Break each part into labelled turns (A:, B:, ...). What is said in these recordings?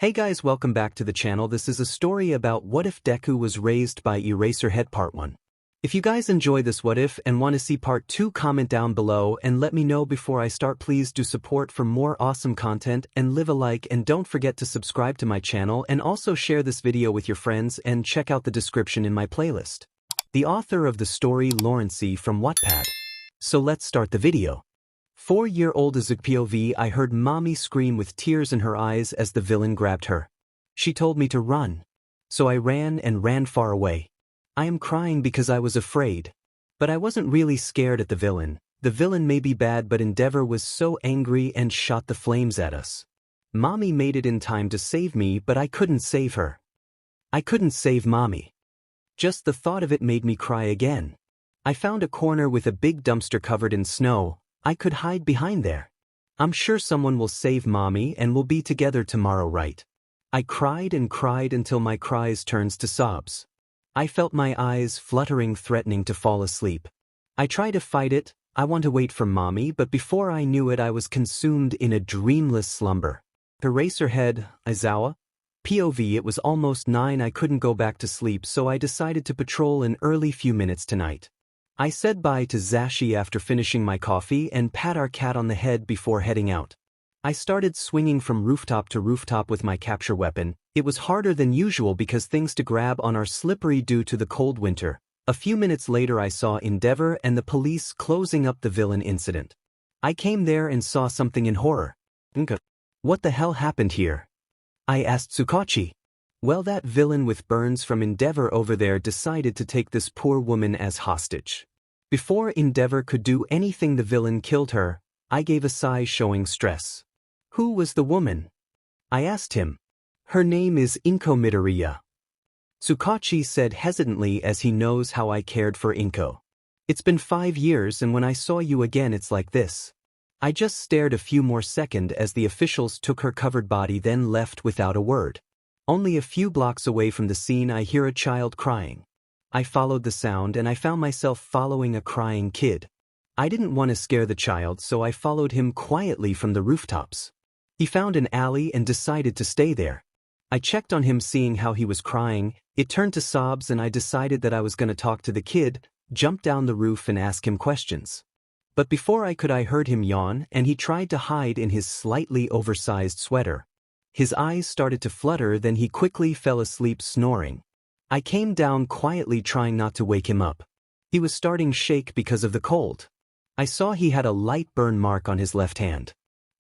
A: Hey guys, welcome back to the channel. This is a story about what if Deku was raised by Eraserhead Part 1. If you guys enjoy this what if and want to see Part 2, comment down below and let me know before I start. Please do support for more awesome content and leave a like, and don't forget to subscribe to my channel and also share this video with your friends and check out the description in my playlist. The author of the story Laurenssyyy from Wattpad. So let's start the video. 4-year-old Izuku POV. I heard mommy scream with tears in her eyes as the villain grabbed her. She told me to run. So I ran far away. I am crying because I was afraid. But I wasn't really scared at the villain. The villain may be bad, but Endeavor was so angry and shot the flames at us. Mommy made it in time to save me, but I couldn't save her. I couldn't save mommy. Just the thought of it made me cry again. I found a corner with a big dumpster covered in snow. I could hide behind there. I'm sure someone will save mommy and we'll be together tomorrow, right? I cried and cried until my cries turned to sobs. I felt my eyes fluttering, threatening to fall asleep. I tried to fight it. I want to wait for mommy, but before I knew it I was consumed in a dreamless slumber. Eraserhead, Aizawa. POV. It was almost 9. I couldn't go back to sleep, so I decided to patrol an early few minutes tonight. I said bye to 𝐬𝐻𝐻𝐸 after finishing my coffee and pat our cat on the head before heading out. I started swinging from rooftop to rooftop with my capture weapon. It was harder than usual because things to grab on are slippery due to the cold winter. A few minutes later I saw Endeavor and the police closing up the villain incident. I came there and saw something in horror. What the hell happened here? I asked Tsukachi. Well, that villain with burns from Endeavor over there decided to take this poor woman as hostage. Before Endeavor could do anything, the villain killed her. I gave a sigh showing stress. Who was the woman? I asked him. Her name is Izuku Midoriya. Tsukachi said hesitantly, as he knows how I cared for Izuku. It's been 5 years, and when I saw you again it's like this. I just stared a few more seconds as the officials took her covered body, then left without a word. Only a few blocks away from the scene I hear a child crying. I followed the sound and I found myself following a crying kid. I didn't want to scare the child, so I followed him quietly from the rooftops. He found an alley and decided to stay there. I checked on him, seeing how he was crying. It turned to sobs and I decided that I was going to talk to the kid, jump down the roof and ask him questions. But before I could, I heard him yawn and he tried to hide in his slightly oversized sweater. His eyes started to flutter, then he quickly fell asleep snoring. I came down quietly, trying not to wake him up. He was starting to shake because of the cold. I saw he had a light burn mark on his left hand.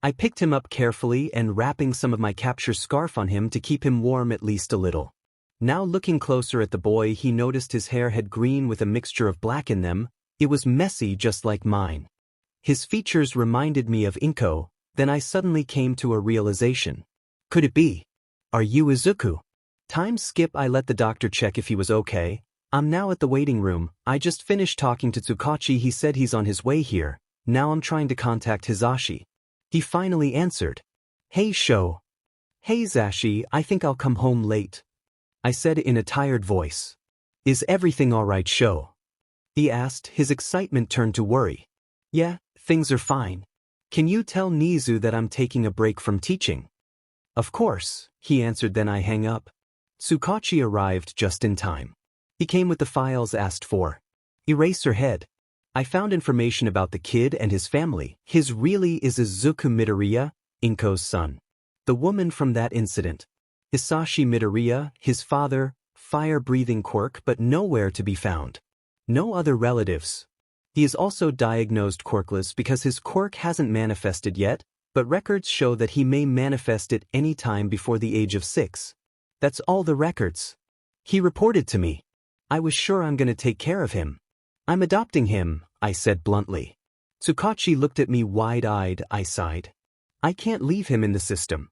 A: I picked him up carefully and wrapping some of my capture scarf on him to keep him warm at least a little. Now looking closer at the boy, he noticed his hair had green with a mixture of black in them. It was messy just like mine. His features reminded me of Izuku. Then I suddenly came to a realization. Could it be? Are you Izuku? Time skip. I let the doctor check if he was okay. I'm now at the waiting room. I just finished talking to Tsukachi. He said he's on his way here. Now I'm trying to contact Hisashi. He finally answered. Hey Sho. Hey 𝐬𝐻𝐻𝐸, I think I'll come home late. I said in a tired voice. Is everything alright, Sho? He asked. His excitement turned to worry. Yeah, things are fine. Can you tell Nezu that I'm taking a break from teaching? Of course, he answered. Then I hang up. Tsukachi arrived just in time. He came with the files asked for. Eraserhead. I found information about the kid and his family. His really is Izuku Midoriya, Izuku's son. The woman from that incident. Hisashi Midoriya, his father, fire-breathing Quirk, but nowhere to be found. No other relatives. He is also diagnosed quirkless because his quirk hasn't manifested yet, but records show that he may manifest it any time before the age of 6. That's all the records. He reported to me. I was sure I'm going to take care of him. I'm adopting him, I said bluntly. Tsukachi looked at me wide-eyed. I sighed. I can't leave him in the system.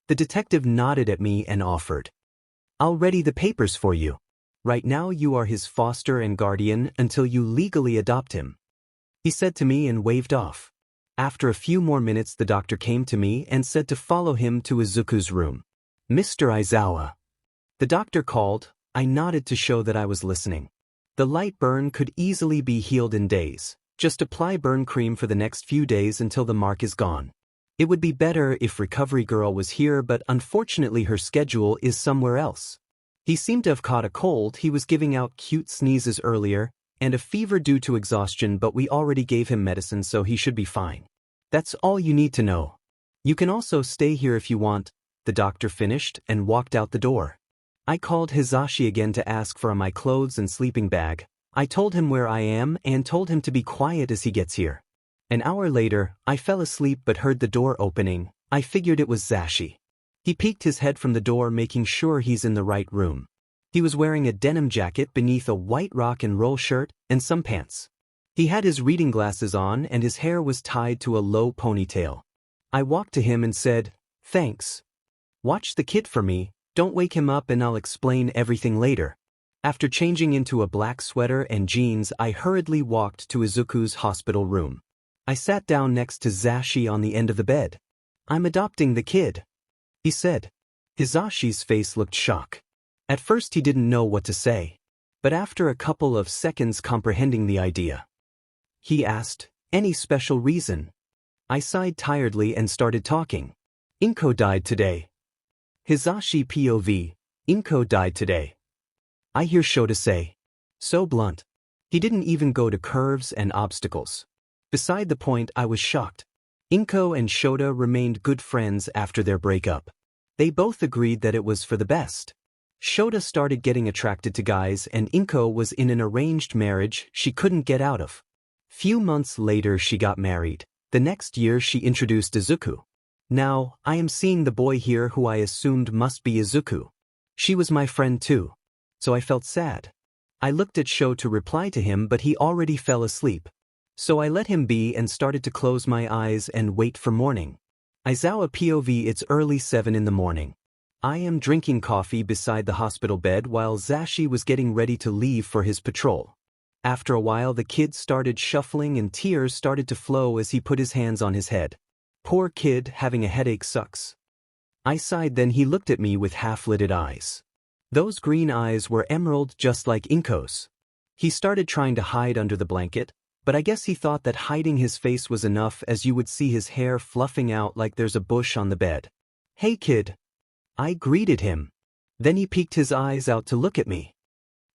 A: The detective nodded at me and offered. I'll ready the papers for you. Right now you are his foster and guardian until you legally adopt him. He said to me and waved off. After a few more minutes the doctor came to me and said to follow him to Izuku's room. Mr. Aizawa. The doctor called. I nodded to show that I was listening. The light burn could easily be healed in days. Just apply burn cream for the next few days until the mark is gone. It would be better if Recovery Girl was here, but unfortunately her schedule is somewhere else. He seemed to have caught a cold. He was giving out cute sneezes earlier, and a fever due to exhaustion, but we already gave him medicine, so he should be fine. That's all you need to know. You can also stay here if you want, the doctor finished and walked out the door. I called Hisashi again to ask for my clothes and sleeping bag. I told him where I am and told him to be quiet as he gets here. An hour later, I fell asleep but heard the door opening. I figured it was Zashi. He peeked his head from the door, making sure he's in the right room. He was wearing a denim jacket beneath a white rock and roll shirt and some pants. He had his reading glasses on and his hair was tied to a low ponytail. I walked to him and said, "Thanks. Watch the kid for me, don't wake him up and I'll explain everything later." After changing into a black sweater and jeans, I hurriedly walked to Izuku's hospital room. I sat down next to Zashi on the end of the bed. "I'm adopting the kid," he said. Hisashi's face looked shocked. At first he didn't know what to say, but after a couple of seconds comprehending the idea, he asked, "Any special reason?" I sighed tiredly and started talking. "𝐿𝐴𝐽𝐾 died today." Hisashi POV, "𝐿𝐴𝐽𝐾 died today." I hear Shoto say. So blunt. He didn't even go to curves and obstacles. Beside the point, I was shocked. 𝐿𝐴𝐽𝐾 and Shoto remained good friends after their breakup. They both agreed that it was for the best. Shoto started getting attracted to guys and 𝐿𝐴𝐽𝐾 was in an arranged marriage she couldn't get out of. Few months later she got married. The next year she introduced Izuku. Now, I am seeing the boy here who I assumed must be Izuku. She was my friend too. So I felt sad. I looked at Shoto to reply to him, but he already fell asleep. So I let him be and started to close my eyes and wait for morning. Aizawa POV, it's early 7 in the morning. I am drinking coffee beside the hospital bed while Zashi was getting ready to leave for his patrol. After a while the kid started shuffling and tears started to flow as he put his hands on his head. Poor kid, having a headache sucks. I sighed. Then he looked at me with half-lidded eyes. Those green eyes were emerald, just like 𝐿𝐴𝐽𝐾's. He started trying to hide under the blanket, but I guess he thought that hiding his face was enough, as you would see his hair fluffing out like there's a bush on the bed. "Hey kid." I greeted him. Then he peeked his eyes out to look at me.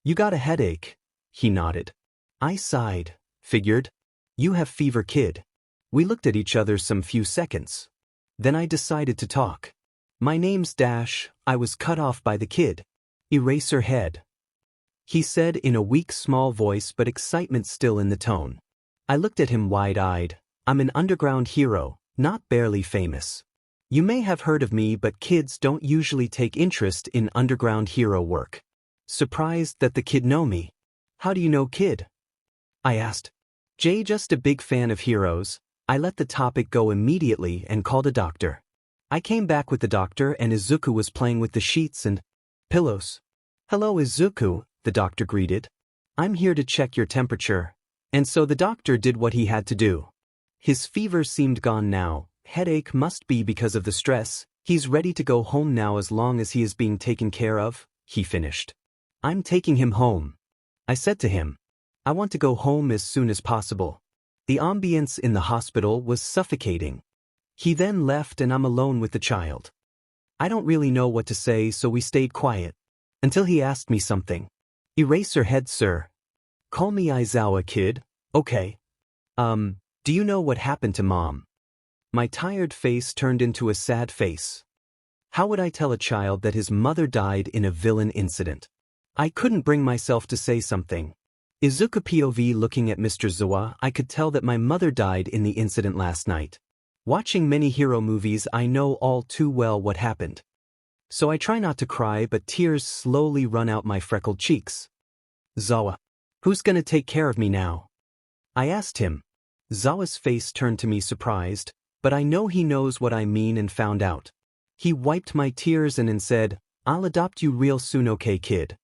A: "You got a headache?" He nodded. I sighed. Figured. "You have fever, kid." We looked at each other some few seconds. Then I decided to talk. "My name's Dash." I was cut off by the kid. "Eraserhead," he said in a weak, small voice, but excitement still in the tone. I looked at him wide-eyed. "I'm an underground hero, not barely famous. You may have heard of me, but kids don't usually take interest in underground hero work." Surprised that the kid know me. "How do you know, kid?" I asked. Just a big fan of heroes." I let the topic go immediately and called a doctor. I came back with the doctor and Izuku was playing with the sheets and pillows. "Hello Izuku," the doctor greeted. "I'm here to check your temperature." And so the doctor did what he had to do. His fever seemed gone now. Headache must be because of the stress. He's ready to go home now as long as he is being taken care of, he finished. "I'm taking him home," I said to him. "I want to go home as soon as possible." The ambience in the hospital was suffocating. He then left and I'm alone with the child. I don't really know what to say, so we stayed quiet. Until he asked me something. "Eraserhead, sir." "Call me Aizawa, kid." "Okay." Do you know what happened to Mom?" My tired face turned into a sad face. How would I tell a child that his mother died in a villain incident? I couldn't bring myself to say something. Izuku POV, looking at Mr. Zawa, I could tell that my mother died in the incident last night. Watching many hero movies, I know all too well what happened. So I try not to cry, but tears slowly run out my freckled cheeks. "Zawa, who's gonna take care of me now?" I asked him. Zawa's face turned to me surprised, but I know he knows what I mean and found out. He wiped my tears and said, "I'll adopt you real soon, okay, kid?"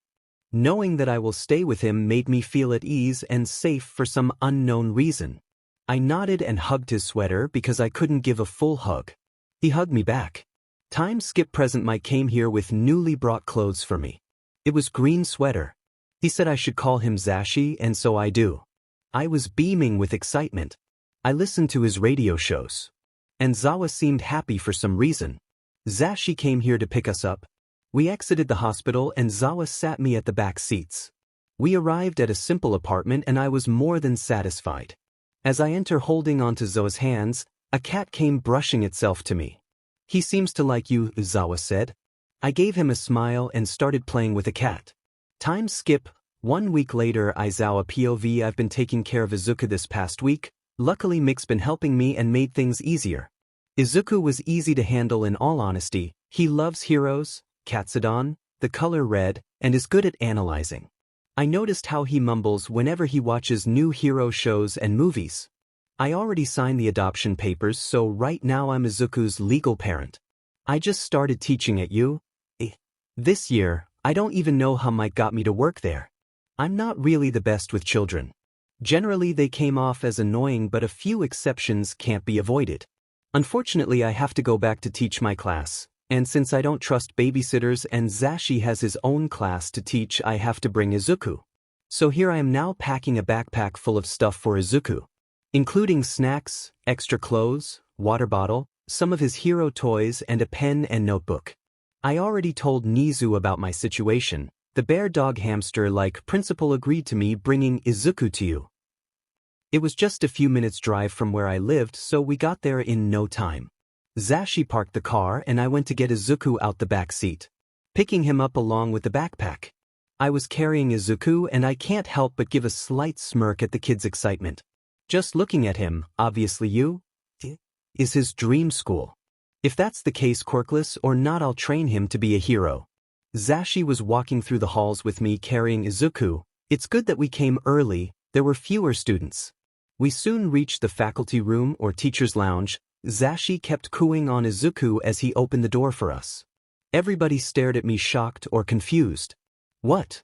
A: Knowing that I will stay with him made me feel at ease and safe for some unknown reason. I nodded and hugged his sweater because I couldn't give a full hug. He hugged me back. Time skip present. Mike came here with newly brought clothes for me. It was green sweater. He said I should call him Zashi, and so I do. I was beaming with excitement. I listened to his radio shows. And Zawa seemed happy for some reason. 𝐬𝐻𝐻𝐵 came here to pick us up. We exited the hospital and Zawa sat me at the back seats. We arrived at a simple apartment and I was more than satisfied. As I enter holding onto Zoa's hands, a cat came brushing itself to me. He seems to like you, Zawa said. I gave him a smile and started playing with the cat. Time skip. 1 week later, Aizawa POV. I've been taking care of Izuku this past week. Luckily Mick's been helping me and made things easier. Izuku was easy to handle in all honesty. He loves heroes, Katsudon, the color red, and is good at analyzing. I noticed how he mumbles whenever he watches new hero shows and movies. I already signed the adoption papers, so right now I'm Izuku's legal parent. I just started teaching at U. This year, I don't even know how Mike got me to work there. I'm not really the best with children. Generally they came off as annoying, but a few exceptions can't be avoided. Unfortunately I have to go back to teach my class, and since I don't trust babysitters and 𝐬𝐻𝐻𝐵 has his own class to teach, I have to bring Izuku. So here I am now packing a backpack full of stuff for Izuku, including snacks, extra clothes, water bottle, some of his hero toys and a pen and notebook. I already told Nezu about my situation. The bear dog hamster-like principal agreed to me bringing Izuku to you. It was just a few minutes drive from where I lived, so we got there in no time. 𝐬𝐻𝐻𝐵 parked the car and I went to get Izuku out the back seat, picking him up along with the backpack. I was carrying Izuku and I can't help but give a slight smirk at the kid's excitement. Just looking at him, obviously you is his dream school. If that's the case, quirkless or not, I'll train him to be a hero. 𝐬𝐻𝐻𝐵 was walking through the halls with me carrying Izuku. It's good that we came early, there were fewer students. We soon reached the faculty room or teacher's lounge. 𝐬𝐻𝐻𝐵 kept cooing on Izuku as he opened the door for us. Everybody stared at me shocked or confused. What?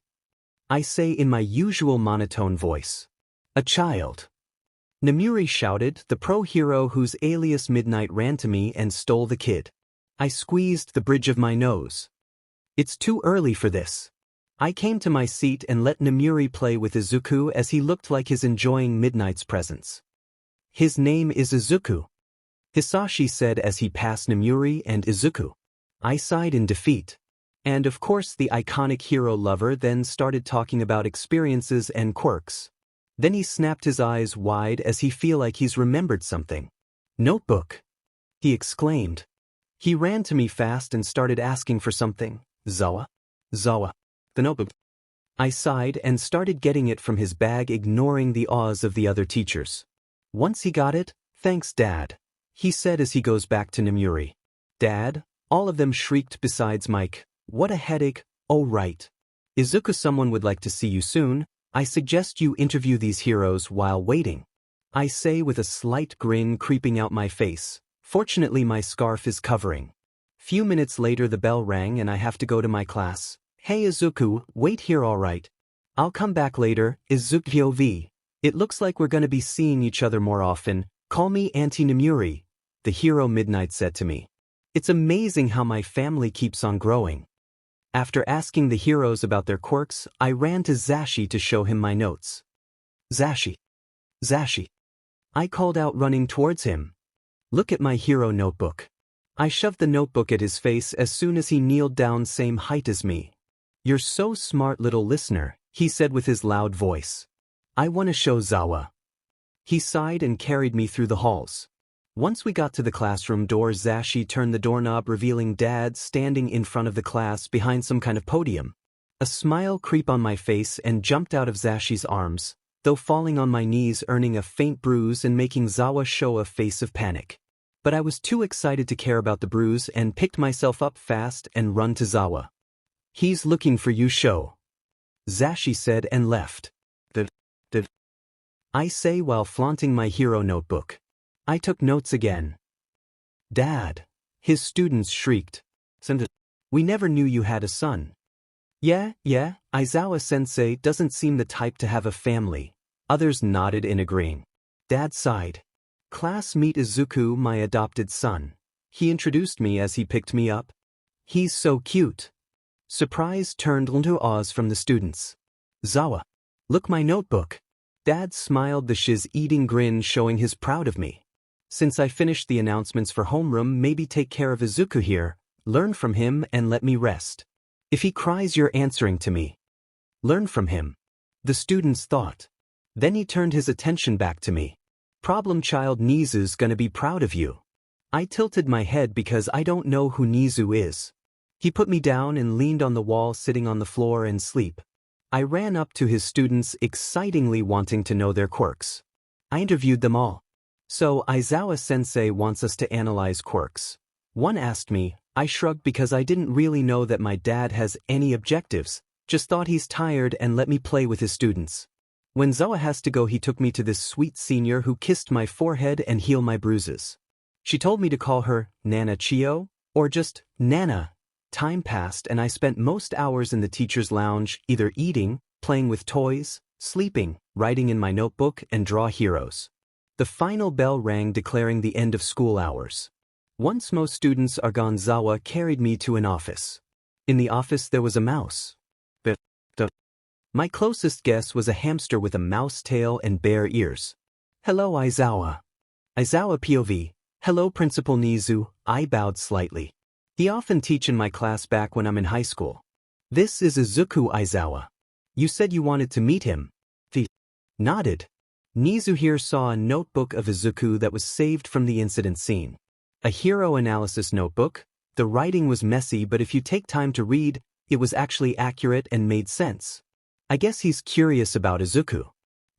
A: I say in my usual monotone voice. A child. Namuri shouted, the pro hero whose alias Midnight ran to me and stole the kid. I squeezed the bridge of my nose. It's too early for this. I came to my seat and let Namuri play with Izuku as he looked like he's enjoying Midnight's presence. His name is Izuku, Hisashi said as he passed Namuri and Izuku. I sighed in defeat. And of course the iconic hero lover then started talking about experiences and quirks. Then he snapped his eyes wide as he feel like he's remembered something. Notebook, he exclaimed. He ran to me fast and started asking for something. Zawa? The notebook. I sighed and started getting it from his bag, ignoring the awes of the other teachers. Once he got it, thanks Dad, he said as he goes back to Namuri. Dad? All of them shrieked besides Mike. What a headache. Oh right. Izuku, someone would like to see you soon. I suggest you interview these heroes while waiting. I say with a slight grin creeping out my face. Fortunately my scarf is covering. Few minutes later the bell rang and I have to go to my class. Hey Izuku, wait here alright. I'll come back later, Izuku. It looks like we're gonna be seeing each other more often. Call me Auntie Namuri, the hero Midnight said to me. It's amazing how my family keeps on growing. After asking the heroes about their quirks, I ran to 𝐬𝐻𝐻𝐵 to show him my notes. 𝐬𝐻𝐻𝐵. I called out running towards him. Look at my hero notebook. I shoved the notebook at his face as soon as he kneeled down, same height as me. You're so smart, little listener, he said with his loud voice. I want to show Zawa. He sighed and carried me through the halls. Once we got to the classroom door, 𝐬𝐻𝐻𝐵 turned the doorknob revealing Dad standing in front of the class behind some kind of podium. A smile crept on my face and jumped out of 𝐬𝐻𝐻𝐵's arms, though falling on my knees, earning a faint bruise and making Zawa show a face of panic. But I was too excited to care about the bruise and picked myself up fast and run to Zawa. He's looking for you, show, 𝐬𝐻𝐻𝐵 said and left. I say while flaunting my hero notebook. I took notes again. Dad, his students shrieked. We never knew you had a son. Yeah, Aizawa-sensei doesn't seem the type to have a family. Others nodded in agreeing. Dad sighed. Class, meet Izuku, my adopted son. He introduced me as he picked me up. He's so cute. Surprise turned into awes from the students. Zawa, look my notebook. Dad smiled the shiz-eating grin, showing his proud of me. Since I finished the announcements for homeroom, maybe take care of Izuku here, learn from him and let me rest. If he cries, you're answering to me. Learn from him. The students thought. Then he turned his attention back to me. Problem child, Nezu's gonna be proud of you. I tilted my head because I don't know who Nezu is. He put me down and leaned on the wall, sitting on the floor and sleep. I ran up to his students, excitingly wanting to know their quirks. I interviewed them all. So, Aizawa-sensei wants us to analyze quirks. One asked me. I shrugged because I didn't really know that my dad has any objectives, just thought he's tired and let me play with his students. When Zawa has to go, he took me to this sweet senior who kissed my forehead and healed my bruises. She told me to call her Nana Chio, or just Nana. Time passed and I spent most hours in the teacher's lounge, either eating, playing with toys, sleeping, writing in my notebook, and draw heroes. The final bell rang declaring the end of school hours. Once most students are gone, Zawa carried me to an office. In the office there was a mouse. My closest guess was a hamster with a mouse tail and bare ears. Hello, Aizawa. Aizawa POV. Hello, Principal Nezu. I bowed slightly. He often teach in my class back when I'm in high school. This is Izuku, Aizawa. You said you wanted to meet him. He nodded. Nezu here saw a notebook of Izuku that was saved from the incident scene. A hero analysis notebook. The writing was messy, but if you take time to read, it was actually accurate and made sense. I guess he's curious about Izuku.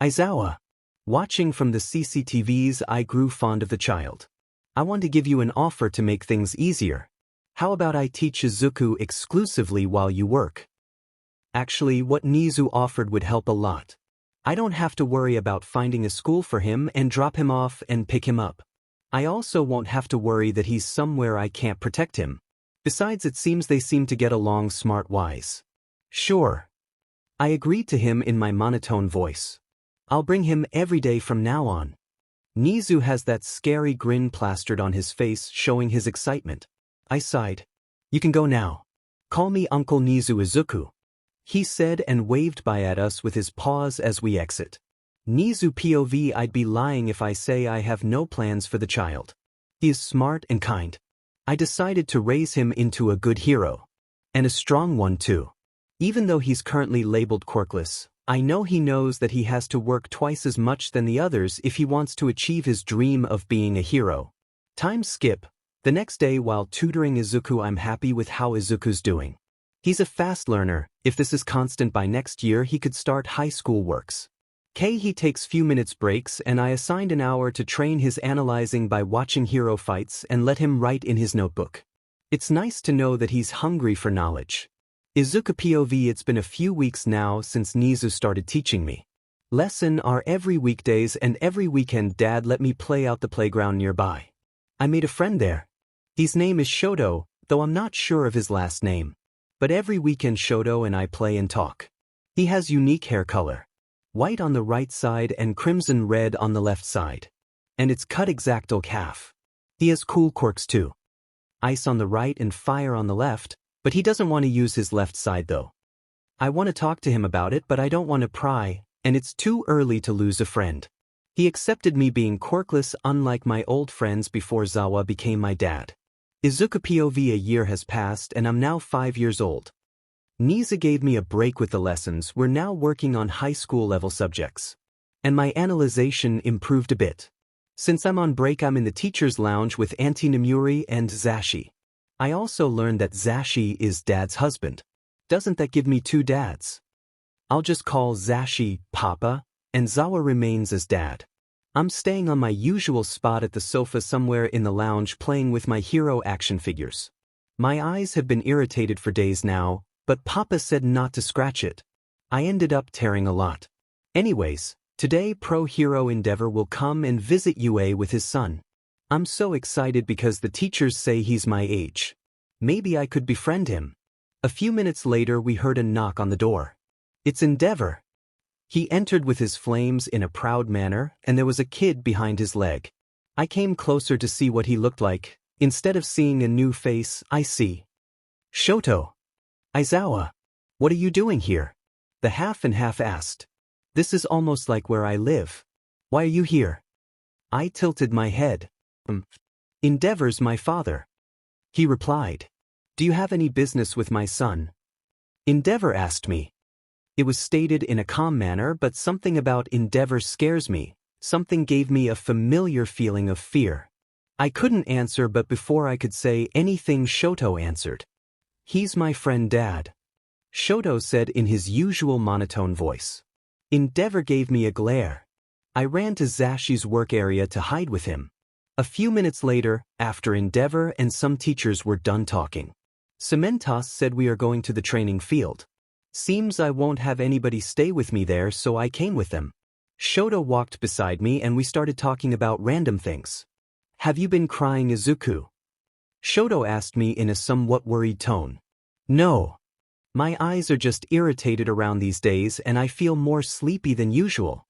A: Aizawa. Watching from the CCTVs, I grew fond of the child. I want to give you an offer to make things easier. How about I teach Izuku exclusively while you work? Actually, what Nezu offered would help a lot. I don't have to worry about finding a school for him and drop him off and pick him up. I also won't have to worry that he's somewhere I can't protect him. Besides, it seems they seem to get along smart-wise. Sure. I agreed to him in my monotone voice. I'll bring him every day from now on. Nezu has that scary grin plastered on his face, showing his excitement. I sighed. You can go now. Call me Uncle Nezu Izuku. He said and waved by at us with his paws as we exit. Nezu POV. I'd be lying if I say I have no plans for the child. He is smart and kind. I decided to raise him into a good hero. And a strong one too. Even though he's currently labeled quirkless, I know he knows that he has to work twice as much than the others if he wants to achieve his dream of being a hero. Time skip. The next day while tutoring Izuku, I'm happy with how Izuku's doing. He's a fast learner. If this is constant, by next year he could start high school works. He takes few minutes breaks and I assigned an hour to train his analyzing by watching hero fights and let him write in his notebook. It's nice to know that he's hungry for knowledge. Izuku POV. It's been a few weeks now since Nezu started teaching me. Lesson are every weekdays and every weekend Dad let me play out the playground nearby. I made a friend there. His name is Shoto, though I'm not sure of his last name. But every weekend Shoto and I play and talk. He has unique hair color. White on the right side and crimson red on the left side. And it's cut exacto calf. He has cool quirks too. Ice on the right and fire on the left, but he doesn't want to use his left side though. I want to talk to him about it, but I don't want to pry, and it's too early to lose a friend. He accepted me being quirkless, unlike my old friends before Zawa became my dad. Izuku POV. A year has passed and I'm now 5 years old. Nezu gave me a break with the lessons. We're now working on high school level subjects. And my analyzation improved a bit. Since I'm on break, I'm in the teacher's lounge with Auntie Namuri and Zashi. I also learned that Zashi is Dad's husband. Doesn't that give me 2 dads? I'll just call Zashi Papa, and Zawa remains as Dad. I'm staying on my usual spot at the sofa somewhere in the lounge playing with my hero action figures. My eyes have been irritated for days now, but Papa said not to scratch it. I ended up tearing a lot. Anyways, today Pro Hero Endeavor will come and visit UA with his son. I'm so excited because the teachers say he's my age. Maybe I could befriend him. A few minutes later we heard a knock on the door. It's Endeavor. He entered with his flames in a proud manner, and there was a kid behind his leg. I came closer to see what he looked like. Instead of seeing a new face, I see Shoto. Aizawa. What are you doing here? The half and half asked. This is almost like where I live. Why are you here? I tilted my head. Endeavor's my father. He replied. Do you have any business with my son? Endeavor asked me. It was stated in a calm manner, but something about Endeavor scares me. Something gave me a familiar feeling of fear. I couldn't answer, but before I could say anything, Shoto answered. He's my friend Dad. Shoto said in his usual monotone voice. Endeavor gave me a glare. I ran to Zashi's work area to hide with him. A few minutes later, after Endeavor and some teachers were done talking, Cementos said we are going to the training field. Seems I won't have anybody stay with me there, so I came with them. Shoto walked beside me and we started talking about random things. Have you been crying, Izuku? Shoto asked me in a somewhat worried tone. No. My eyes are just irritated around these days and I feel more sleepy than usual.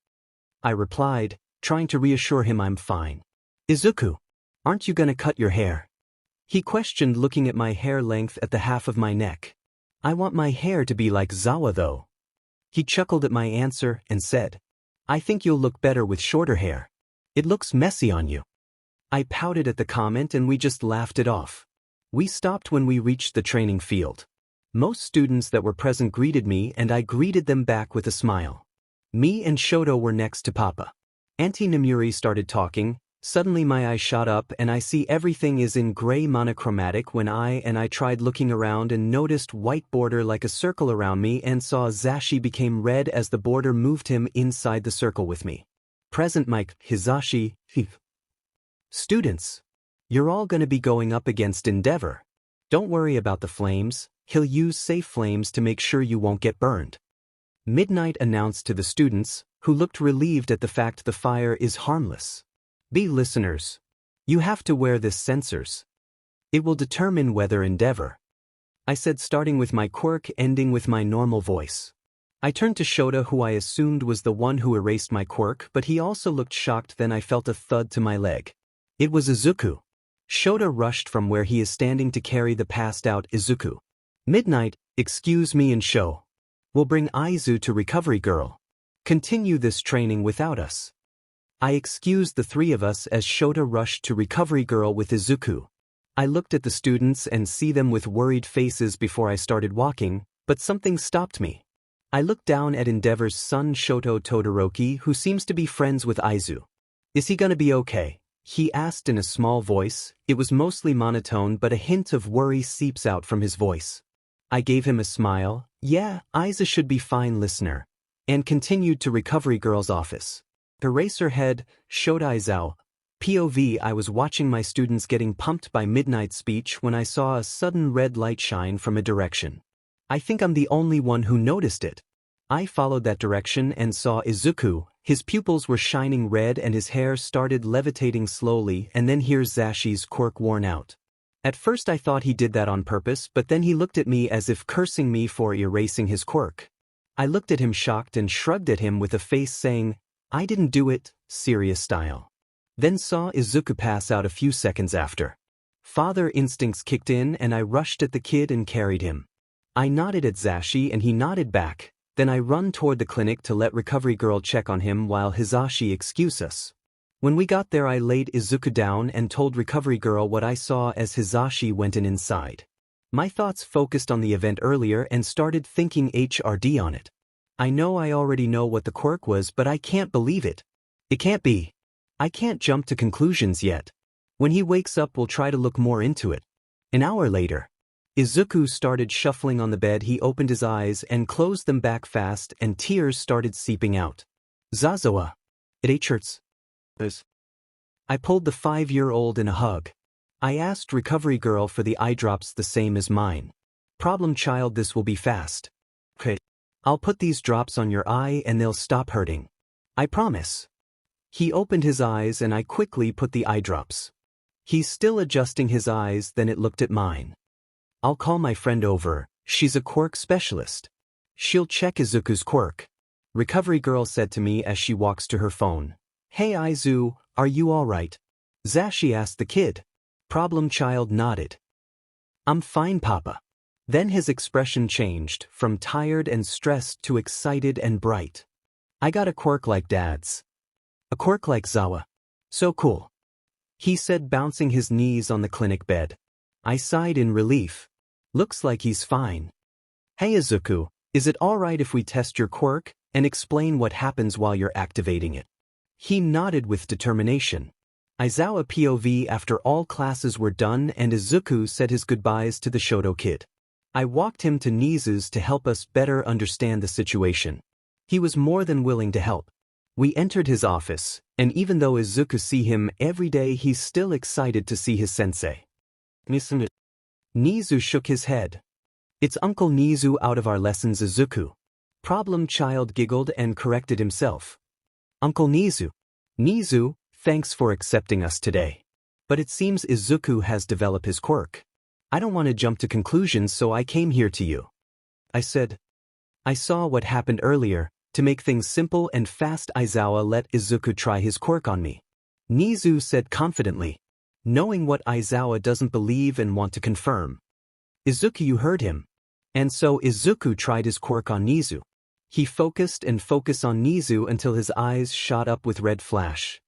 A: I replied, trying to reassure him I'm fine. Izuku, aren't you gonna cut your hair? He questioned, looking at my hair length at the half of my neck. I want my hair to be like Aizawa though. He chuckled at my answer and said, I think you'll look better with shorter hair. It looks messy on you. I pouted at the comment and we just laughed it off. We stopped when we reached the training field. Most students that were present greeted me and I greeted them back with a smile. Me and Shoto were next to Papa. Auntie Namuri started talking. Suddenly my eyes shot up and I see everything is in gray monochromatic when I tried looking around and noticed white border like a circle around me and saw Zashi became red as the border moved him inside the circle with me. Present Mike, Hizashi, Students, you're all gonna be going up against Endeavor. Don't worry about the flames, he'll use safe flames to make sure you won't get burned. Midnight announced to the students, who looked relieved at the fact the fire is harmless. Be listeners. You have to wear this sensors. It will determine whether Endeavor. I said, starting with my quirk, ending with my normal voice. I turned to Shoto, who I assumed was the one who erased my quirk, but he also looked shocked. Then I felt a thud to my leg. It was Izuku. Shoto rushed from where he is standing to carry the passed out Izuku. Midnight, excuse me and show. We'll bring Aizu to Recovery Girl. Continue this training without us. I excused the three of us as Shoto rushed to Recovery Girl with Izuku. I looked at the students and see them with worried faces before I started walking, but something stopped me. I looked down at Endeavor's son Shoto Todoroki, who seems to be friends with Aizu. Is he gonna be okay? He asked in a small voice. It was mostly monotone, but a hint of worry seeps out from his voice. I gave him a smile. Yeah, Aizu should be fine, listener. And continued to Recovery Girl's office. Eraserhead, Shoto. POV. I was watching my students getting pumped by Midnight's speech when I saw a sudden red light shine from a direction. I think I'm the only one who noticed it. I followed that direction and saw Izuku. His pupils were shining red and his hair started levitating slowly, and then here's Zashi's quirk worn out. At first I thought he did that on purpose, but then he looked at me as if cursing me for erasing his quirk. I looked at him shocked and shrugged at him with a face saying, I didn't do it, serious style. Then saw Izuku pass out a few seconds after. Father instincts kicked in and I rushed at the kid and carried him. I nodded at Zashi and he nodded back. Then I run toward the clinic to let Recovery Girl check on him while Hizashi excused us. When we got there I laid Izuku down and told Recovery Girl what I saw as Hizashi went inside. My thoughts focused on the event earlier and started thinking HRD on it. I know I already know what the quirk was, but I can't believe it. It can't be. I can't jump to conclusions yet. When he wakes up we'll try to look more into it. An hour later. Izuku started shuffling on the bed. He opened his eyes and closed them back fast and tears started seeping out. Dadzawa. It hurts. I pulled the 5-year-old in a hug. I asked Recovery Girl for the eye drops the same as mine. Problem child, this will be fast. Okay. I'll put these drops on your eye and they'll stop hurting. I promise. He opened his eyes and I quickly put the eye drops. He's still adjusting his eyes, then it looked at mine. I'll call my friend over, she's a quirk specialist. She'll check Izuku's quirk. Recovery Girl said to me as she walks to her phone. Hey Aizu, are you alright? Zashi asked the kid. Problem child nodded. I'm fine, Papa. Then his expression changed from tired and stressed to excited and bright. I got a quirk like Dad's. A quirk like Zawa. So cool. he said, bouncing his knees on the clinic bed. I sighed in relief. Looks like he's fine. Hey Izuku, is it alright if we test your quirk and explain what happens while you're activating it? He nodded with determination. Aizawa POV. After all classes were done and Izuku said his goodbyes to the Shoto kid, I walked him to Nezu's to help us better understand the situation. He was more than willing to help. We entered his office, and even though Izuku see him every day, he's still excited to see his sensei. Nezu shook his head. It's Uncle Nezu out of our lessons, Izuku. Problem child giggled and corrected himself. Uncle Nezu. Nezu, thanks for accepting us today. But it seems Izuku has developed his quirk. I don't want to jump to conclusions, so I came here to you. I said. I saw what happened earlier. To make things simple and fast, Aizawa let Izuku try his quirk on me. Nezu said confidently, knowing what Aizawa doesn't believe and want to confirm. Izuku, you heard him. And so Izuku tried his quirk on Nezu. He focused and focused on Nezu until his eyes shot up with red flash.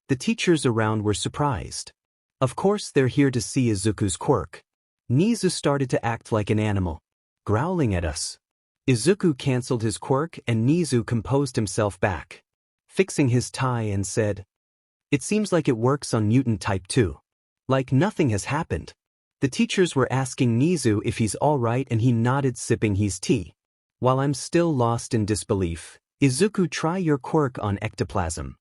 A: The teachers around were surprised. Of course they're here to see Izuku's quirk. Nezu started to act like an animal, growling at us. Izuku cancelled his quirk and Nezu composed himself back, fixing his tie, and said, It seems like it works on mutant type 2. Like nothing has happened. The teachers were asking Nezu if he's alright and he nodded, sipping his tea. While I'm still lost in disbelief, Izuku, try your quirk on ectoplasm.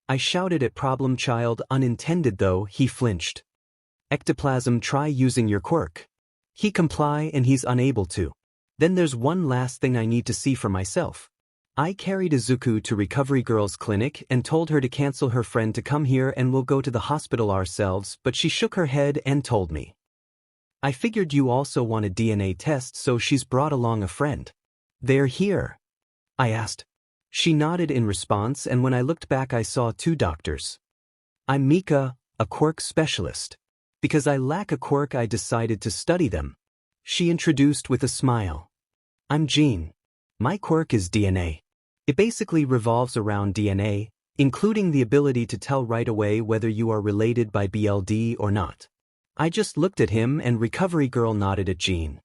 A: I shouted at problem child, unintended though. He flinched. Ectoplasm, try using your quirk. He comply and he's unable to. Then there's one last thing I need to see for myself. I carried Izuku to Recovery Girl's clinic and told her to cancel her friend to come here and we'll go to the hospital ourselves, but she shook her head and told me. I figured you also want a DNA test, so she's brought along a friend. They're here? I asked. She nodded in response, and when I looked back I saw 2 doctors. I'm Mika, a quirk specialist. Because I lack a quirk I decided to study them. She introduced with a smile. I'm Jean. My quirk is DNA. It basically revolves around DNA, including the ability to tell right away whether you are related by BLD or not. I just looked at him and Recovery Girl nodded at Jean.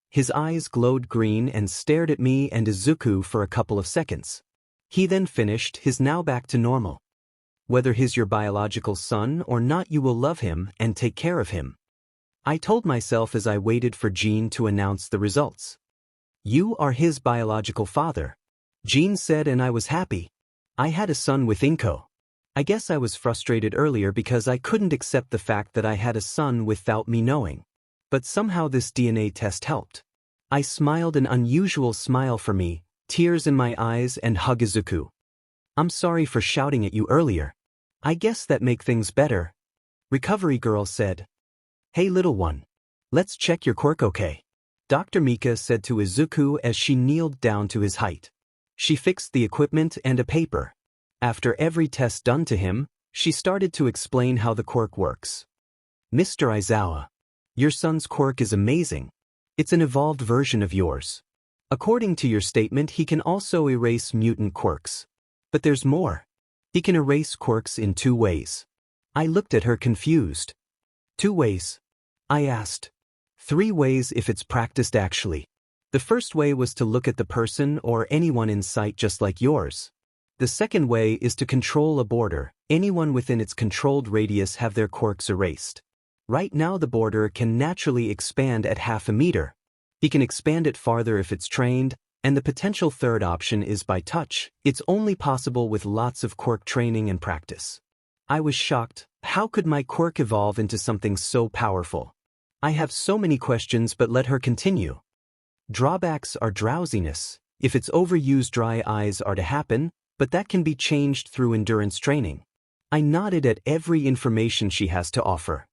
A: His eyes glowed green and stared at me and Izuku for a couple of seconds. He then finished his now back to normal. Whether he's your biological son or not, you will love him and take care of him. I told myself as I waited for Jean to announce the results. You are his biological father, Jean said, and I was happy. I had a son with 𝐒𝐽. I guess I was frustrated earlier because I couldn't accept the fact that I had a son without me knowing. But somehow this DNA test helped. I smiled, an unusual smile for me, tears in my eyes, and hugged Izuku. I'm sorry for shouting at you earlier. I guess that make things better. Recovery Girl said. Hey little one. Let's check your quirk, okay? Dr. Mika said to Izuku as she kneeled down to his height. She fixed the equipment and a paper. After every test done to him, she started to explain how the quirk works. Mr. Aizawa, your son's quirk is amazing. It's an evolved version of yours. According to your statement, he can also erase mutant quirks. But there's more. He can erase quirks in 2 ways. I looked at her confused. 2 ways? I asked. 3 ways if it's practiced actually. The first way was to look at the person or anyone in sight just like yours. The second way is to control a border. Anyone within its controlled radius have their quirks erased. Right now the border can naturally expand at half a meter. He can expand it farther if it's trained, and the potential third option is by touch. It's only possible with lots of quirk training and practice. I was shocked. How could my quirk evolve into something so powerful? I have so many questions, but let her continue. Drawbacks are drowsiness. If it's overused, dry eyes are to happen, but that can be changed through endurance training. I nodded at every information she has to offer.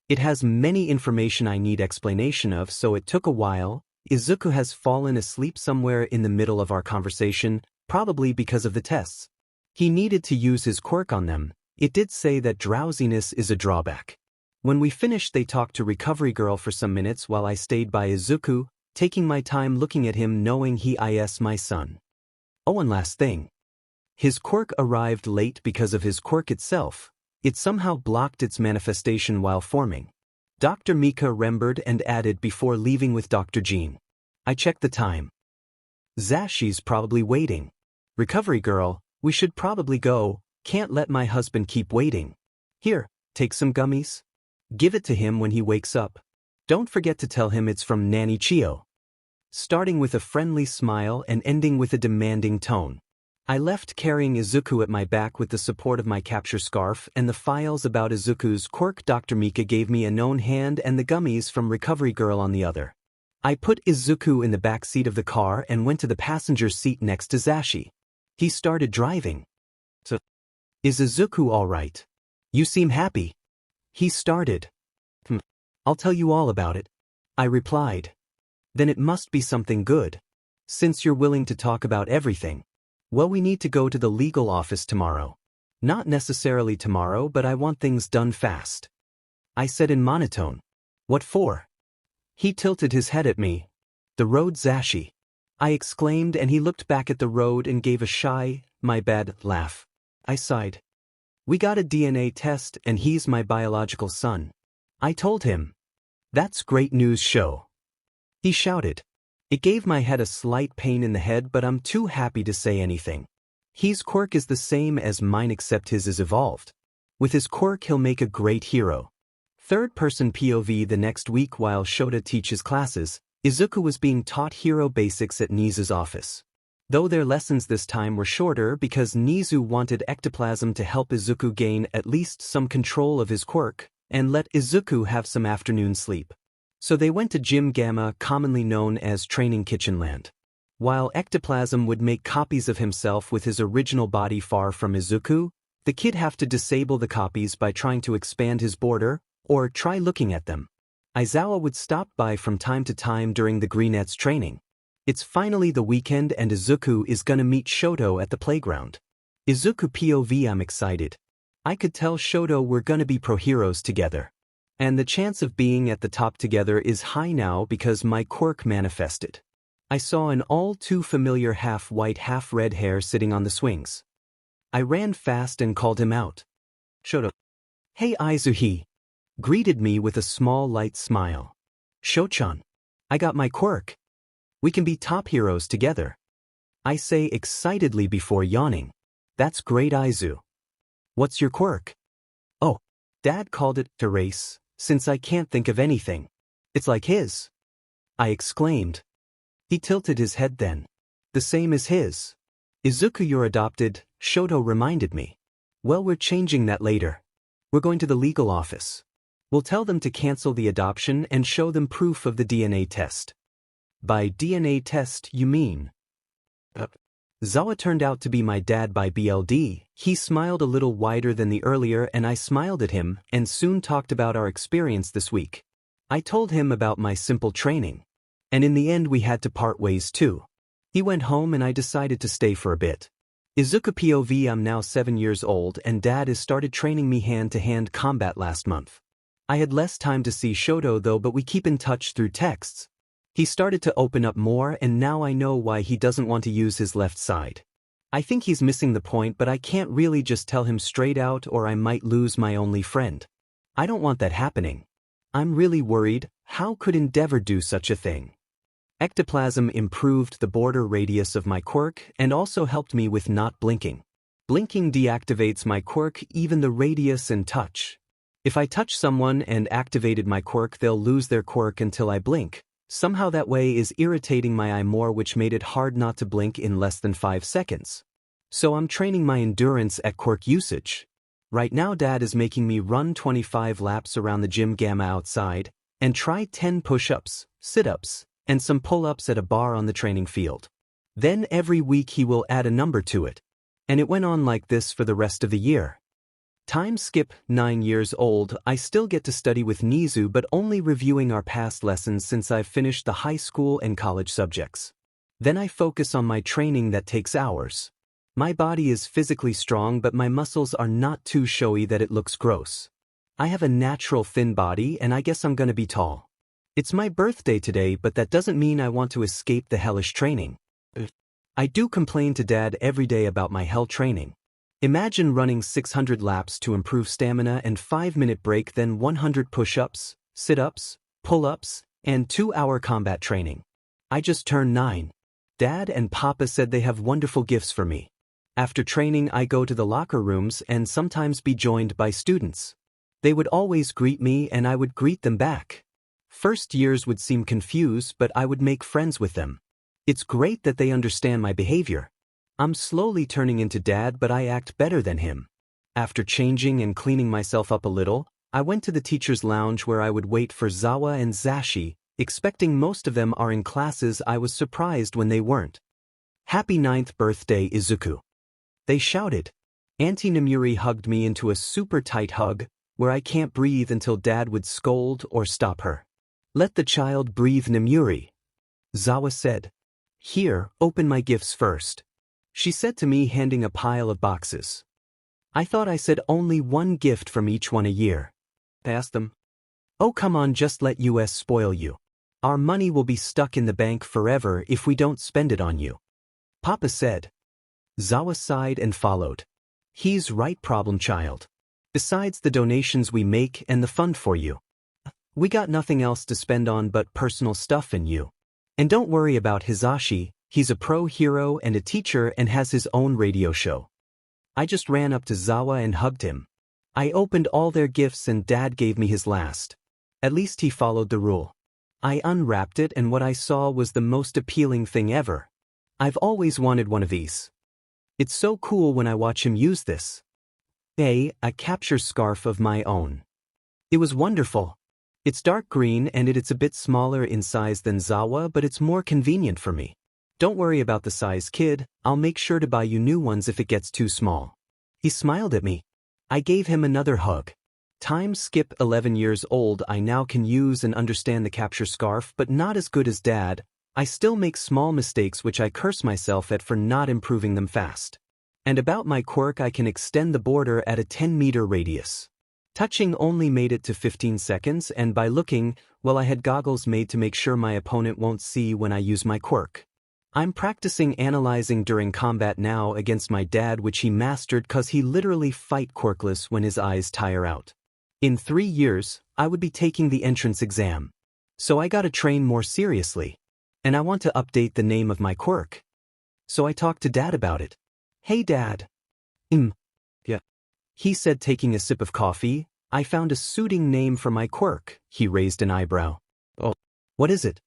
A: It has many information I need explanation of, so it took a while. Izuku has fallen asleep somewhere in the middle of our conversation, probably because of the tests. He needed to use his quirk on them. It did say that drowsiness is a drawback. When we finished, they talked to Recovery Girl for some minutes while I stayed by Izuku, taking my time looking at him, knowing he is my son. Oh, and last thing. His quirk arrived late because of his quirk itself. It somehow blocked its manifestation while forming. Dr. Mika remembered and added before leaving with Dr. Jean. I checked the time. Zashi's probably waiting. Recovery girl, we should probably go, can't let my husband keep waiting. Here, take some gummies. Give it to him when he wakes up. Don't forget to tell him it's from Nanny Chio. Starting with a friendly smile and ending with a demanding tone. I left carrying Izuku at my back with the support of my capture scarf and the files about Izuku's quirk. Dr. Mika gave me a known hand and the gummies from Recovery Girl on the other. I put Izuku in the back seat of the car and went to the passenger seat next to Zashi. He started driving. So, is Izuku all right? You seem happy. He started. I'll tell you all about it. I replied. Then it must be something good. Since you're willing to talk about everything. Well, we need to go to the legal office tomorrow. Not necessarily tomorrow, but I want things done fast. I said in monotone. What for? He tilted his head at me. The road, Zashi. I exclaimed, and he looked back at the road and gave a shy, my bad, laugh. I sighed. We got a DNA test and he's my biological son. I told him. That's great news, Sho. He shouted. It gave my head a slight pain in the head, but I'm too happy to say anything. His quirk is the same as mine except his is evolved. With his quirk he'll make a great hero. Third-person POV. The next week while Shoto teaches classes, Izuku was being taught hero basics at Nezu's office. Though their lessons this time were shorter because Nezu wanted ectoplasm to help Izuku gain at least some control of his quirk, and let Izuku have some afternoon sleep. So they went to Gym Gamma, commonly known as Training Kitchenland. While ectoplasm would make copies of himself with his original body far from Izuku, the kid have to disable the copies by trying to expand his border, or try looking at them. Aizawa would stop by from time to time during the Greenette's training. It's finally the weekend and Izuku is gonna meet Shoto at the playground. Izuku POV. I'm excited. I could tell Shoto we're gonna be pro heroes together. And the chance of being at the top together is high now because my quirk manifested. I saw an all too familiar half-white half-red hair sitting on the swings. I ran fast and called him out. Shoto. Hey Izuhi. Greeted me with a small light smile. Shochan. I got my quirk. We can be top heroes together. I say excitedly before yawning. That's great, Izu. What's your quirk? Oh, Dad called it to race, since I can't think of anything. It's like his. I exclaimed. He tilted his head then. The same as his. Izuku, you're adopted, Shoto reminded me. Well, we're changing that later. We're going to the legal office. We'll tell them to cancel the adoption and show them proof of the DNA test. By DNA test, you mean? Zawa turned out to be my dad by BLD. He smiled a little wider than the earlier and I smiled at him and soon talked about our experience this week. I told him about my simple training. And in the end we had to part ways too. He went home and I decided to stay for a bit. Izuku POV. I'm now 7 years old and Dad has started training me hand-to-hand combat last month. I had less time to see Shoto though, but we keep in touch through texts. He started to open up more and now I know why he doesn't want to use his left side. I think he's missing the point, but I can't really just tell him straight out or I might lose my only friend. I don't want that happening. I'm really worried. How could Endeavor do such a thing? Ectoplasm improved the border radius of my quirk and also helped me with not blinking. Blinking deactivates my quirk, even the radius and touch. If I touch someone and activated my quirk, they'll lose their quirk until I blink. Somehow that way is irritating my eye more, which made it hard not to blink in less than 5 seconds. So I'm training my endurance at quirk usage. Right now Dad is making me run 25 laps around the Gym Gamma outside and try 10 push-ups, sit-ups, and some pull-ups at a bar on the training field. Then every week he will add a number to it. And it went on like this for the rest of the year. Time skip. 9 years old, I still get to study with Nezu, but only reviewing our past lessons since I've finished the high school and college subjects. Then I focus on my training that takes hours. My body is physically strong, but my muscles are not too showy that it looks gross. I have a natural thin body and I guess I'm gonna be tall. It's my birthday today, but that doesn't mean I want to escape the hellish training. I do complain to Dad every day about my hell training. Imagine running 600 laps to improve stamina and 5-minute break, then 100 push-ups, sit-ups, pull-ups, and 2-hour combat training. I just turned 9. Dad and Papa said they have wonderful gifts for me. After training, I go to the locker rooms and sometimes be joined by students. They would always greet me and I would greet them back. First years would seem confused, but I would make friends with them. It's great that they understand my behavior. I'm slowly turning into Dad, but I act better than him. After changing and cleaning myself up a little, I went to the teacher's lounge where I would wait for Aizawa and Ʒashi, expecting most of them are in classes. I was surprised when they weren't. "Happy 9th birthday, Izuku," they shouted. Auntie Nemuri hugged me into a super tight hug, where I can't breathe until Dad would scold or stop her. "Let the child breathe, Nemuri," Zawa said. "Here, open my gifts first," she said to me, handing a pile of boxes. I thought I said only one gift from each one a year. I asked them, "Oh come on, just let us spoil you. Our money will be stuck in the bank forever if we don't spend it on you," Papa said. Zawa sighed and followed. "He's right, problem child. Besides the donations we make and the fund for you, we got nothing else to spend on but personal stuff and you. And don't worry about Hisashi, he's a pro hero and a teacher and has his own radio show." I just ran up to Zawa and hugged him. I opened all their gifts and Dad gave me his last. At least he followed the rule. I unwrapped it and what I saw was the most appealing thing ever. I've always wanted one of these. It's so cool when I watch him use this. A capture scarf of my own. It was wonderful. It's dark green and it's a bit smaller in size than Zawa, but it's more convenient for me. "Don't worry about the size, kid, I'll make sure to buy you new ones if it gets too small." He smiled at me. I gave him another hug. Time skip 11 years old, I now can use and understand the capture scarf, but not as good as Dad. I still make small mistakes which I curse myself at for not improving them fast. And about my quirk, I can extend the border at a 10-meter radius. Touching only made it to 15 seconds, and by looking, well, I had goggles made to make sure my opponent won't see when I use my quirk. I'm practicing analyzing during combat now against my dad, which he mastered cause he literally fight quirkless when his eyes tire out. In 3 years, I would be taking the entrance exam. So I gotta train more seriously. And I want to update the name of my quirk. So I talked to Dad about it. "Hey Dad." Yeah. He said, taking a sip of coffee, "I found a suiting name for my quirk." He raised an eyebrow. "Oh, what is it?"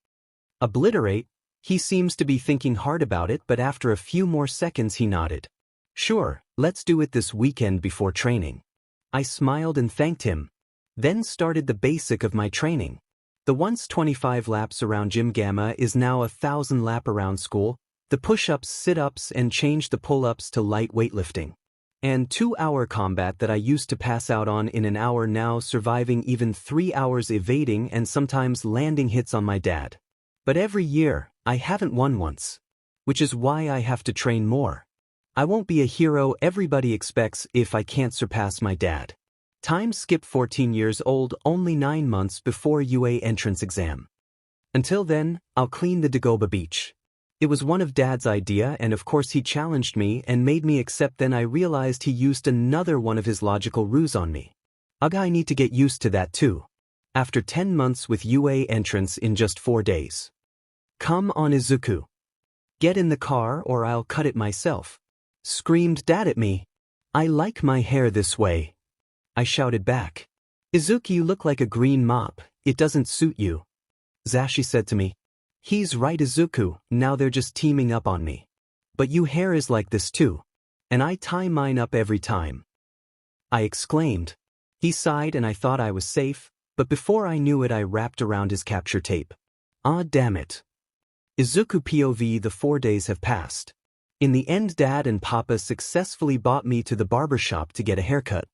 A: "Obliterate." He seems to be thinking hard about it, but after a few more seconds he nodded. "Sure, let's do it this weekend before training." I smiled and thanked him. Then started the basic of my training. The once 25 laps around Gym Gamma is now 1,000 lap around school, the push-ups, sit-ups, and changed the pull-ups to light weightlifting. And 2-hour combat that I used to pass out on in an hour, now surviving even 3 hours evading and sometimes landing hits on my dad. But every year, I haven't won once. Which is why I have to train more. I won't be a hero everybody expects if I can't surpass my dad. Time skip 14 years old, only 9 months before UA entrance exam. Until then, I'll clean the Dagoba beach. It was one of Dad's idea, and of course he challenged me and made me accept. Then I realized he used another one of his logical ruse on me. Ugh, I need to get used to that too. After 10 months with UA entrance in just 4 days. "Come on, Izuku. Get in the car or I'll cut it myself," screamed Dad at me. "I like my hair this way," I shouted back. "Izuku, you look like a green mop, it doesn't suit you," Ʒashi said to me. "He's right, Izuku, now they're just teaming up on me. But you hair is like this too. And I tie mine up every time," I exclaimed. He sighed and I thought I was safe, but before I knew it I wrapped around his capture tape. Ah, damn it. Izuku POV. The 4 days have passed. In the end, Dad and Papa successfully bought me to the barber shop to get a haircut.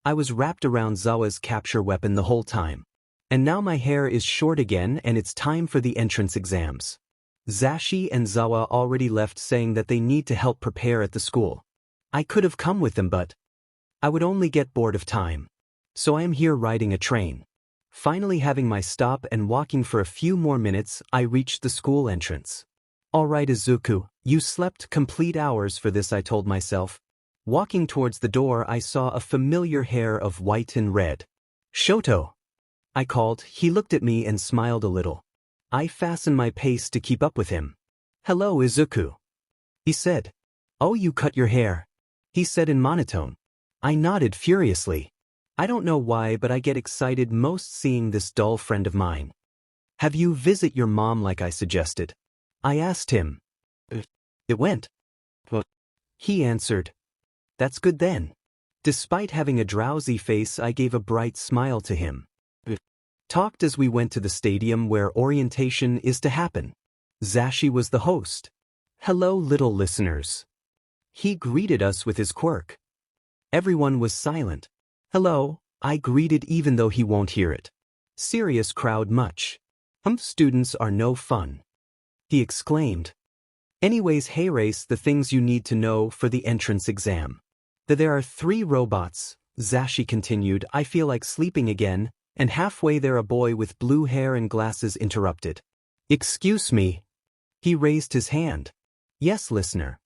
A: I was wrapped around Zawa's capture weapon the whole time. And now my hair is short again and it's time for the entrance exams. Ʒashi and Zawa already left, saying that they need to help prepare at the school. I could have come with them, but I would only get bored of time. So I am here riding a train. Finally having my stop and walking for a few more minutes, I reached the school entrance. "Alright Izuku, you slept complete hours for this," I told myself. Walking towards the door, I saw a familiar hair of white and red. "Shoto!" I called. He looked at me and smiled a little. I fastened my pace to keep up with him. "Hello, Izuku," he said. "Oh, you cut your hair," he said in monotone. I nodded furiously. I don't know why, but I get excited most seeing this dull friend of mine. "Have you visit your mom like I suggested?" I asked him. "It went well," he answered. "That's good then." Despite having a drowsy face, I gave a bright smile to him. Talked as we went to the stadium where orientation is to happen. Ʒashi was the host. "Hello, little listeners." He greeted us with his quirk. Everyone was silent. "Hello," I greeted even though he won't hear it. "Serious crowd much. Students are no fun," he exclaimed. "Anyways, hey race, the things you need to know for the entrance exam. There are 3 robots," Ʒashi continued. I feel like sleeping again, and halfway there a boy with blue hair and glasses interrupted. "Excuse me." He raised his hand. "Yes, listener."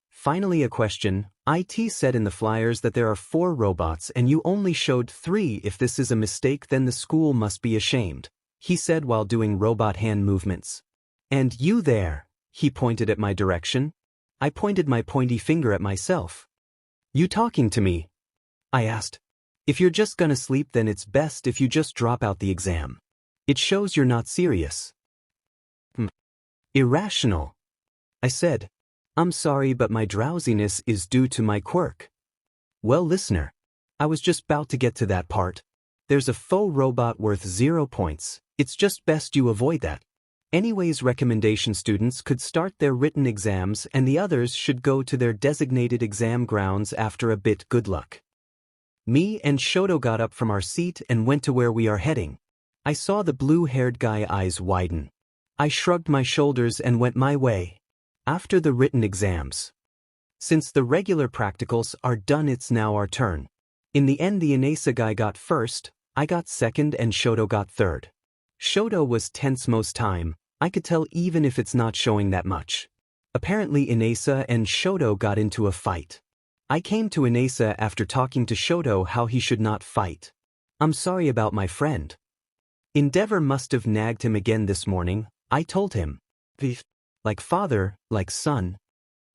A: "Finally a question. IT said in the flyers that there are 4 robots and you only showed 3. If this is a mistake, then the school must be ashamed," he said while doing robot hand movements. "And you there," he pointed at my direction. I pointed my pointy finger at myself. "You talking to me?" I asked. "If you're just gonna sleep, then it's best if you just drop out the exam. It shows you're not serious." "Irrational," I said. "I'm sorry, but my drowsiness is due to my quirk." "Well, listener, I was just about to get to that part. There's a faux robot worth 0 points. It's just best you avoid that. Anyways, recommendation students could start their written exams and the others should go to their designated exam grounds after a bit. Good luck." Me and Shoto got up from our seat and went to where we are heading. I saw the blue-haired guy eyes widen. I shrugged my shoulders and went my way. After the written exams. Since the regular practicals are done, it's now our turn. In the end, the Inasa guy got first, I got second, and Shoto got third. Shoto was tense most time. I could tell even if it's not showing that much. Apparently Inasa and Shoto got into a fight. I came to Inasa after talking to Shoto how he should not fight. "I'm sorry about my friend. Endeavor must have nagged him again this morning," I told him. "Like father, like son,"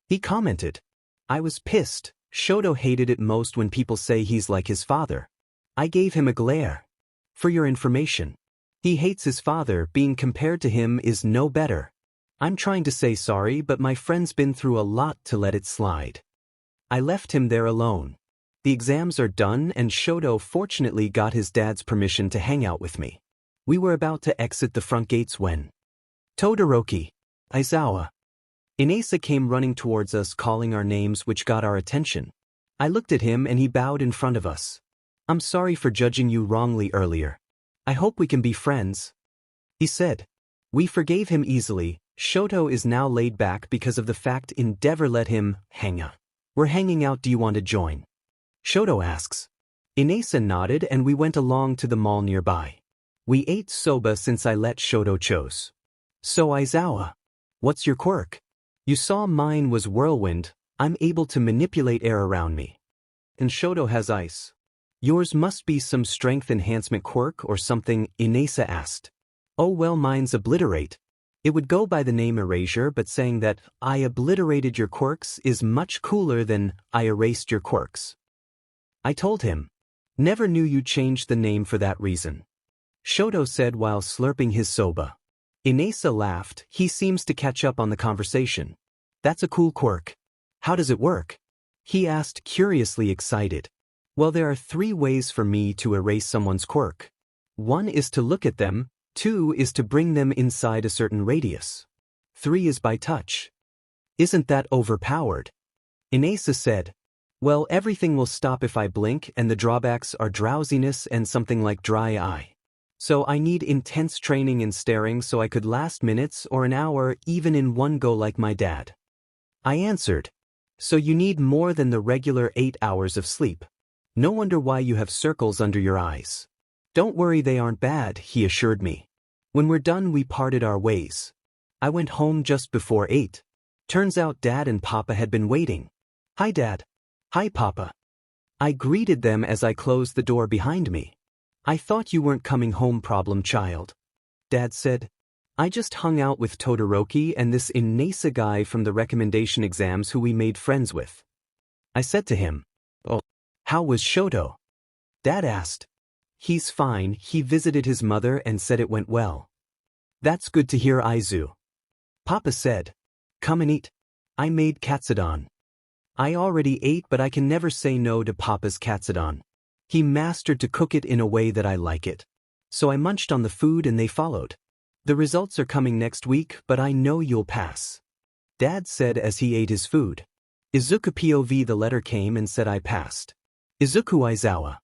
A: he commented. I was pissed. Shoto hated it most when people say he's like his father. I gave him a glare. "For your information, he hates his father. Being compared to him is no better. I'm trying to say sorry, but my friend's been through a lot to let it slide." I left him there alone. The exams are done and Shoto fortunately got his dad's permission to hang out with me. We were about to exit the front gates when Todoroki, Aizawa, Inasa came running towards us calling our names, which got our attention. I looked at him and he bowed in front of us. "I'm sorry for judging you wrongly earlier. I hope we can be friends," he said. We forgave him easily. Shoto is now laid back because of the fact Endeavor let him hang out. "We're hanging out, do you want to join?" Shoto asks. Inasa nodded and we went along to the mall nearby. We ate soba since I let Shoto choose. "So Aizawa, what's your quirk?" "You saw mine was whirlwind. I'm able to manipulate air around me." "And Shoto has ice. Yours must be some strength enhancement quirk or something," Inasa asked. "Oh well, mine's obliterate. It would go by the name Erasure, but saying that I obliterated your quirks is much cooler than I erased your quirks." I told him. "Never knew you changed the name for that reason," Shoto said while slurping his soba. Inasa laughed. He seems to catch up on the conversation. "That's a cool quirk. How does it work?" he asked, curiously excited. "Well, there are 3 ways for me to erase someone's quirk. 1 is to look at them, 2 is to bring them inside a certain radius. 3 is by touch." "Isn't that overpowered?" Inasa said. "Well, everything will stop if I blink, and the drawbacks are drowsiness and something like dry eye. So I need intense training in staring so I could last minutes or an hour even in one go like my dad." I answered. "So you need more than the regular 8 hours of sleep. No wonder why you have circles under your eyes." "Don't worry, they aren't bad," he assured me. When we're done, we parted our ways. I went home just before 8. Turns out Dad and Papa had been waiting. "Hi Dad." Hi, Papa. I greeted them as I closed the door behind me. I thought you weren't coming home, problem child. Dad said. I just hung out with Todoroki and this Inasa guy from the recommendation exams who we made friends with. I said to him, "Oh, how was Shoto?" Dad asked. He's fine, he visited his mother and said it went well. That's good to hear, Izu. Papa said. Come and eat. I made katsudon. I already ate, but I can never say no to Papa's katsudon. He mastered to cook it in a way that I like it. So I munched on the food and they followed. The results are coming next week, but I know you'll pass. Dad said as he ate his food. Izuku POV, the letter came and said I passed. Izuku Aizawa.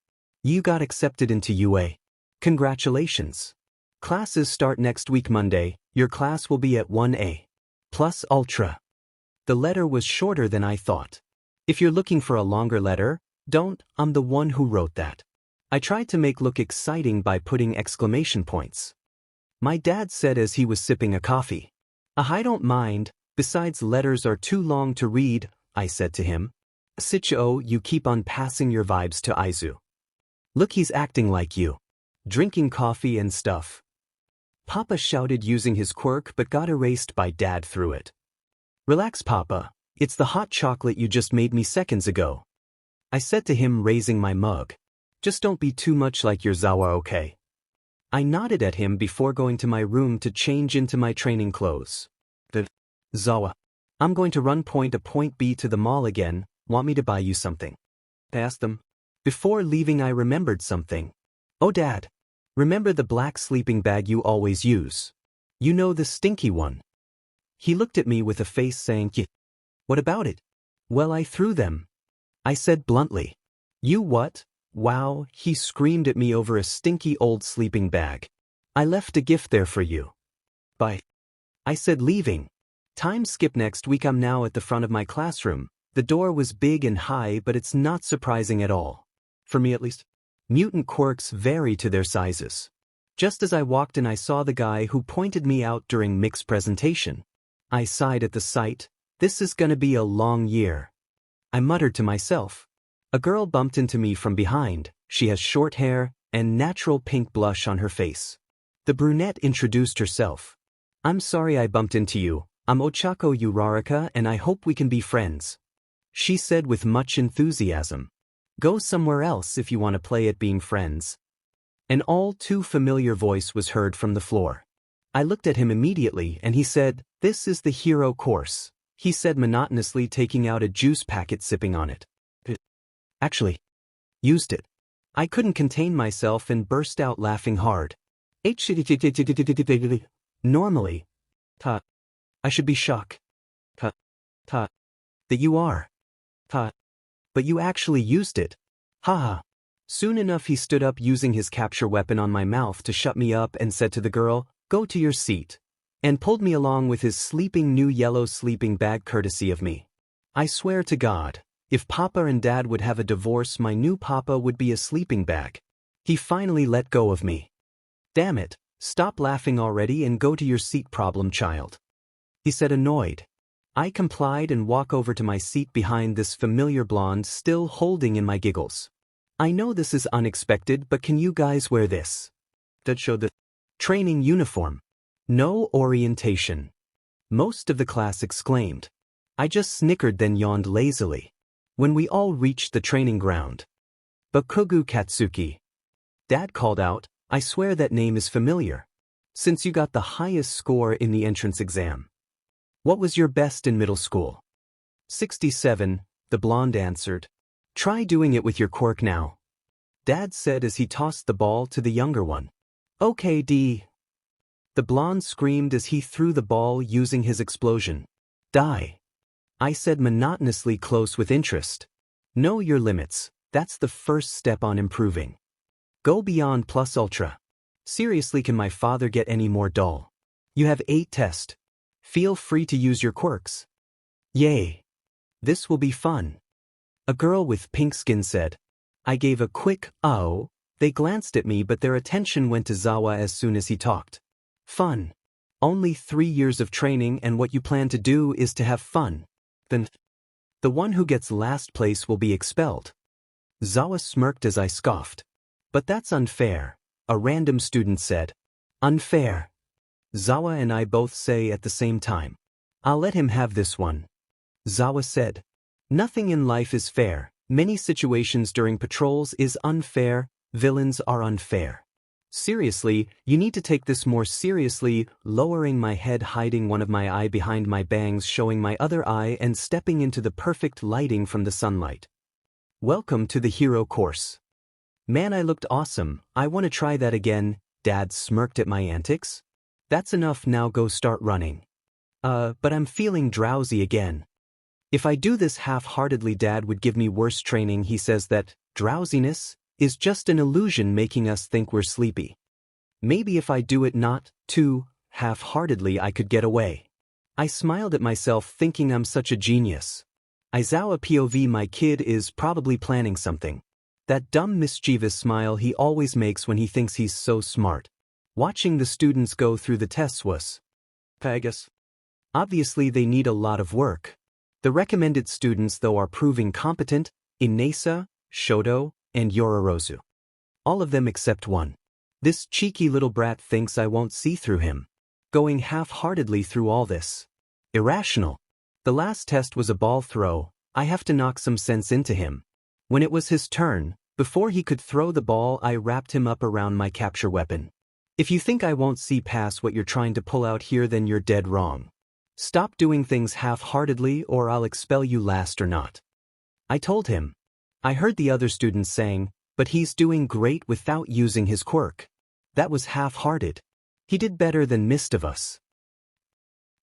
A: You got accepted into UA. Congratulations. Classes start next week Monday, your class will be at 1A. Plus Ultra. The letter was shorter than I thought. If you're looking for a longer letter, don't, I'm the one who wrote that. I tried to make look exciting by putting exclamation points. My dad said as he was sipping a coffee. I don't mind, besides letters are too long to read, I said to him. 𝐤𝐻𝐿, you keep on passing your vibes to Izu. Look, he's acting like you. Drinking coffee and stuff. Papa shouted using his quirk but got erased by Dad through it. Relax, Papa. It's the hot chocolate you just made me seconds ago. I said to him, raising my mug. Just don't be too much like your Zawa, okay? I nodded at him before going to my room to change into my training clothes. Zawa. I'm going to run point A point B to the mall again, want me to buy you something? I asked them. Before leaving I remembered something. Oh Dad. Remember the black sleeping bag you always use? You know, the stinky one. He looked at me with a face saying, "Yeah. What about it?" Well, I threw them. I said bluntly. You what? Wow, he screamed at me over a stinky old sleeping bag. I left a gift there for you. Bye. I said, leaving. Time skip. Next week I'm now at the front of my classroom. The door was big and high, but it's not surprising at all. For me at least. Mutant quirks vary to their sizes. Just as I walked in I saw the guy who pointed me out during Mick's presentation. I sighed at the sight. This is gonna be a long year. I muttered to myself. A girl bumped into me from behind. She has short hair and natural pink blush on her face. The brunette introduced herself. I'm sorry I bumped into you. I'm Ochako Uraraka and I hope we can be friends. She said with much enthusiasm. Go somewhere else if you want to play at being friends. An all too familiar voice was heard from the floor. I looked at him immediately and he said, "This is the hero course," he said monotonously, taking out a juice packet, sipping on it. Actually, used it. I couldn't contain myself and burst out laughing hard. Normally, I should be shocked. That you are. But you actually used it. Haha. Soon enough he stood up using his capture weapon on my mouth to shut me up and said to the girl, "Go to your seat," and pulled me along with his sleeping new yellow sleeping bag courtesy of me. I swear to God, if Papa and Dad would have a divorce, my new Papa would be a sleeping bag. He finally let go of me. Damn it, stop laughing already and go to your seat, problem child. He said, annoyed. I complied and walked over to my seat behind this familiar blonde, still holding in my giggles. I know this is unexpected, but can you guys wear this? That showed the training uniform. No orientation. Most of the class exclaimed. I just snickered, then yawned lazily. When we all reached the training ground. Bakugo Katsuki. Dad called out, I swear that name is familiar. Since you got the highest score in the entrance exam. What was your best in middle school? 67, the blonde answered. Try doing it with your quirk now. Dad said as he tossed the ball to the younger one. Okay, D. The blonde screamed as he threw the ball using his explosion. Die. I said monotonously, close with interest. Know your limits, that's the first step on improving. Go beyond plus ultra. Seriously, can my father get any more dull? You have 8 tests. Feel free to use your quirks. Yay. This will be fun. A girl with pink skin said. I gave a quick, oh. They glanced at me, but their attention went to Zawa as soon as he talked. Fun. Only 3 years of training and what you plan to do is to have fun. Then The one who gets last place will be expelled. Aizawa smirked as I scoffed. But that's unfair, a random student said. Unfair. Aizawa and I both say at the same time. I'll let him have this one. Aizawa said. Nothing in life is fair. Many situations during patrols is unfair. Villains are unfair. Seriously, you need to take this more seriously, lowering my head, hiding one of my eye behind my bangs, showing my other eye and stepping into the perfect lighting from the sunlight. Welcome to the hero course. Man, I looked awesome. I want to try that again. Dad smirked at my antics. That's enough, now go start running. But I'm feeling drowsy again. If I do this half-heartedly, Dad would give me worse training. He says that drowsiness is just an illusion making us think we're sleepy. Maybe if I do it not too half-heartedly, I could get away. I smiled at myself, thinking I'm such a genius. Aizawa POV, my kid is probably planning something. That dumb mischievous smile he always makes when he thinks he's so smart. Watching the students go through the tests was Pegasus. Obviously they need a lot of work. The recommended students though are proving competent in Nezu, Shoto, and Yororozu. All of them except one. This cheeky little brat thinks I won't see through him. Going half-heartedly through all this. Irrational. The last test was a ball throw. I have to knock some sense into him. When it was his turn, before he could throw the ball, I wrapped him up around my capture weapon. If you think I won't see past what you're trying to pull out here, then you're dead wrong. Stop doing things half-heartedly or I'll expel you last or not. I told him. I heard the other students saying, but he's doing great without using his quirk. That was half-hearted. He did better than most of us.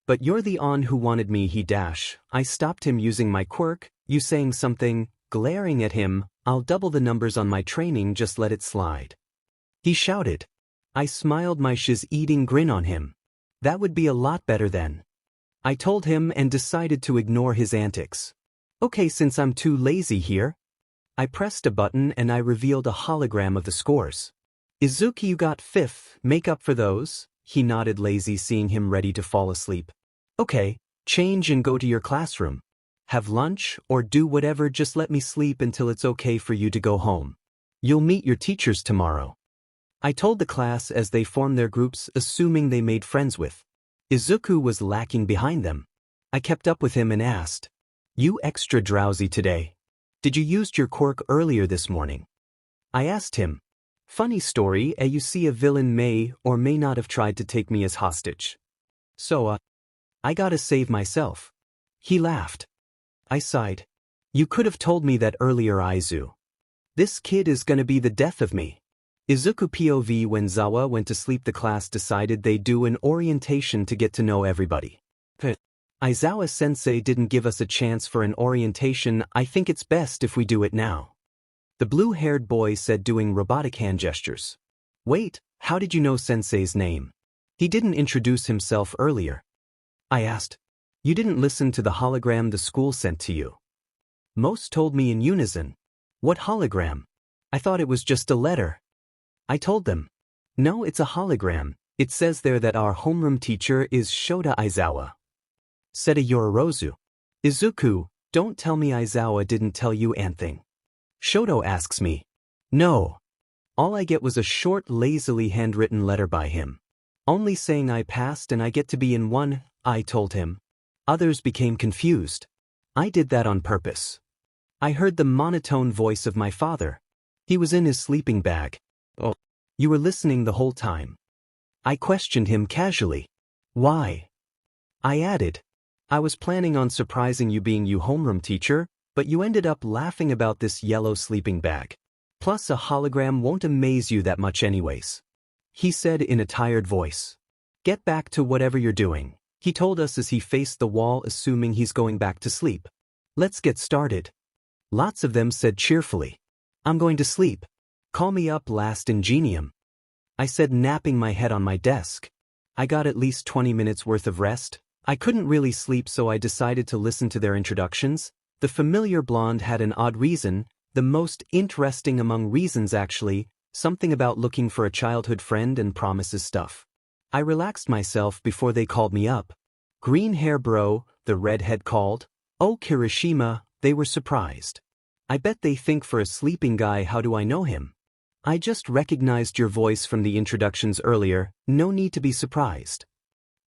A: But you're the on who wanted me, he dash. I stopped him using my quirk, you saying something, glaring at him, I'll double the numbers on my training, just let it slide. He shouted. I smiled my shiz-eating grin on him. That would be a lot better then. I told him and decided to ignore his antics. Okay, since I'm too lazy here. I pressed a button and I revealed a hologram of the scores. Izuku, you got 5th, make up for those. He nodded, lazy, seeing him ready to fall asleep. Okay, change and go to your classroom. Have lunch or do whatever, just let me sleep until it's okay for you to go home. You'll meet your teachers tomorrow. I told the class as they formed their groups, assuming they made friends with. Izuku was lacking behind them. I kept up with him and asked, you extra drowsy today? Did you use your quirk earlier this morning? I asked him. Funny story, you see, a villain may or may not have tried to take me as hostage. So, I gotta save myself. He laughed. I sighed. You could have told me that earlier, Aizu. This kid is gonna be the death of me. Izuku POV, when Aizawa went to sleep, the class decided they'd do an orientation to get to know everybody. Aizawa sensei didn't give us a chance for an orientation. I think it's best if we do it now. The blue-haired boy said, doing robotic hand gestures. Wait, how did you know sensei's name? He didn't introduce himself earlier. I asked. You didn't listen to the hologram the school sent to you? Most told me in unison. What hologram? I thought it was just a letter. I told them. No, it's a hologram. It says there that our homeroom teacher is Shoto Aizawa. Said a Yororozu. Izuku, don't tell me Aizawa didn't tell you anything. Shoto asks me. No. All I get was a short, lazily handwritten letter by him. Only saying I passed and I get to be in one, I told him. Others became confused. I did that on purpose. I heard the monotone voice of my father. He was in his sleeping bag. Oh, you were listening the whole time. I questioned him casually. Why? I added. I was planning on surprising you, being you homeroom teacher, but you ended up laughing about this yellow sleeping bag. Plus a hologram won't amaze you that much anyways. He said in a tired voice. Get back to whatever you're doing, he told us as he faced the wall, assuming he's going back to sleep. Let's get started. Lots of them said cheerfully. I'm going to sleep. Call me up last ingenium. I said, napping my head on my desk. I got at least 20 minutes worth of rest. I couldn't really sleep, so I decided to listen to their introductions. The familiar blonde had an odd reason, the most interesting among reasons actually, something about looking for a childhood friend and promises stuff. I relaxed myself before they called me up. Green hair bro, the redhead called. Oh, Kirishima, They were surprised. I bet they think for a sleeping guy, how do I know him? I just recognized your voice from the introductions earlier, no need to be surprised.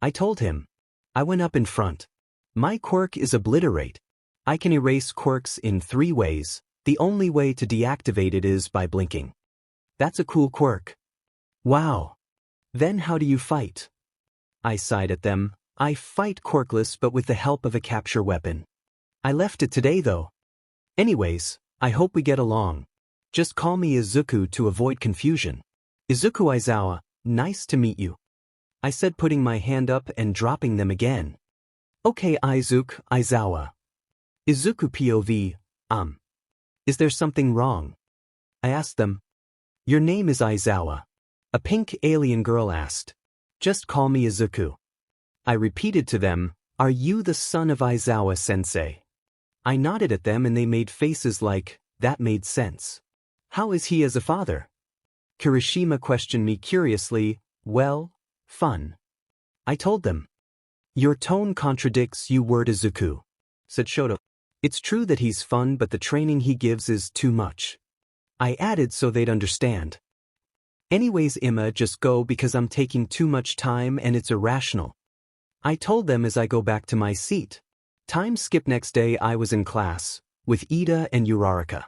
A: I told him. I went up in front. My quirk is obliterate. I can erase quirks in 3 ways. The only way to deactivate it is by blinking. That's a cool quirk. Wow. Then how do you fight? I sighed at them. I fight quirkless but with the help of a capture weapon. I left it today though. Anyways, I hope we get along. Just call me Izuku to avoid confusion. Izuku Aizawa, nice to meet you. I said, putting my hand up and dropping them again. Okay, Izuku Aizawa. Izuku POV, Is there something wrong? I asked them. Your name is Aizawa. A pink alien girl asked. Just call me Izuku. I repeated to them, are you the son of Aizawa sensei? I nodded at them and they made faces like, that made sense. How is he as a father? Kirishima questioned me curiously. Well, fun. I told them. Your tone contradicts you word Izuku, said Shoto. It's true that he's fun but the training he gives is too much. I added so they'd understand. Anyways, Emma, just go because I'm taking too much time and it's irrational. I told them as I go back to my seat. Time skip. Next day I was in class, with Ida and Uraraka.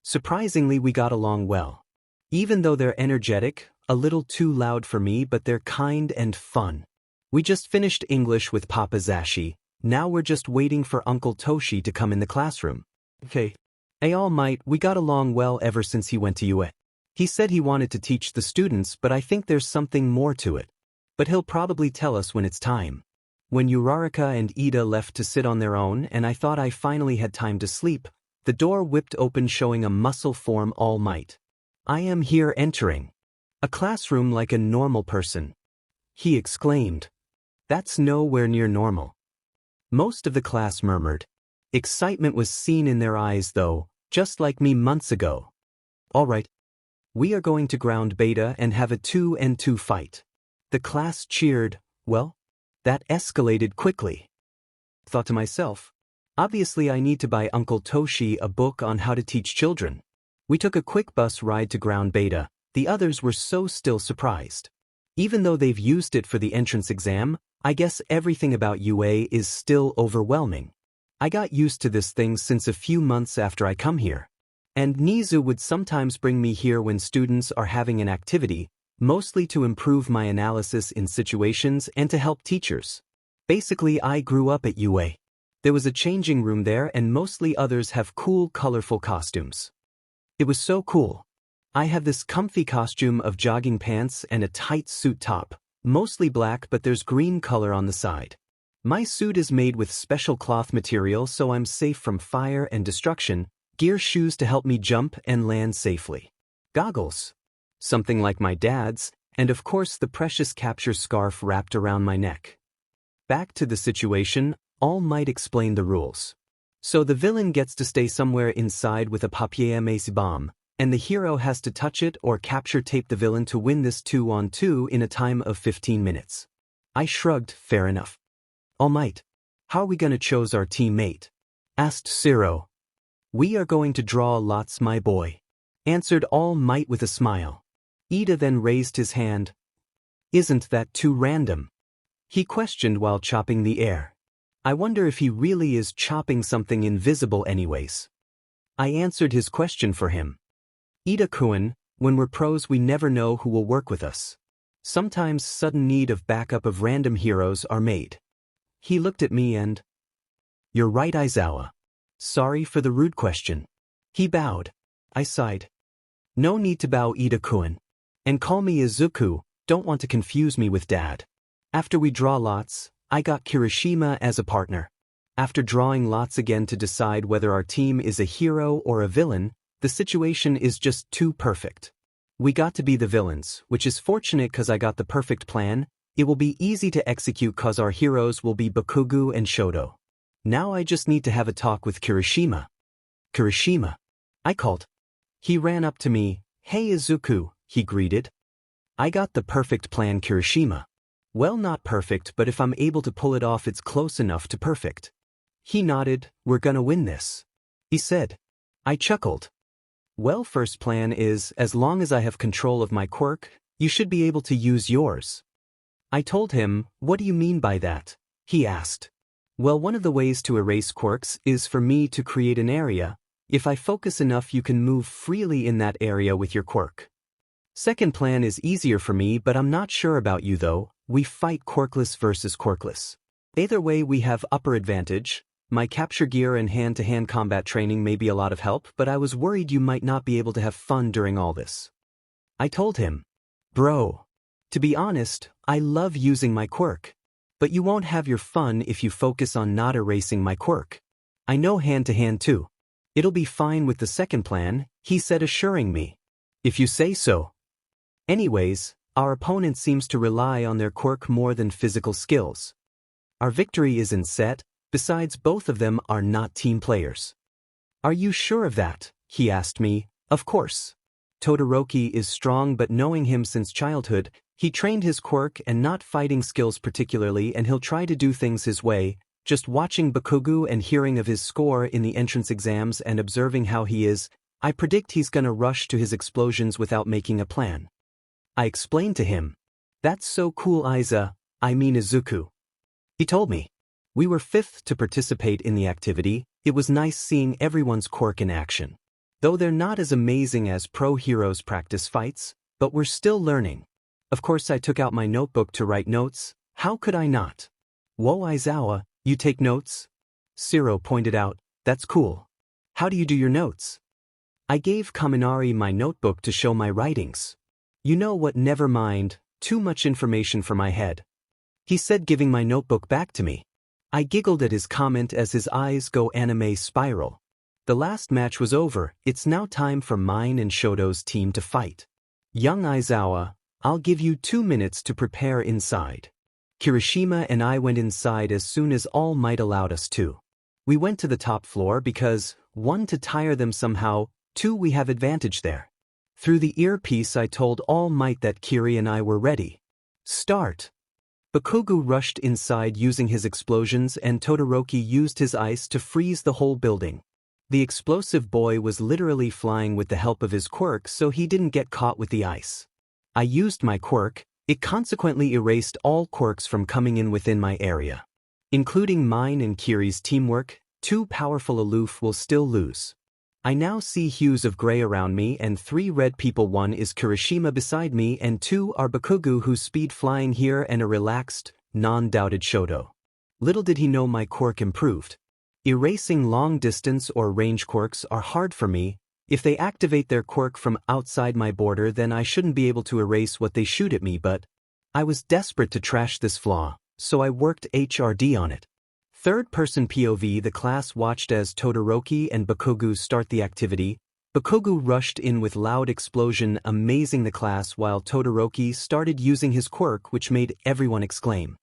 A: Surprisingly we got along well. Even though they're energetic, a little too loud for me, but they're kind and fun. We just finished English with Papa Zashi, now we're just waiting for Uncle Toshi to come in the classroom. Okay. All might, we got along well ever since he went to UA. He said he wanted to teach the students, but I think there's something more to it. But he'll probably tell us when it's time. When Uraraka and Ida left to sit on their own and I thought I finally had time to sleep, the door whipped open showing a muscle form All Might. I am here entering. A classroom like a normal person. He exclaimed. That's nowhere near normal. Most of the class murmured. Excitement was seen in their eyes though, just like me months ago. Alright. We are going to ground beta and have a 2-on-2 fight. The class cheered. Well, that escalated quickly. Thought to myself, obviously I need to buy Uncle Toshi a book on how to teach children. We took a quick bus ride to ground beta. The others were so still surprised. Even though they've used it for the entrance exam, I guess everything about UA is still overwhelming. I got used to this thing since a few months after I come here. And Nezu would sometimes bring me here when students are having an activity, mostly to improve my analysis in situations and to help teachers. Basically, I grew up at UA. There was a changing room there and mostly others have cool, colorful costumes. It was so cool. I have this comfy costume of jogging pants and a tight suit top, mostly black but there's green color on the side. My suit is made with special cloth material so I'm safe from fire and destruction, gear shoes to help me jump and land safely. Goggles. Something like my dad's, and of course the precious capture scarf wrapped around my neck. Back to the situation, All Might explain the rules. So the villain gets to stay somewhere inside with a papier-mâché bomb, and the hero has to touch it or capture tape the villain to win this 2-on-2 in a time of 15 minutes. I shrugged, fair enough. All Might, how are we gonna choose our teammate? Asked Zero. We are going to draw lots, my boy. Answered All Might with a smile. Ida then raised his hand. Isn't that too random? He questioned while chopping the air. I wonder if he really is chopping something invisible anyways. I answered his question for him. Ida-kun, when we're pros we never know who will work with us. Sometimes sudden need of backup of random heroes are made. He looked at me and... You're right, Aizawa. Sorry for the rude question. He bowed. I sighed. No need to bow, Ida-kun. And call me Izuku, don't want to confuse me with Dad. After we draw lots, I got Kirishima as a partner. After drawing lots again to decide whether our team is a hero or a villain, the situation is just too perfect. We got to be the villains, which is fortunate cause I got the perfect plan. It will be easy to execute cause our heroes will be Bakugo and Shoto. Now I just need to have a talk with Kirishima. Kirishima. I called. He ran up to me. Hey Izuku, he greeted. I got the perfect plan, Kirishima. Well, not perfect, but if I'm able to pull it off it's close enough to perfect. He nodded. We're gonna win this. he said. I chuckled. Well, first plan is, as long as I have control of my quirk, you should be able to use yours. I told him, what do you mean by that? He asked. Well, one of the ways to erase quirks is for me to create an area. If I focus enough, you can move freely in that area with your quirk. Second plan is easier for me, but I'm not sure about you though. We fight quirkless versus quirkless. Either way, we have upper advantage. My capture gear and hand-to-hand combat training may be a lot of help, but I was worried you might not be able to have fun during all this. I told him, bro, to be honest, I love using my quirk. But you won't have your fun if you focus on not erasing my quirk. I know hand-to-hand too. It'll be fine with the second plan, he said, assuring me. If you say so. Anyways, our opponent seems to rely on their quirk more than physical skills. Our victory isn't set, besides both of them are not team players. Are you sure of that? He asked me. Of course. Todoroki is strong, but knowing him since childhood, he trained his quirk and not fighting skills particularly, and he'll try to do things his way. Just watching Bakugo and hearing of his score in the entrance exams and observing how he is, I predict he's gonna rush to his explosions without making a plan. I explained to him. That's so cool, Izuku. He told me. We were fifth to participate in the activity. It was nice seeing everyone's quirk in action. Though they're not as amazing as pro heroes' practice fights, but we're still learning. Of course, I took out my notebook to write notes. How could I not? Whoa, Aizawa, you take notes? Ciro pointed out. That's cool. How do you do your notes? I gave Kaminari my notebook to show my writings. You know what, never mind, too much information for my head. He said, giving my notebook back to me. I giggled at his comment as his eyes go anime spiral. The last match was over. It's now time for mine and Shoto's team to fight. Young Aizawa, I'll give you 2 minutes to prepare inside. Kirishima and I went inside as soon as All Might allowed us to. We went to the top floor because, 1, to tire them somehow, 2, we have advantage there. Through the earpiece I told All Might that Kiri and I were ready. Start. Bakugo rushed inside using his explosions, and Todoroki used his ice to freeze the whole building. The explosive boy was literally flying with the help of his quirk, so he didn't get caught with the ice. I used my quirk. It consequently erased all quirks from coming in within my area. Including mine and Kiri's teamwork, 2 powerful aloof will still lose. I now see hues of gray around me and 3 red people. 1 is Kirishima beside me and 2 are Bakugo, whose speed flying here, and a relaxed, non-doubted Shoto. Little did he know my quirk improved. Erasing long-distance or range quirks are hard for me. If they activate their quirk from outside my border, then I shouldn't be able to erase what they shoot at me, but I was desperate to trash this flaw, so I worked HRD on it. Third-person POV. The class watched as Todoroki and Bakugo start the activity. Bakugo rushed in with loud explosion, amazing the class, while Todoroki started using his quirk, which made everyone exclaim.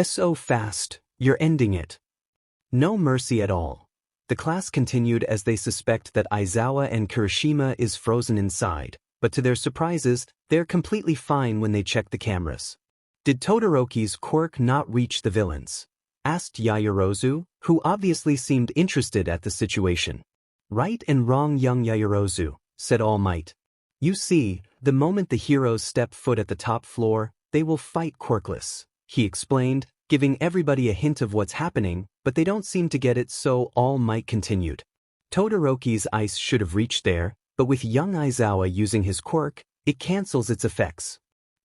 A: So fast, you're ending it. No mercy at all. The class continued as they suspect that Aizawa and Kirishima is frozen inside, but to their surprises, they're completely fine when they check the cameras. Did Todoroki's quirk not reach the villains? Asked Yaoyorozu, who obviously seemed interested at the situation. Right and wrong, young Yaoyorozu, said All Might. You see, the moment the heroes step foot at the top floor, they will fight quirkless, he explained, giving everybody a hint of what's happening, but they don't seem to get it, so All Might continued. Todoroki's ice should have reached there, but with young Aizawa using his quirk, it cancels its effects.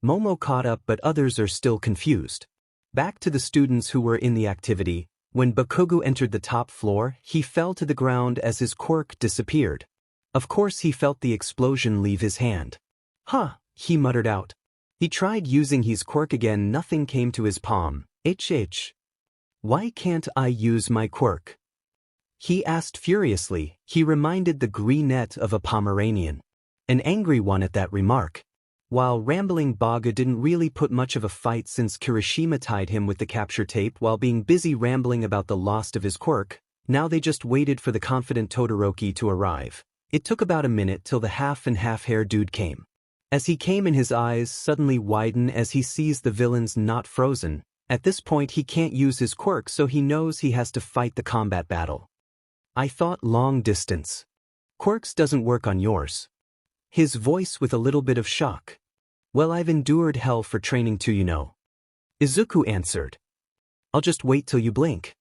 A: Momo caught up, but others are still confused. Back to the students who were in the activity. When Bakugo entered the top floor, he fell to the ground as his quirk disappeared. Of course he felt the explosion leave his hand. Huh, he muttered out. He tried using his quirk again, nothing came to his palm. Why can't I use my quirk? He asked furiously. He reminded the greenette of a Pomeranian. An angry one at that remark. While rambling, Baga didn't really put much of a fight since Kirishima tied him with the capture tape while being busy rambling about the loss of his quirk. Now they just waited for the confident Todoroki to arrive. It took about a minute till the half and half hair dude came. As he came in, his eyes suddenly widen as he sees the villains not frozen. At this point he can't use his quirk, so he knows he has to fight the combat battle. I thought long distance. Quirks doesn't work on yours. His voice with a little bit of shock. Well, I've endured hell for training too, you know. Izuku answered. I'll just wait till you blink.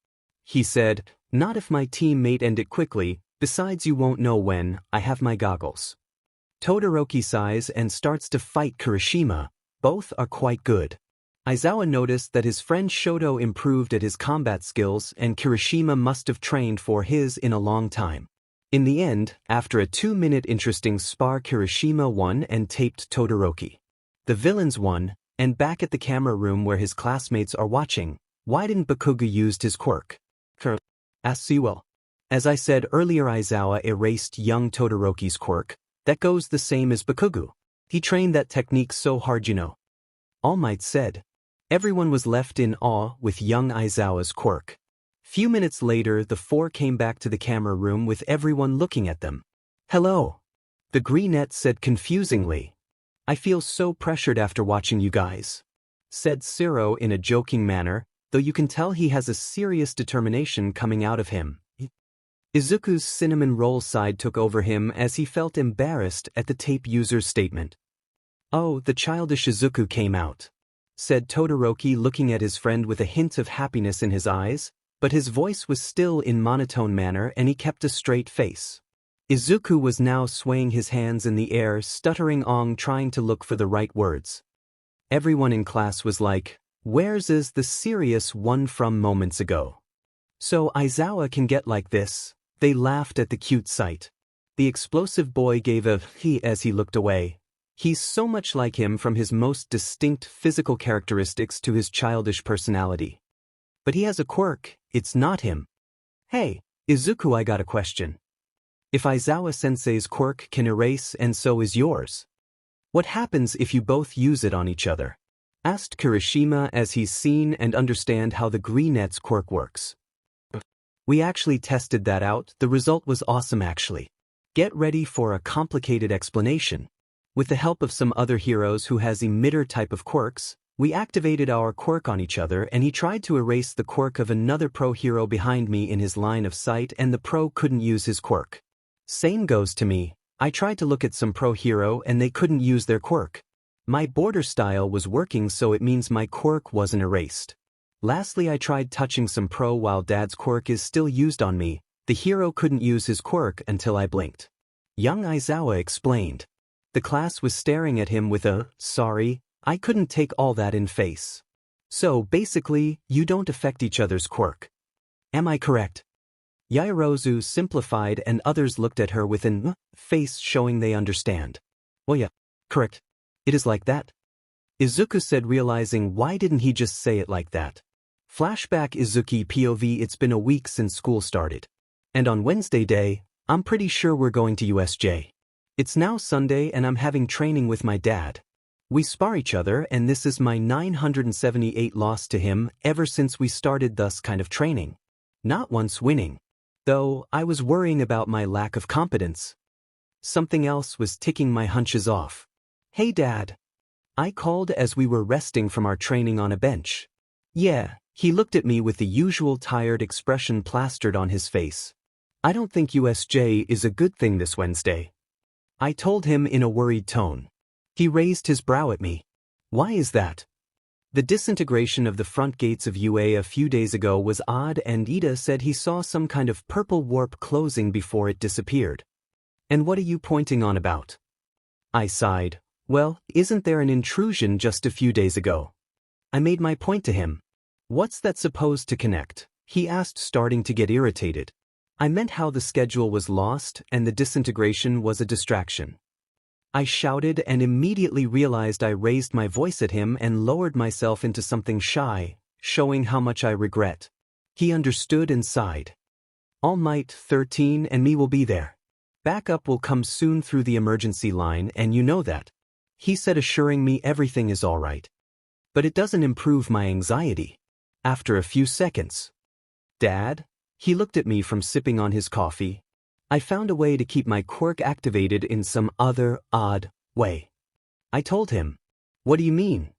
A: He said, not if my teammate end it quickly, besides you won't know when, I have my goggles. Todoroki sighs and starts to fight Kirishima, both are quite good. Aizawa noticed that his friend Shoto improved at his combat skills and Kirishima must have trained for his in a long time. In the end, after a 2-minute interesting spar, Kirishima won and taped Todoroki. The villains won, and back at the camera room where his classmates are watching, why didn't Bakugo use his quirk? Asked Sewell. As I said earlier, Aizawa erased young Todoroki's quirk. That goes the same as Bakugo. He trained that technique so hard, you know. All Might said. Everyone was left in awe with young Aizawa's quirk. Few minutes later, the four came back to the camera room with everyone looking at them. Hello. The Greenette said confusingly. I feel so pressured after watching you guys. Said Sero in a joking manner, though you can tell he has a serious determination coming out of him. Izuku's cinnamon roll side took over him as he felt embarrassed at the tape user's statement. Oh, the childish Izuku came out. Said Todoroki, looking at his friend with a hint of happiness in his eyes, but his voice was still in monotone manner and he kept a straight face. Izuku was now swaying his hands in the air, stuttering on, trying to look for the right words. Everyone in class was like, where's is the serious one from moments ago? So Aizawa can get like this? They laughed at the cute sight. The explosive boy gave a he as he looked away. He's so much like him from his most distinct physical characteristics to his childish personality. But he has a quirk, it's not him. Hey, Izuku, I got a question. If Aizawa-sensei's quirk can erase and so is yours, what happens if you both use it on each other? Asked Kirishima as he's seen and understand how the Greenette's quirk works. We actually tested that out, the result was awesome actually. Get ready for a complicated explanation. With the help of some other heroes who has emitter type of quirks, we activated our quirk on each other and he tried to erase the quirk of another pro hero behind me in his line of sight and the pro couldn't use his quirk. Same goes to me, I tried to look at some pro hero and they couldn't use their quirk. My border style was working, so it means my quirk wasn't erased. Lastly, I tried touching some pro while Dad's quirk is still used on me. The hero couldn't use his quirk until I blinked. Young Aizawa explained. The class was staring at him with a, sorry, I couldn't take all that in face. So basically, you don't affect each other's quirk. Am I correct? Yaoyorozu simplified and others looked at her with an face showing they understand. Well, yeah, correct. It is like that. Izuku said, realizing why didn't he just say it like that. Flashback Izuku POV. It's been a week since school started. And on Wednesday day, I'm pretty sure we're going to USJ. It's now Sunday and I'm having training with my dad. We spar each other and this is my 978 loss to him ever since we started this kind of training. Not once winning. Though I was worrying about my lack of competence. Something else was ticking my hunches off. Hey Dad. I called as we were resting from our training on a bench. Yeah, he looked at me with the usual tired expression plastered on his face. I don't think USJ is a good thing this Wednesday. I told him in a worried tone. He raised his brow at me. Why is that? The disintegration of the front gates of UA a few days ago was odd and Ida said he saw some kind of purple warp closing before it disappeared. And what are you pointing on about? I sighed. Well, isn't there an intrusion just a few days ago? I made my point to him. What's that supposed to connect? He asked, starting to get irritated. I meant how the schedule was lost and the disintegration was a distraction. I shouted and immediately realized I raised my voice at him and lowered myself into something shy, showing how much I regret. He understood and sighed. All Might 13 and me will be there. Backup will come soon through the emergency line and you know that. He said, assuring me everything is all right. But it doesn't improve my anxiety. After a few seconds. Dad? He looked at me from sipping on his coffee. I found a way to keep my quirk activated in some other, odd way. I told him. What do you mean?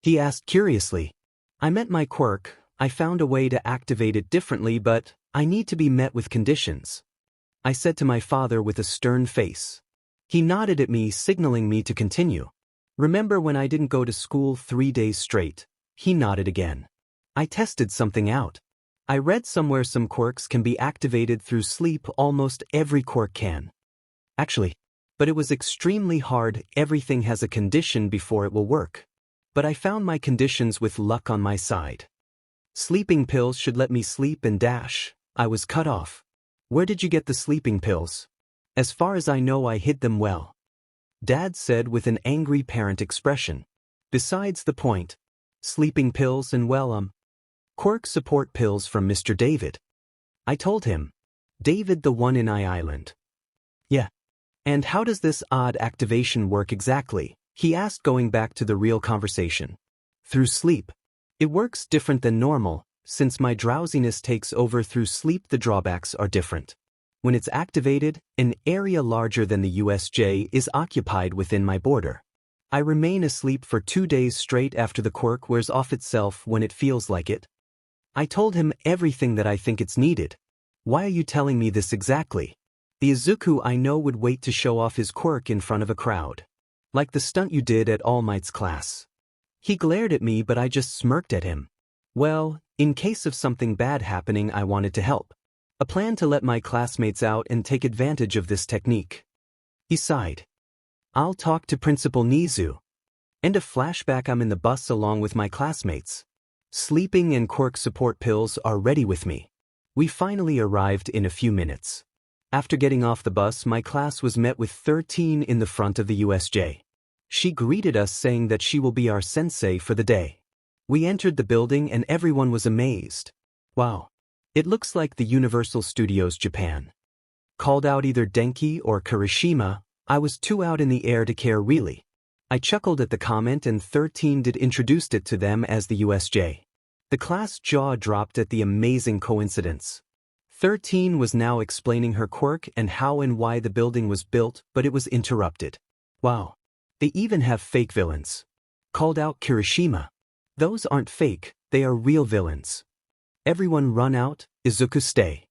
A: He asked curiously. I meant my quirk, I found a way to activate it differently, but I need to be met with conditions, I said to my father with a stern face. He nodded at me, signaling me to continue. Remember when I didn't go to school 3 days straight? He nodded again. I tested something out. I read somewhere some quirks can be activated through sleep. Almost every quirk can. Actually. But it was extremely hard. Everything has a condition before it will work. But I found my conditions with luck on my side. Sleeping pills should let me sleep and dash. I was cut off. Where did you get the sleeping pills? As far as I know, I hid them well. Dad said with an angry parent expression. Besides the point. Sleeping pills and Quirk support pills from Mr. David. I told him. David, the one in Island. Yeah. And how does this odd activation work exactly? He asked, going back to the real conversation. Through sleep. It works different than normal. Since my drowsiness takes over through sleep, the drawbacks are different. When it's activated, an area larger than the USJ is occupied within my border. I remain asleep for 2 days straight after the quirk wears off itself when it feels like it. I told him everything that I think it's needed. Why are you telling me this exactly? The Izuku I know would wait to show off his quirk in front of a crowd. Like the stunt you did at 𝐻𝐽𝐫𝐼𝐺's class. He glared at me, but I just smirked at him. Well, in case of something bad happening, I wanted to help. A plan to let my classmates out and take advantage of this technique. He sighed. I'll talk to Principal Nezu. And a flashback, I'm in the bus along with my classmates. Sleeping and quirk support pills are ready with me. We finally arrived in a few minutes. After getting off the bus, my class was met with 13 in the front of the USJ. She greeted us saying that she will be our sensei for the day. We entered the building and everyone was amazed. Wow. It looks like the Universal Studios Japan. Called out either Denki or Kirishima, I was too out in the air to care really. I chuckled at the comment and 13 did introduced it to them as the USJ. The class jaw dropped at the amazing coincidence. 13 was now explaining her quirk and how and why the building was built, but it was interrupted. Wow. They even have fake villains. Called out Kirishima. Those aren't fake, they are real villains. Everyone run out, Izuku stay.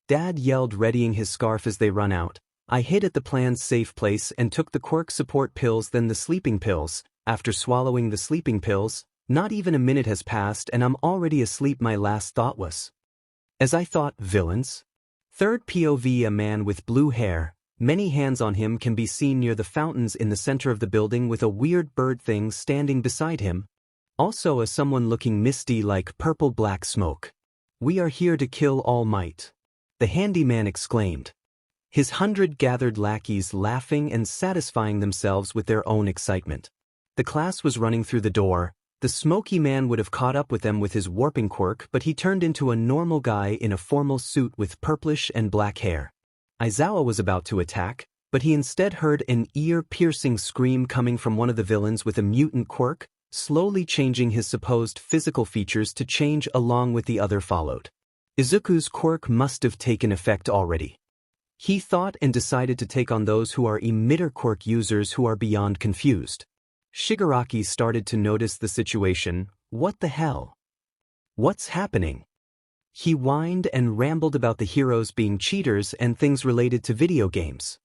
A: Dad yelled, readying his scarf as they run out. I hid at the plan's safe place and took the quirk support pills, then the sleeping pills. After swallowing the sleeping pills, not even a minute has passed and I'm already asleep. My last thought was. As I thought, villains? Third POV, a man with blue hair, many hands on him can be seen near the fountains in the center of the building with a weird bird thing standing beside him. Also someone looking misty like purple-black smoke. We are here to kill All Might. The handyman exclaimed. His 100 gathered lackeys laughing and satisfying themselves with their own excitement. The class was running through the door. The smoky man would have caught up with them with his warping quirk, but he turned into a normal guy in a formal suit with purplish and black hair. Aizawa was about to attack, but he instead heard an ear-piercing scream coming from one of the villains with a mutant quirk, slowly changing his supposed physical features to change along with the other followed. Izuku's quirk must have taken effect already. He thought and decided to take on those who are emitter quirk users who are beyond confused. Shigaraki started to notice the situation. What the hell? What's happening? He whined and rambled about the heroes being cheaters and things related to video games.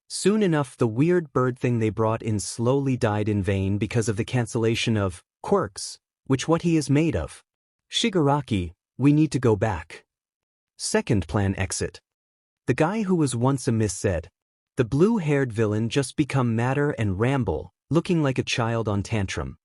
A: Soon enough, the weird bird thing they brought in slowly died in vain because of the cancellation of quirks, which what he is made of. Shigaraki, we need to go back. Second plan exit. The guy who was once a miss said. The blue-haired villain just become matter and ramble, looking like a child on tantrum.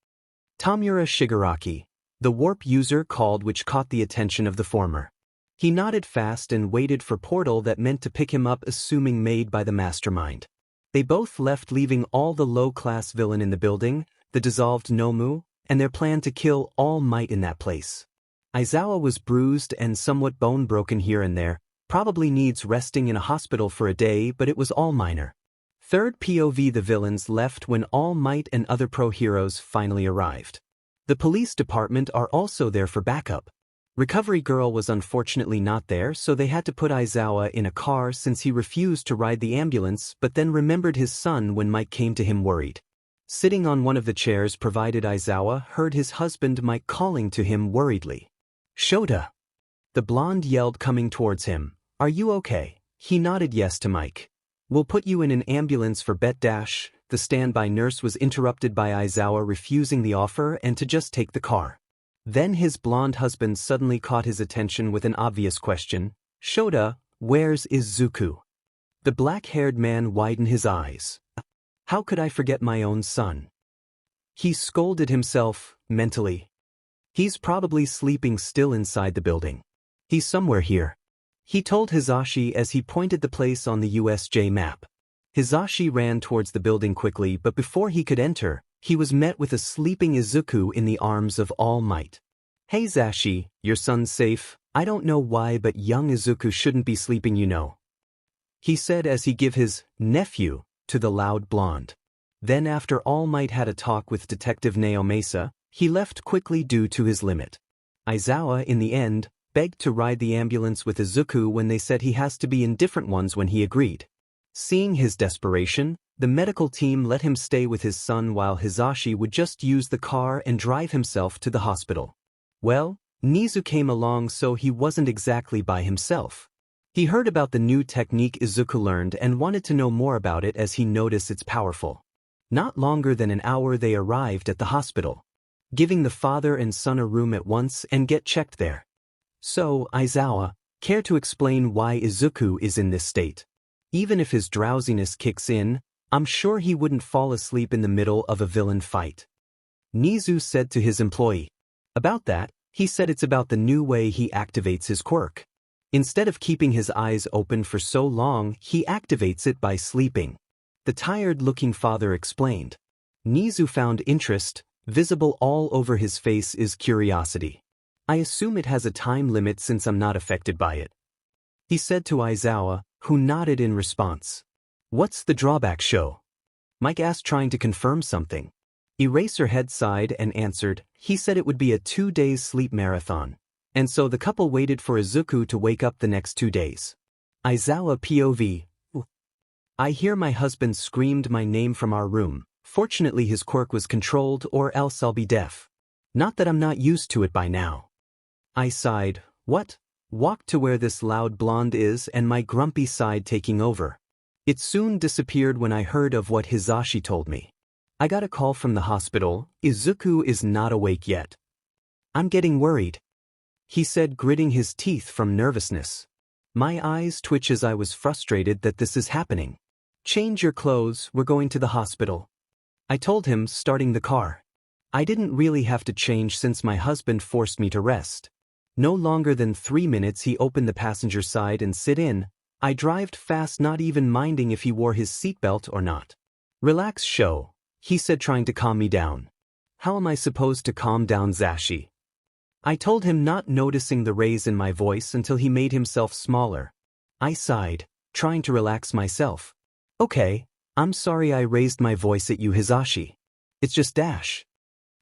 A: Tamura Shigaraki, the warp user called, which caught the attention of the former. He nodded fast and waited for portal that meant to pick him up, assuming made by the mastermind. They both left, leaving all the low-class villain in the building, the dissolved Nomu, and their plan to kill All Might in that place. Aizawa was bruised and somewhat bone-broken here and there, probably needs resting in a hospital for a day, but it was all minor. Third POV, the villains left when All Might and other pro-heroes finally arrived. The police department are also there for backup. Recovery Girl was unfortunately not there, so they had to put Aizawa in a car since he refused to ride the ambulance, but then remembered his son when Mike came to him worried. Sitting on one of the chairs provided, Aizawa heard his husband Mike calling to him worriedly. Shoto. The blonde yelled, coming towards him. "Are you okay?" He nodded yes to Mike. "We'll put you in an ambulance for bet dash." The standby nurse was interrupted by Aizawa refusing the offer and to just take the car. Then his blonde husband suddenly caught his attention with an obvious question. "Shoto, where's Izuku?" The black-haired man widened his eyes. "How could I forget my own son?" He scolded himself, mentally. "He's probably sleeping still inside the building. He's somewhere here," he told Hisashi as he pointed the place on the USJ map. Hisashi ran towards the building quickly, but before he could enter, he was met with a sleeping Izuku in the arms of All Might. "Hey Zashi, your son's safe. I don't know why, but young Izuku shouldn't be sleeping, you know," he said as he gave his nephew to the loud blonde. Then after All Might had a talk with Detective Naomasa, he left quickly due to his limit. Aizawa, in the end, begged to ride the ambulance with Izuku when they said he has to be in different ones when he agreed. Seeing his desperation, the medical team let him stay with his son while Hisashi would just use the car and drive himself to the hospital. Well, Nezu came along, so he wasn't exactly by himself. He heard about the new technique Izuku learned and wanted to know more about it as he noticed it's powerful. Not longer than an hour they arrived at the hospital, giving the father and son a room at once and get checked there. "So, Aizawa, care to explain why Izuku is in this state? Even if his drowsiness kicks in, I'm sure he wouldn't fall asleep in the middle of a villain fight," Nezu said to his employee. About that, he said it's about the new way he activates his quirk. Instead of keeping his eyes open for so long, he activates it by sleeping. The tired-looking father explained. Nezu found interest, visible all over his face is curiosity. "I assume it has a time limit since I'm not affected by it," he said to Aizawa, who nodded in response. "What's the drawback, show?" Mike asked, trying to confirm something. Eraserhead sighed and answered. He said it would be a 2-day sleep marathon, and so the couple waited for Izuku to wake up the next 2 days. Aizawa POV. "I hear my husband screamed my name from our room. Fortunately his quirk was controlled, or else I'll be deaf. Not that I'm not used to it by now." I sighed. What? Walked to where this loud blonde is and my grumpy side taking over. It soon disappeared when I heard of what Hisashi told me. I got a call from the hospital. "Izuku is not awake yet. I'm getting worried," he said, gritting his teeth from nervousness. My eyes twitch as I was frustrated that this is happening. "Change your clothes, we're going to the hospital," I told him, starting the car. I didn't really have to change since my husband forced me to rest. No longer than 3 minutes he opened the passenger side and sit in. I drived fast, not even minding if he wore his seatbelt or not. "Relax, show," he said, trying to calm me down. "How am I supposed to calm down Zashi?" I told him, not noticing the raise in my voice until he made himself smaller. I sighed, trying to relax myself. "Okay, I'm sorry I raised my voice at you, Hisashi. It's just dash.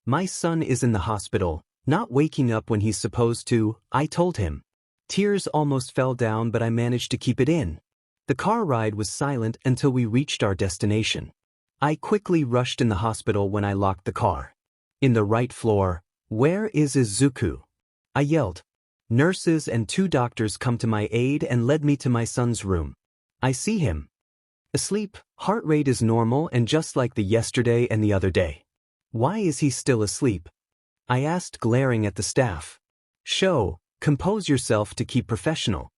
A: My son is in the hospital, not waking up when he's supposed to," I told him. Tears almost fell down, but I managed to keep it in. The car ride was silent until we reached our destination. I quickly rushed in the hospital when I locked the car. In the right floor. "Where is Izuku?" I yelled. Nurses and 2 doctors come to my aid and led me to my son's room. I see him. Asleep, heart rate is normal and just like the yesterday and the other day. Why is he still asleep? I asked, glaring at the staff. "Show, compose yourself to keep professional,"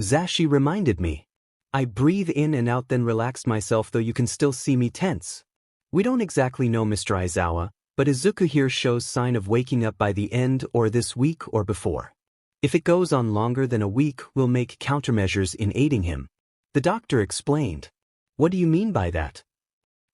A: Zashi reminded me. I breathe in and out, then relaxed myself, though you can still see me tense. "We don't exactly know, Mr. Aizawa, but Izuku here shows sign of waking up by the end or this week or before. If it goes on longer than a week, we'll make countermeasures in aiding him," the doctor explained. "What do you mean by that?"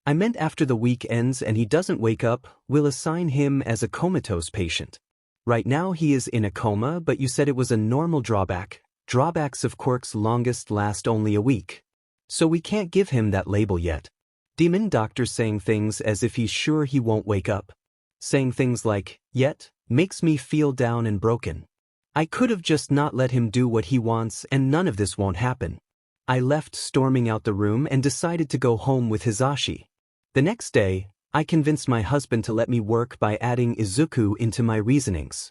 A: "I meant after the week ends and he doesn't wake up, we'll assign him as a comatose patient. Right now he is in a coma, but you said it was a normal drawback. Drawbacks of quirks longest last only a week. So we can't give him that label yet." Demon doctor saying things as if he's sure he won't wake up. Saying things like, "yet," makes me feel down and broken. I could have just not let him do what he wants and none of this won't happen. I left, storming out the room, and decided to go home with Hisashi. The next day, I convinced my husband to let me work by adding Izuku into my reasonings.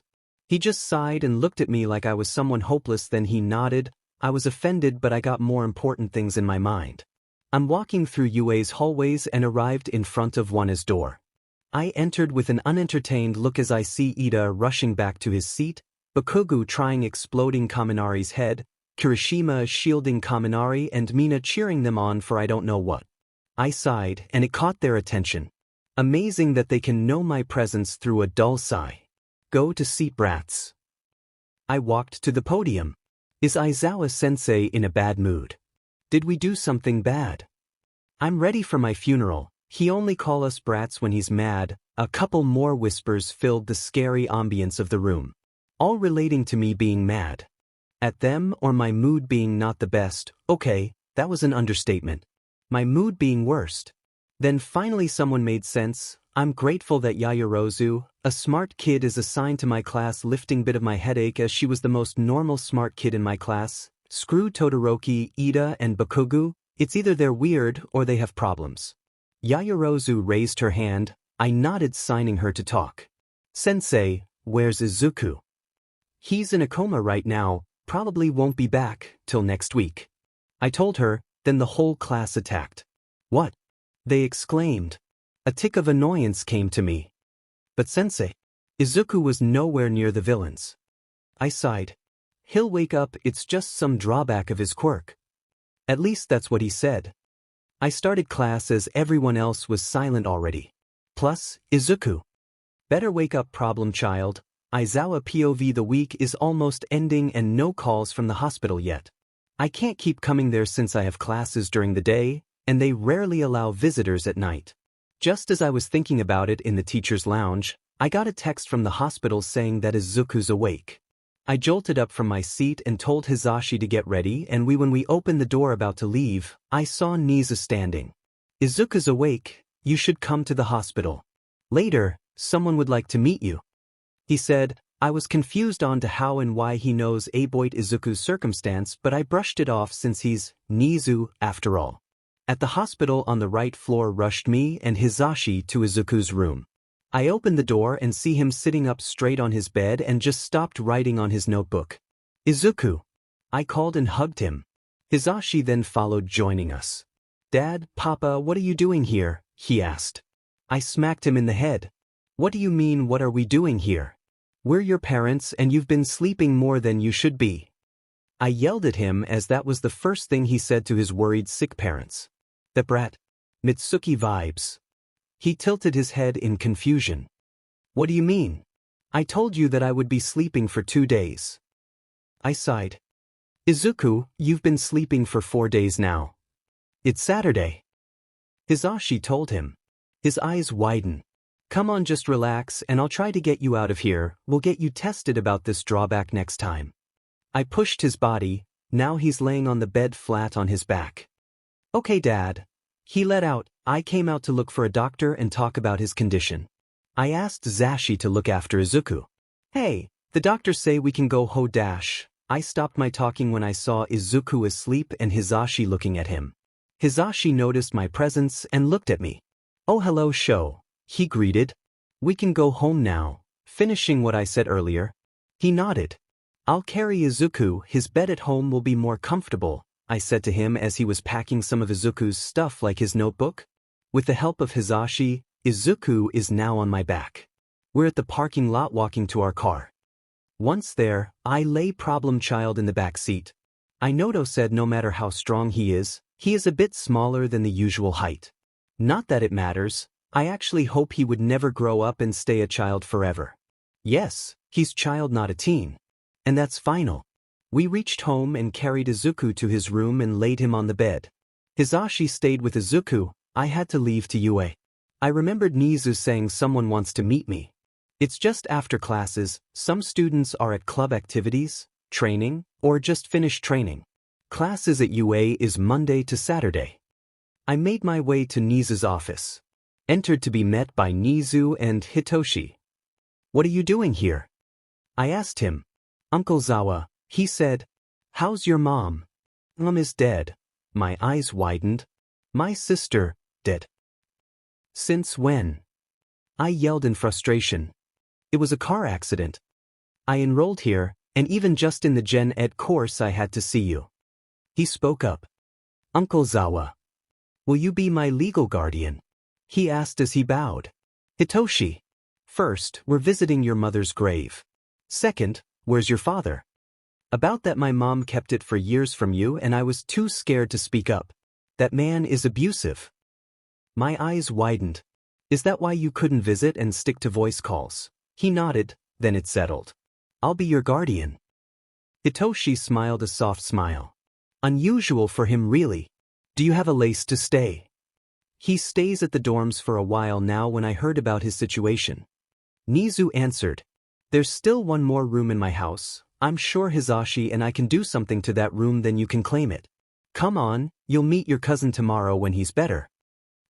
A: He just sighed and looked at me like I was someone hopeless, then he nodded. I was offended, but I got more important things in my mind. I'm walking through UA's hallways and arrived in front of one's door. I entered with an unentertained look as I see Ida rushing back to his seat, Bakugo trying exploding Kaminari's head, Kirishima shielding Kaminari, and Mina cheering them on for I don't know what. I sighed, and it caught their attention. Amazing that they can know my presence through a dull sigh. Go to seat, brats. I walked to the podium. Is Aizawa-sensei in a bad mood? Did we do something bad? I'm ready for my funeral. He only call us brats when he's mad. A couple more whispers filled the scary ambience of the room, all relating to me being mad at them or my mood being not the best. Okay, that was an understatement. My mood being worst. Then finally someone made sense. I'm grateful that Yaoyorozu, a smart kid, is assigned to my class, lifting bit of my headache as she was the most normal smart kid in my class. Screw Todoroki, Ida, and Bakugo. It's either they're weird or they have problems. Yaoyorozu raised her hand. I nodded, signing her to talk. Sensei, where's Izuku? He's in a coma right now, probably won't be back till next week. I told her, then the whole class attacked. What? They exclaimed. A tick of annoyance came to me. But sensei, Izuku was nowhere near the villains. I sighed. He'll wake up, it's just some drawback of his quirk. At least that's what he said. I started class as everyone else was silent already. Plus, Izuku. Better wake up, problem child. Aizawa POV. The week is almost ending and no calls from the hospital yet. I can't keep coming there since I have classes during the day, and they rarely allow visitors at night. Just as I was thinking about it in the teacher's lounge, I got a text from the hospital saying that Izuku's awake. I jolted up from my seat and told Hisashi to get ready, and when we opened the door about to leave, I saw Nezu standing. Izuku's awake, you should come to the hospital. Later, someone would like to meet you. He said. I was confused on to how and why he knows about Izuku's circumstance, but I brushed it off since he's Nezu after all. At the hospital on the right floor rushed me and Hisashi to Izuku's room. I opened the door and see him sitting up straight on his bed and just stopped writing on his notebook. Izuku. I called and hugged him. Hisashi then followed, joining us. Dad, Papa, what are you doing here? He asked. I smacked him in the head. What do you mean, what are we doing here? We're your parents and you've been sleeping more than you should be. I yelled at him as that was the first thing he said to his worried sick parents. That brat. Mitsuki vibes. He tilted his head in confusion. What do you mean? I told you that I would be sleeping for 2 days. I sighed. Izuku, you've been sleeping for 4 days now. It's Saturday. Hisashi told him. His eyes widened. Come on, just relax and I'll try to get you out of here. We'll get you tested about this drawback next time. I pushed his body. Now he's laying on the bed flat on his back. Okay, Dad. He let out. I came out to look for a doctor and talk about his condition. I asked Zashi to look after Izuku. Hey, the doctors say we can go home. I stopped my talking when I saw Izuku asleep and Hisashi looking at him. Hisashi noticed my presence and looked at me. Oh, hello, Sho. He greeted. We can go home now, finishing what I said earlier. He nodded. I'll carry Izuku, his bed at home will be more comfortable, I said to him as he was packing some of Izuku's stuff like his notebook. With the help of Hisashi, Izuku is now on my back. We're at the parking lot walking to our car. Once there, I lay problem child in the back seat. Noto said no matter how strong he is a bit smaller than the usual height. Not that it matters, I actually hope he would never grow up and stay a child forever. Yes, he's child not a teen. And that's final. We reached home and carried Izuku to his room and laid him on the bed. Hisashi stayed with Izuku. I had to leave to UA. I remembered Nezu saying someone wants to meet me. It's just after classes, some students are at club activities, training, or just finished training. Classes at UA is Monday to Saturday. I made my way to Nezu's office. Entered to be met by Nezu and Hitoshi. What are you doing here? I asked him. Uncle Zawa, he said. How's your mom? Mom is dead. My eyes widened. My sister, dead. Since when? I yelled in frustration. It was a car accident. I enrolled here, and even just in the Gen Ed course I had to see you. He spoke up. Uncle Zawa. Will you be my legal guardian? He asked as he bowed. Hitoshi. First, we're visiting your mother's grave. Second, where's your father? About that, my mom kept it for years from you and I was too scared to speak up. That man is abusive. My eyes widened. Is that why you couldn't visit and stick to voice calls? He nodded, then it settled. I'll be your guardian. Hitoshi smiled a soft smile. Unusual for him, really. Do you have a place to stay? He stays at the dorms for a while now. When I heard about his situation, Nezu answered. There's still one more room in my house. I'm sure Hisashi and I can do something to that room, then you can claim it. Come on, you'll meet your cousin tomorrow when he's better.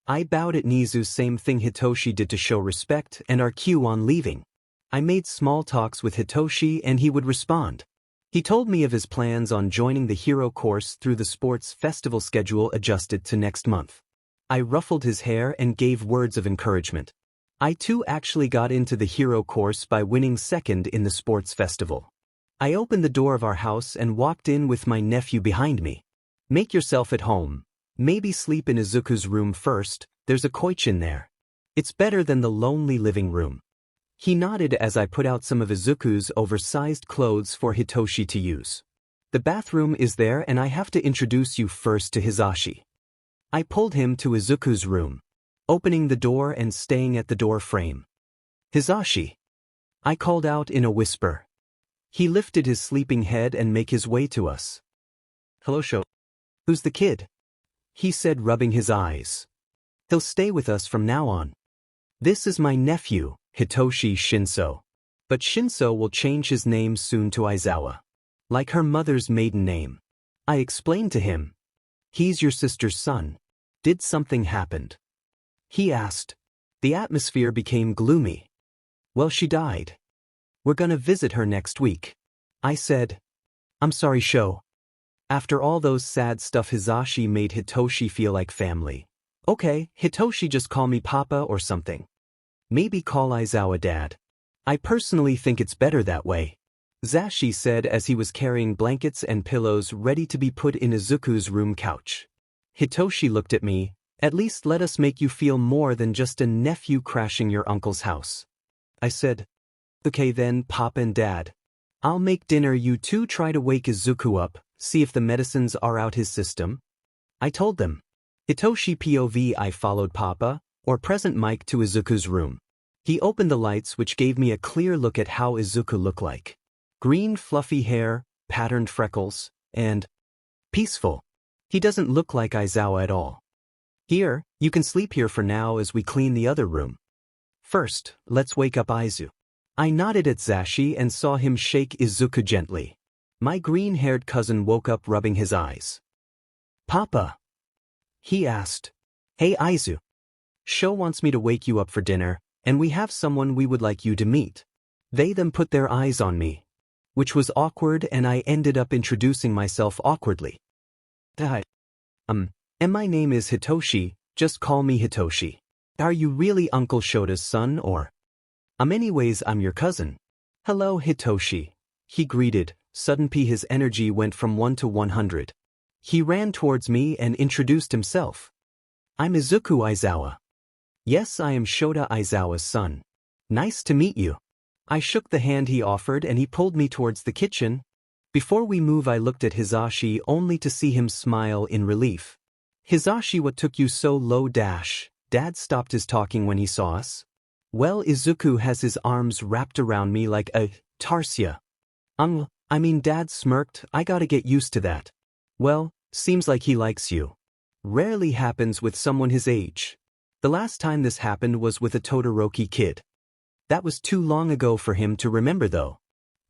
A: I bowed at Nezu, same thing Hitoshi did to show respect and our cue on leaving. I made small talks with Hitoshi and he would respond. He told me of his plans on joining the hero course through the sports festival schedule adjusted to next month. I ruffled his hair and gave words of encouragement. I too actually got into the hero course by winning second in the sports festival. I opened the door of our house and walked in with my nephew behind me. Make yourself at home. Maybe sleep in Izuku's room first, there's a 𝐻𝐽𝐻 in there. It's better than the lonely living room. He nodded as I put out some of Izuku's oversized clothes for Hitoshi to use. The bathroom is there and I have to introduce you first to Hisashi. I pulled him to Izuku's room, opening the door and staying at the door frame. Hisashi. I called out in a whisper. He lifted his sleeping head and made his way to us. Hello, Shoto. Who's the kid? He said, rubbing his eyes. He'll stay with us from now on. This is my nephew, Hitoshi Shinso. But Shinso will change his name soon to Aizawa. Like her mother's maiden name. I explained to him. He's your sister's son. Did something happen? He asked. The atmosphere became gloomy. Well, she died. We're gonna visit her next week. I said. I'm sorry, Shoto. After all those sad stuff, Hisashi made Hitoshi feel like family. Okay, Hitoshi, just call me Papa or something. Maybe call Aizawa Dad. I personally think it's better that way. Zashi said as he was carrying blankets and pillows ready to be put in Izuku's room couch. Hitoshi looked at me. At least let us make you feel more than just a nephew crashing your uncle's house. I said. Okay then, Papa and Dad. I'll make dinner. You two try to wake Izuku up, see if the medicines are out his system. I told them. Hitoshi POV. I followed Papa, or present Mike, to Izuku's room. He opened the lights, which gave me a clear look at how Izuku looked like. Green fluffy hair, patterned freckles, and peaceful. He doesn't look like Aizawa at all. Here, you can sleep here for now as we clean the other room. First, let's wake up Aizu. I nodded at Zashi and saw him shake Izuku gently. My green-haired cousin woke up, rubbing his eyes. Papa? He asked. Hey Aizu. Sho wants me to wake you up for dinner, and we have someone we would like you to meet. They then put their eyes on me, which was awkward, and I ended up introducing myself awkwardly. Hi. And my name is Hitoshi, just call me Hitoshi. Are you really Uncle Shota's son or? Anyways, I'm your cousin. Hello Hitoshi. He greeted. Suddenly his energy went from 1 to 100. He ran towards me and introduced himself. I'm Izuku Aizawa. Yes, I am Shota Aizawa's son. Nice to meet you. I shook the hand he offered and he pulled me towards the kitchen. Before we move, I looked at Hisashi only to see him smile in relief. Hisashi, what took you so low? Dad stopped his talking when he saw us. Well, Izuku has his arms wrapped around me like a tarsia. Dad smirked. I gotta get used to that. Well, seems like he likes you. Rarely happens with someone his age. The last time this happened was with a Todoroki kid. That was too long ago for him to remember though.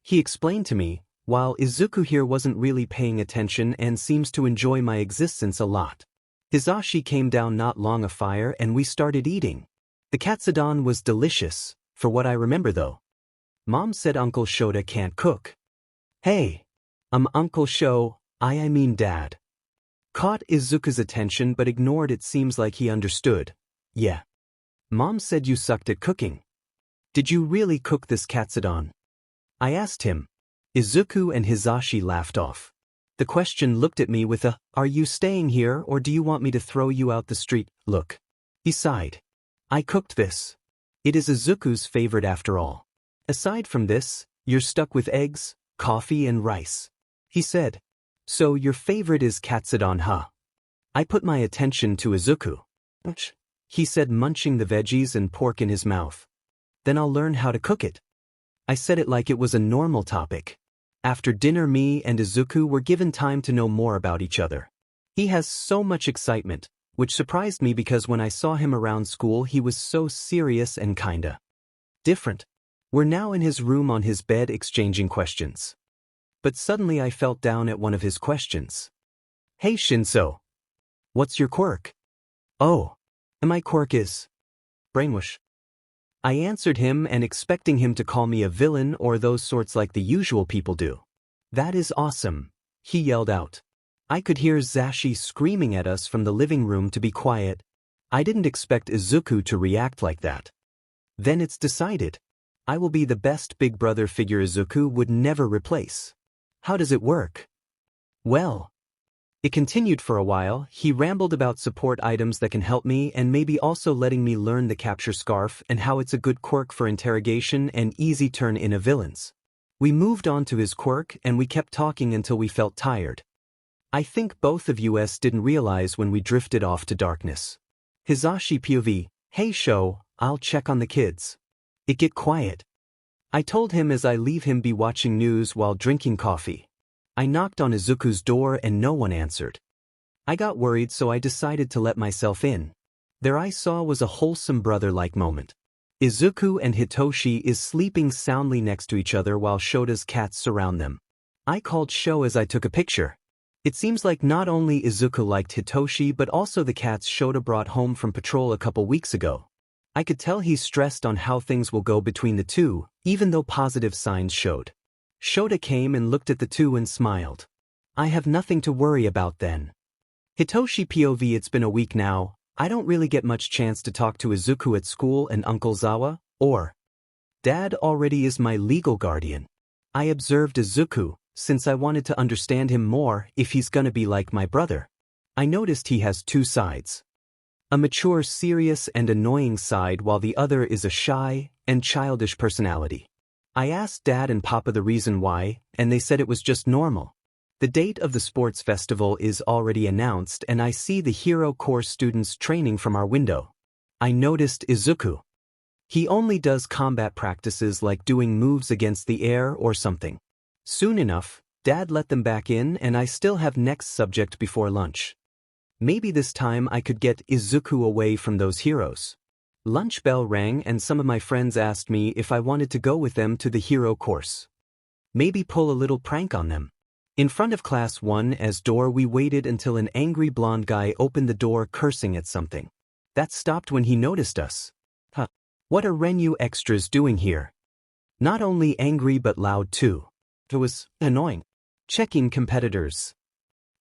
A: He explained to me, while Izuku here wasn't really paying attention and seems to enjoy my existence a lot. Hisashi came down not long a fire and we started eating. The katsudon was delicious, for what I remember though. Mom said Uncle Shota can't cook. Hey. Uncle Sho, I mean Dad. Caught Izuku's attention but ignored. It seems like he understood. Yeah. Mom said you sucked at cooking. Did you really cook this katsudon? I asked him. Izuku and Hisashi laughed off. The question looked at me with a, "Are you staying here or do you want me to throw you out the street?" look. He sighed. "I cooked this. It is Izuku's favorite after all. Aside from this, you're stuck with eggs, coffee and rice," he said. "So your favorite is katsudon, huh?" I put my attention to Izuku. He said, munching the veggies and pork in his mouth. "Then I'll learn how to cook it." I said it like it was a normal topic. After dinner, me and Izuku were given time to know more about each other. He has so much excitement, which surprised me because when I saw him around school he was so serious and kinda different. We're now in his room on his bed exchanging questions. But suddenly I felt down at one of his questions. "Hey Shinso. What's your quirk?" "Oh. My quirk is brainwash." I answered him and expecting him to call me a villain or those sorts like the usual people do. "That is awesome," he yelled out. I could hear Zashi screaming at us from the living room to be quiet. I didn't expect Izuku to react like that. "Then it's decided. I will be the best big brother figure Izuku would never replace." "How does it work?" "Well." It continued for a while. He rambled about support items that can help me and maybe also letting me learn the capture scarf and how it's a good quirk for interrogation and easy turn-in of villains. We moved on to his quirk and we kept talking until we felt tired. I think both of us didn't realize when we drifted off to darkness. Hisashi POV, "Hey Sho, I'll check on the kids. It get quiet." I told him as I leave him be watching news while drinking coffee. I knocked on Izuku's door and no one answered. I got worried so I decided to let myself in. There I saw was a wholesome brother-like moment. Izuku and Hitoshi is sleeping soundly next to each other while Shota's cats surround them. I called Sho as I took a picture. It seems like not only Izuku liked Hitoshi but also the cats Shota brought home from patrol a couple weeks ago. I could tell he's stressed on how things will go between the two, even though positive signs showed. Shota came and looked at the two and smiled. "I have nothing to worry about then." Hitoshi POV, "It's been a week now. I don't really get much chance to talk to Izuku at school and Uncle Zawa, or Dad already is my legal guardian." I observed Izuku, since I wanted to understand him more if he's gonna be like my brother. I noticed he has two sides. A mature, serious and annoying side while the other is a shy and childish personality. I asked Dad and Papa the reason why, and they said it was just normal. The date of the sports festival is already announced and I see the hero course students training from our window. I noticed Izuku. He only does combat practices like doing moves against the air or something. Soon enough, Dad let them back in and I still have next subject before lunch. Maybe this time I could get Izuku away from those heroes. Lunch bell rang and some of my friends asked me if I wanted to go with them to the hero course. Maybe pull a little prank on them. In front of class 1's door we waited until an angry blonde guy opened the door cursing at something. That stopped when he noticed us. Huh. What are Renyu extras doing here? Not only angry but loud too. It was annoying. Checking competitors.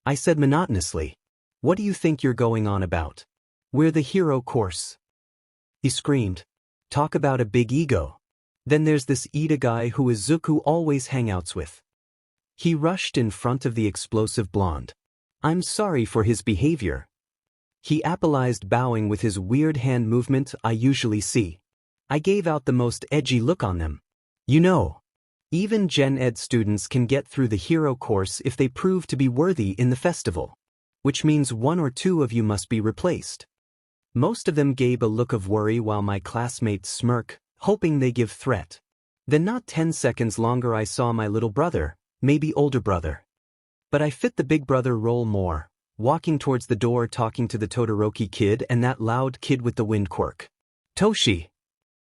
A: I said monotonously. What do you think you're going on about? We're the hero course. He screamed. Talk about a big ego. Then there's this Ida guy who Izuku always hangouts with. He rushed in front of the explosive blonde. I'm sorry for his behavior. He apologized, bowing with his weird hand movement I usually see. I gave out the most edgy look on them. You know, even Gen Ed students can get through the hero course if they prove to be worthy in the festival. Which means one or two of you must be replaced. Most of them gave a look of worry while my classmates smirk, hoping they give threat. Then not 10 seconds longer I saw my little brother, maybe older brother. But I fit the big brother role more, walking towards the door talking to the Todoroki kid and that loud kid with the wind quirk. Toshi.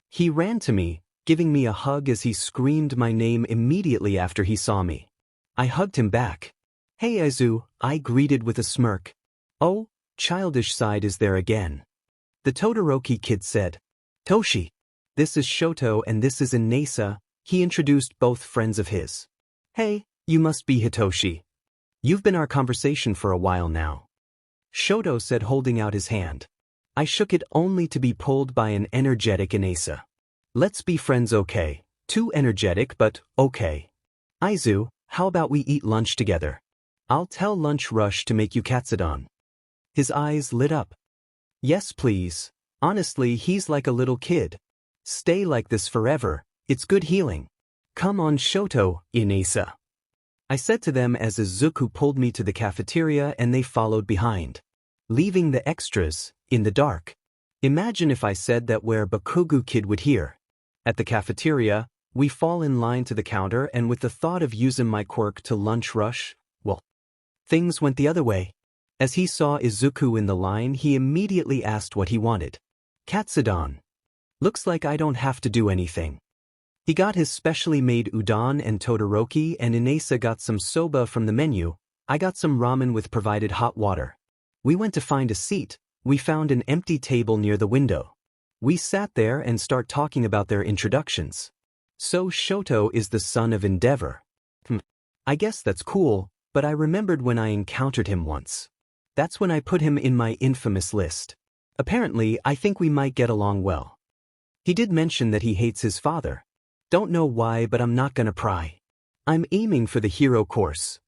A: He ran to me, giving me a hug as he screamed my name immediately after he saw me. I hugged him back. Hey Izu, I greeted with a smirk. Oh, childish side is there again. The Todoroki kid said. Toshi. This is Shoto and this is Inesa. He introduced both friends of his. Hey, you must be Hitoshi. You've been our conversation for a while now. Shoto said, holding out his hand. I shook it only to be pulled by an energetic Inesa. Let's be friends, okay? Too energetic, but okay. Aizu, how about we eat lunch together? I'll tell Lunch Rush to make you katsudon. His eyes lit up. Yes, please. Honestly, he's like a little kid. Stay like this forever, it's good healing. Come on Shoto, Inesa. I said to them as Izuku pulled me to the cafeteria and they followed behind. Leaving the extras in the dark. Imagine if I said that where Bakugo kid would hear. At the cafeteria, we fall in line to the counter and with the thought of using my quirk to Lunch Rush, well, things went the other way. As he saw Izuku in the line, he immediately asked what he wanted. Katsudon. Looks like I don't have to do anything. He got his specially made udon and todoroki and Inesa got some soba from the menu. I got some ramen with provided hot water. We went to find a seat. We found an empty table near the window. We sat there and start talking about their introductions. So Shoto is the son of Endeavor. I guess that's cool, but I remembered when I encountered him once. That's when I put him in my infamous list. Apparently, I think we might get along well. He did mention that he hates his father. Don't know why, but I'm not gonna pry. I'm aiming for the hero course.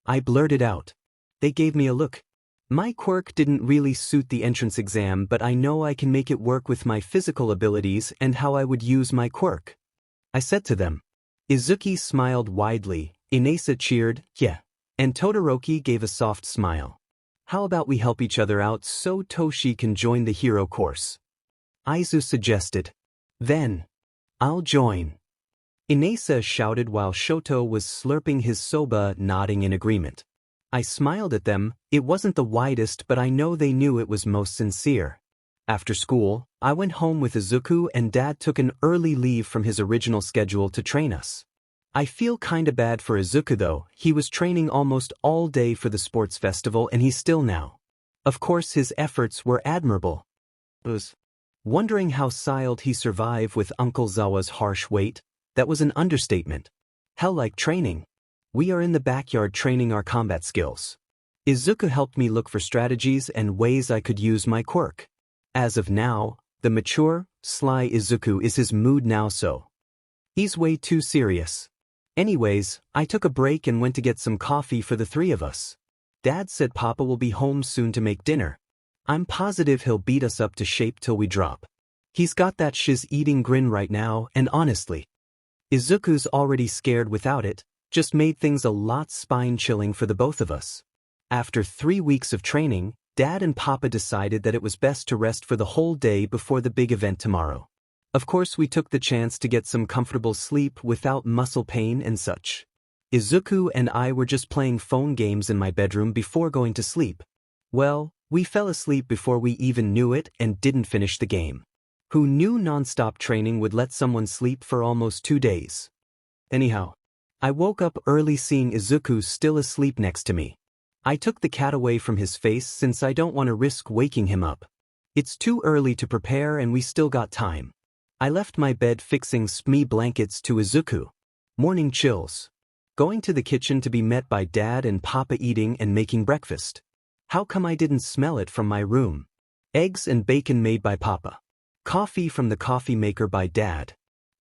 A: I blurted out. They gave me a look. My quirk didn't really suit the entrance exam, but I know I can make it work with my physical abilities and how I would use my quirk. I said to them. Izuki smiled widely, Inesa cheered, yeah, and Todoroki gave a soft smile. How about we help each other out so Toshi can join the hero course? Aizu suggested. Then, I'll join. Inesa shouted while Shoto was slurping his soba, nodding in agreement. I smiled at them. It wasn't the widest, but I know they knew it was most sincere. After school, I went home with Izuku and Dad took an early leave from his original schedule to train us. I feel kinda bad for Izuku though. He was training almost all day for the sports festival and he's still now. Of course his efforts were admirable. Wondering how 𝐒𝐻𝐿d he survived with Uncle Zawa's harsh weight, that was an understatement. Hell like training. We are in the backyard training our combat skills. Izuku helped me look for strategies and ways I could use my quirk. As of now, the mature, sly Izuku is his mood now so. He's way too serious. Anyways, I took a break and went to get some coffee for the three of us. Dad said Papa will be home soon to make dinner. I'm positive he'll beat us up to shape till we drop. He's got that shiz-eating grin right now and honestly, Izuku's already scared without it. Just made things a lot spine-chilling for the both of us. After 3 weeks of training, Dad and Papa decided that it was best to rest for the whole day before the big event tomorrow. Of course we took the chance to get some comfortable sleep without muscle pain and such. Izuku and I were just playing phone games in my bedroom before going to sleep. Well, we fell asleep before we even knew it and didn't finish the game. Who knew non-stop training would let someone sleep for almost 2 days? Anyhow, I woke up early seeing Izuku still asleep next to me. I took the cat away from his face since I don't want to risk waking him up. It's too early to prepare and we still got time. I left my bed fixing SME blankets to Izuku. Morning chills. Going to the kitchen to be met by Dad and Papa eating and making breakfast. How come I didn't smell it from my room? Eggs and bacon made by Papa. Coffee from the coffee maker by Dad.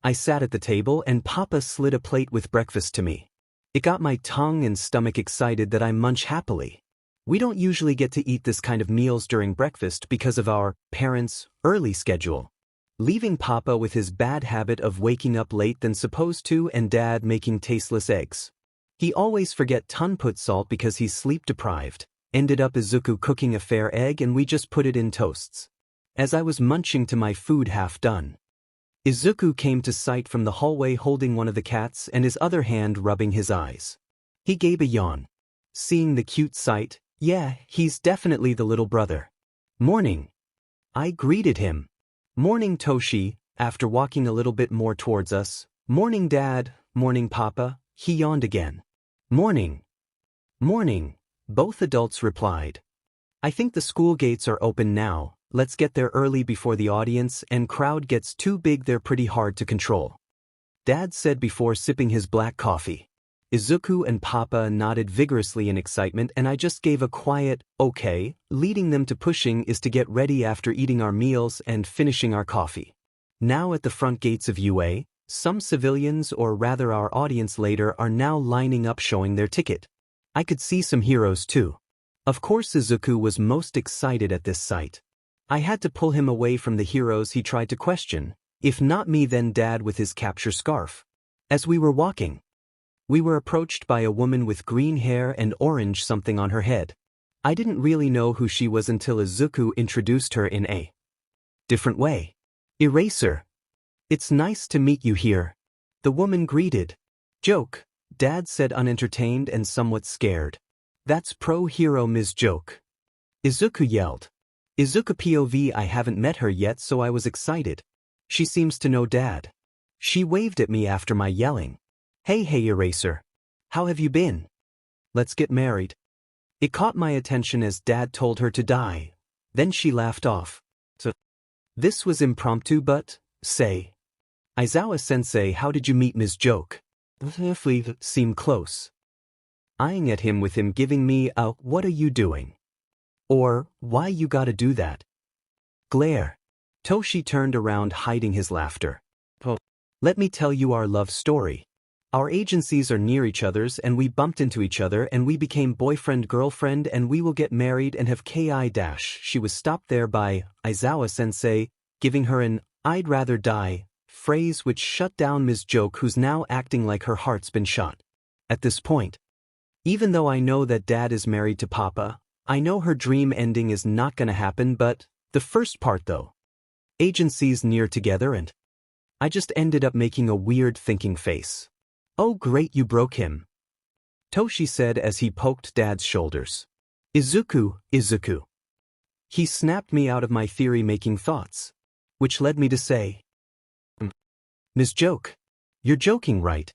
A: I sat at the table and Papa slid a plate with breakfast to me. It got my tongue and stomach excited that I munch happily. We don't usually get to eat this kind of meals during breakfast because of our parents' early schedule. Leaving Papa with his bad habit of waking up late than supposed to and Dad making tasteless eggs. He always forget to put salt because he's sleep deprived. Ended up Izuku cooking a fair egg and we just put it in toasts. As I was munching to my food half done, Izuku came to sight from the hallway holding one of the cats and his other hand rubbing his eyes. He gave a yawn. Seeing the cute sight, yeah, he's definitely the little brother. Morning. I greeted him. Morning Toshi, after walking a little bit more towards us. Morning Dad, morning Papa, he yawned again. Morning. Morning, both adults replied. I think the school gates are open now. Let's get there early before the audience and crowd gets too big. They're pretty hard to control. Dad said before sipping his black coffee. Izuku and Papa nodded vigorously in excitement and I just gave a quiet, okay, leading them to pushing is to get ready after eating our meals and finishing our coffee. Now at the front gates of UA, Some civilians, or rather our audience later, are now lining up showing their ticket. I could see some heroes too. Of course Izuku was most excited at this sight. I had to pull him away from the heroes he tried to question. If not me, then Dad with his capture scarf. As we were walking, we were approached by a woman with green hair and orange something on her head. I didn't really know who she was until Izuku introduced her in a different way. Eraser. It's nice to meet you here. The woman greeted. Joke, Dad said, unentertained and somewhat scared. That's pro-hero Ms. Joke. Izuku yelled. Izuku POV. I haven't met her yet, so I was excited. She seems to know Dad. She waved at me after my yelling. Hey Eraser. How have you been? Let's get married. It caught my attention as Dad told her to die. Then she laughed off. So, this was impromptu, but, say. Aizawa-sensei, how did you meet Ms. Joke? Seem close. Eyeing at him with him giving me a, what are you doing? Or, why you gotta do that? Glare. Toshi turned around, hiding his laughter. Oh, let me tell you our love story. Our agencies are near each other's and we bumped into each other and we became boyfriend-girlfriend and we will get married and have �KI-. She was stopped there by Aizawa-sensei, giving her an I'd rather die phrase which shut down Ms. Joke, who's now acting like her heart's been shot. At this point, even though I know that Dad is married to Papa, I know her dream ending is not gonna happen, but the first part though. Agencies near together and I just ended up making a weird thinking face. Oh great, you broke him. Toshi said as he poked Dad's shoulders. Izuku. He snapped me out of my theory-making thoughts. Which led me to say, Ms. Joke, you're joking, right?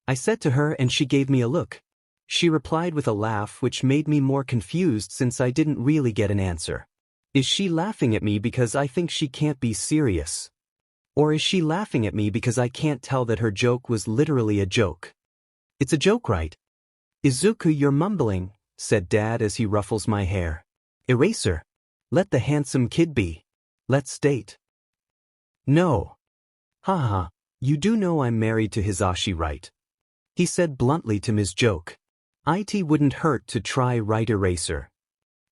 A: I said to her and she gave me a look. She replied with a laugh which made me more confused since I didn't really get an answer. Is she laughing at me because I think she can't be serious? Or is she laughing at me because I can't tell that her joke was literally a joke? It's a joke, right? Izuku, you're mumbling, said Dad as he ruffles my hair. Eraser. Let the handsome kid be. Let's date. No. Haha, you do know I'm married to Hisashi, right? He said bluntly to Ms. Joke. It wouldn't hurt to try, right, Eraser?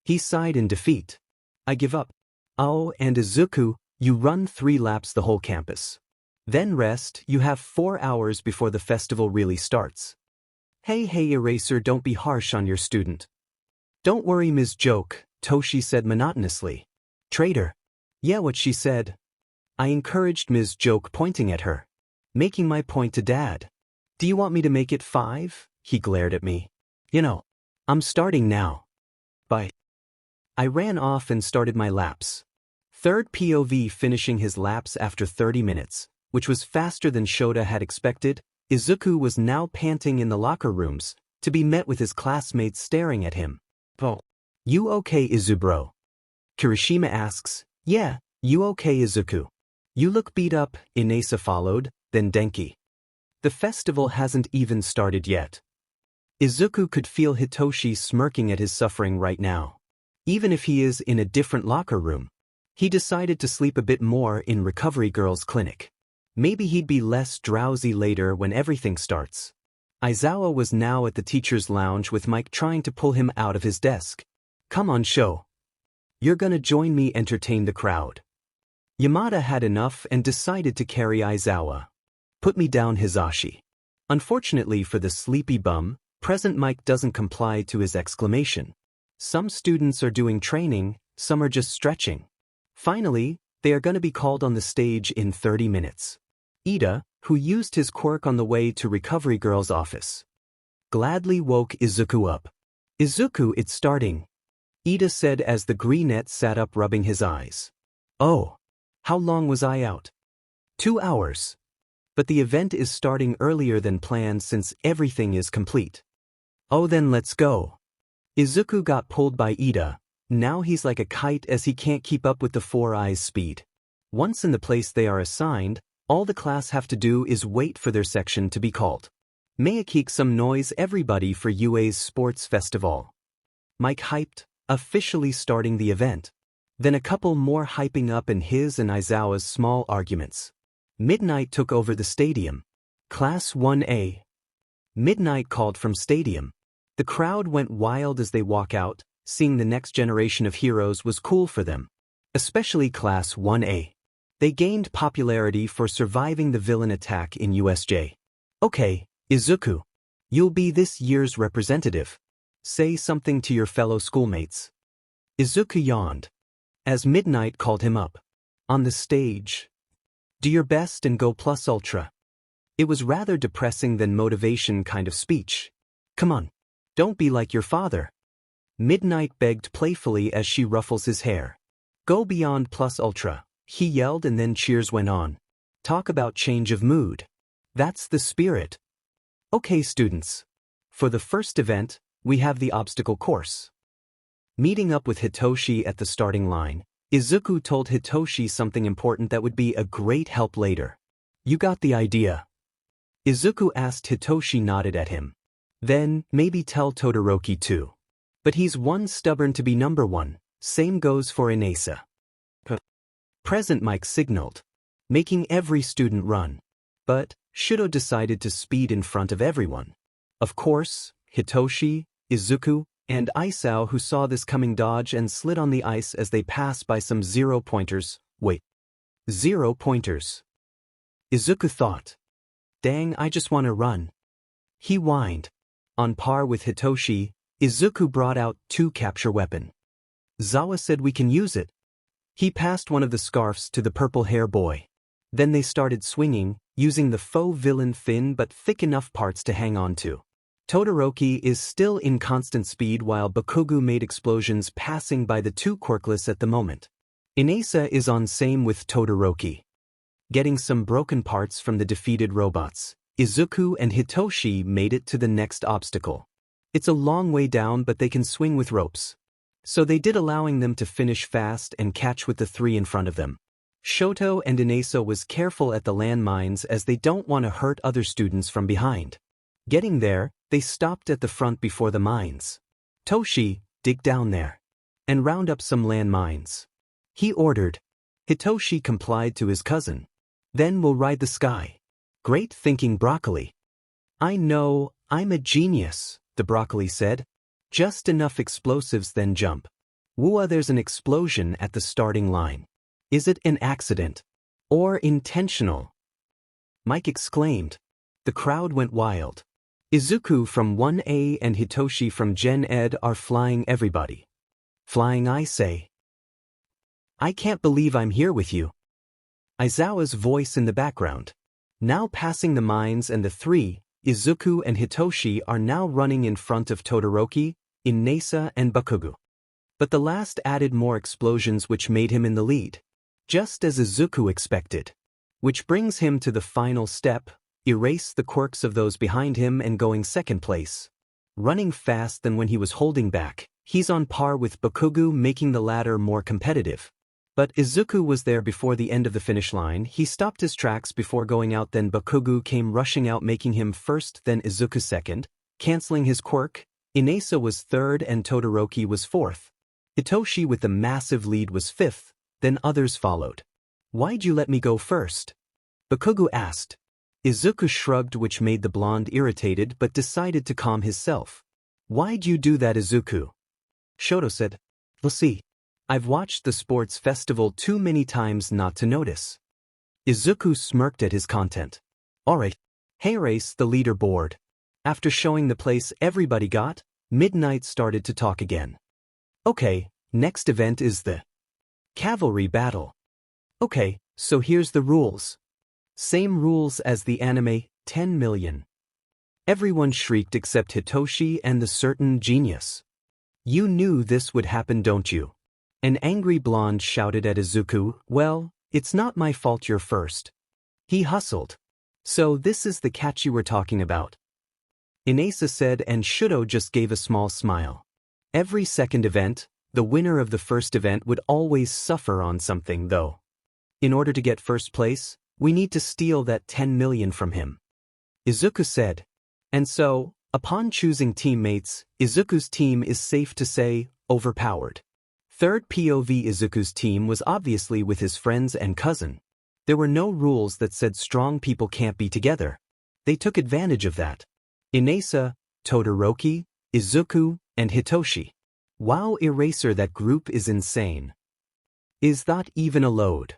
A: He sighed in defeat. I give up. Oh, and Izuku, you run 3 laps the whole campus. Then rest, you have 4 hours before the festival really starts. Hey Eraser, don't be harsh on your student. Don't worry, Ms. Joke, Toshi said monotonously. Traitor. Yeah, what she said. I encouraged Ms. Joke, pointing at her. Making my point to Dad. Do you want me to make it 5? He glared at me. You know, I'm starting now. Bye. I ran off and started my laps. Third POV finishing his laps after 30 minutes, which was faster than Shoto had expected. Izuku was now panting in the locker rooms, to be met with his classmates staring at him. Oh. You okay, Izubro? Kirishima asks. Yeah, you okay, Izuku? You look beat up, Inasa followed, then Denki. The festival hasn't even started yet. Izuku could feel Hitoshi smirking at his suffering right now. Even if he is in a different locker room, he decided to sleep a bit more in Recovery Girl's clinic. Maybe he'd be less drowsy later when everything starts. Aizawa was now at the teacher's lounge with Mike trying to pull him out of his desk. Come on, show. You're gonna join me, entertain the crowd. Yamada had enough and decided to carry Aizawa. Put me down, Hisashi. Unfortunately for the sleepy bum, present Mike doesn't comply to his exclamation. Some students are doing training, some are just stretching. Finally, they are going to be called on the stage in 30 minutes. Ida, who used his quirk on the way to Recovery Girl's office, gladly woke Izuku up. Izuku, it's starting, Ida said as the greenette sat up rubbing his eyes. Oh, how long was I out? 2 hours. But the event is starting earlier than planned since everything is complete. Oh, then let's go. Izuku got pulled by Ida. Now he's like a kite as he can't keep up with the 4 eyes speed. Once in the place they are assigned, all the class have to do is wait for their section to be called. Make some noise, everybody, for UA's sports festival. Mike hyped, officially starting the event. Then a couple more hyping up and his and Aizawa's small arguments. Midnight took over the stadium. Class 1A. Midnight called from stadium. The crowd went wild as they walk out. Seeing the next generation of heroes was cool for them. Especially Class 1A. They gained popularity for surviving the villain attack in USJ. Okay, Izuku. You'll be this year's representative. Say something to your fellow schoolmates. Izuku yawned. As Midnight called him up. On the stage. Do your best and go plus ultra. It was rather depressing than motivation kind of speech. Come on. Don't be like your father. Midnight begged playfully as she ruffles his hair. Go beyond plus ultra, he yelled, and then cheers went on. Talk about change of mood. That's the spirit. Okay, students. For the first event, we have the obstacle course. Meeting up with Hitoshi at the starting line, Izuku told Hitoshi something important that would be a great help later. You got the idea. Izuku asked. Hitoshi nodded at him. Then, maybe tell Todoroki too. But he's one stubborn to be number one. Same goes for Inasa. Present, Mike signaled, making every student run. But Shoto decided to speed in front of everyone. Of course, Hitoshi, Izuku, and Aizawa, who saw this coming, dodged and slid on the ice as they passed by some 0-pointers. Wait. 0-pointers. Izuku thought. Dang, I just want to run. He whined. On par with Hitoshi, Izuku brought out 2 capture weapon. Zawa said we can use it. He passed one of the scarfs to the purple hair boy. Then they started swinging, using the faux villain thin but thick enough parts to hang on to. Todoroki is still in constant speed while Bakugo made explosions passing by the 2 quirkless at the moment. Inasa is on same with Todoroki. Getting some broken parts from the defeated robots, Izuku and Hitoshi made it to the next obstacle. It's a long way down, but they can swing with ropes. So they did, allowing them to finish fast and catch with the 3 in front of them. Shoto and Inasa was careful at the landmines as they don't want to hurt other students from behind. Getting there, they stopped at the front before the mines. Toshi, dig down there. And round up some landmines. He ordered. Hitoshi complied to his cousin. Then we'll ride the sky. Great thinking, Broccoli. I know, I'm a genius, the Broccoli said. Just enough explosives, then jump. Whoa, there's an explosion at the starting line. Is it an accident? Or intentional? Mike exclaimed. The crowd went wild. Izuku from 1A and Hitoshi from Gen Ed are flying everybody. Flying, I say. I can't believe I'm here with you. Aizawa's voice in the background. Now passing the mines and the 3, Izuku and Hitoshi are now running in front of Todoroki, Inasa and Bakugo. But the last added more explosions which made him in the lead. Just as Izuku expected. Which brings him to the final step, erase the quirks of those behind him and going second place. Running fast than when he was holding back, he's on par with Bakugo, making the latter more competitive. But Izuku was there before the end of the finish line. He stopped his tracks before going out, then Bakugo came rushing out, making him first, then Izuku second, canceling his quirk. Inasa was third and Todoroki was fourth. Hitoshi with the massive lead was fifth, then others followed. Why'd you let me go first? Bakugo asked. Izuku shrugged, which made the blonde irritated but decided to calm himself. Why'd you do that, Izuku? Shoto said. We'll see. I've watched the sports festival too many times not to notice. Izuku smirked at his content. Alright. Hey, race the leaderboard. After showing the place everybody got, Midnight started to talk again. Okay, next event is the Cavalry battle. Okay, so here's the rules. Same rules as the anime, 10 million. Everyone shrieked except Hitoshi and the certain genius. You knew this would happen, don't you? An angry blonde shouted at Izuku. Well, it's not my fault you're first. He hustled. So this is the catch you were talking about. Inasa said, and Shoto just gave a small smile. Every second event, the winner of the first event would always suffer on something, though. In order to get first place, we need to steal that 10 million from him. Izuku said. And so, upon choosing teammates, Izuku's team is safe to say, overpowered. Third POV, Izuku's team was obviously with his friends and cousin. There were no rules that said strong people can't be together. They took advantage of that. Inasa, Todoroki, Izuku, and Hitoshi. Wow, Eraser, that group is insane. Is that even a load?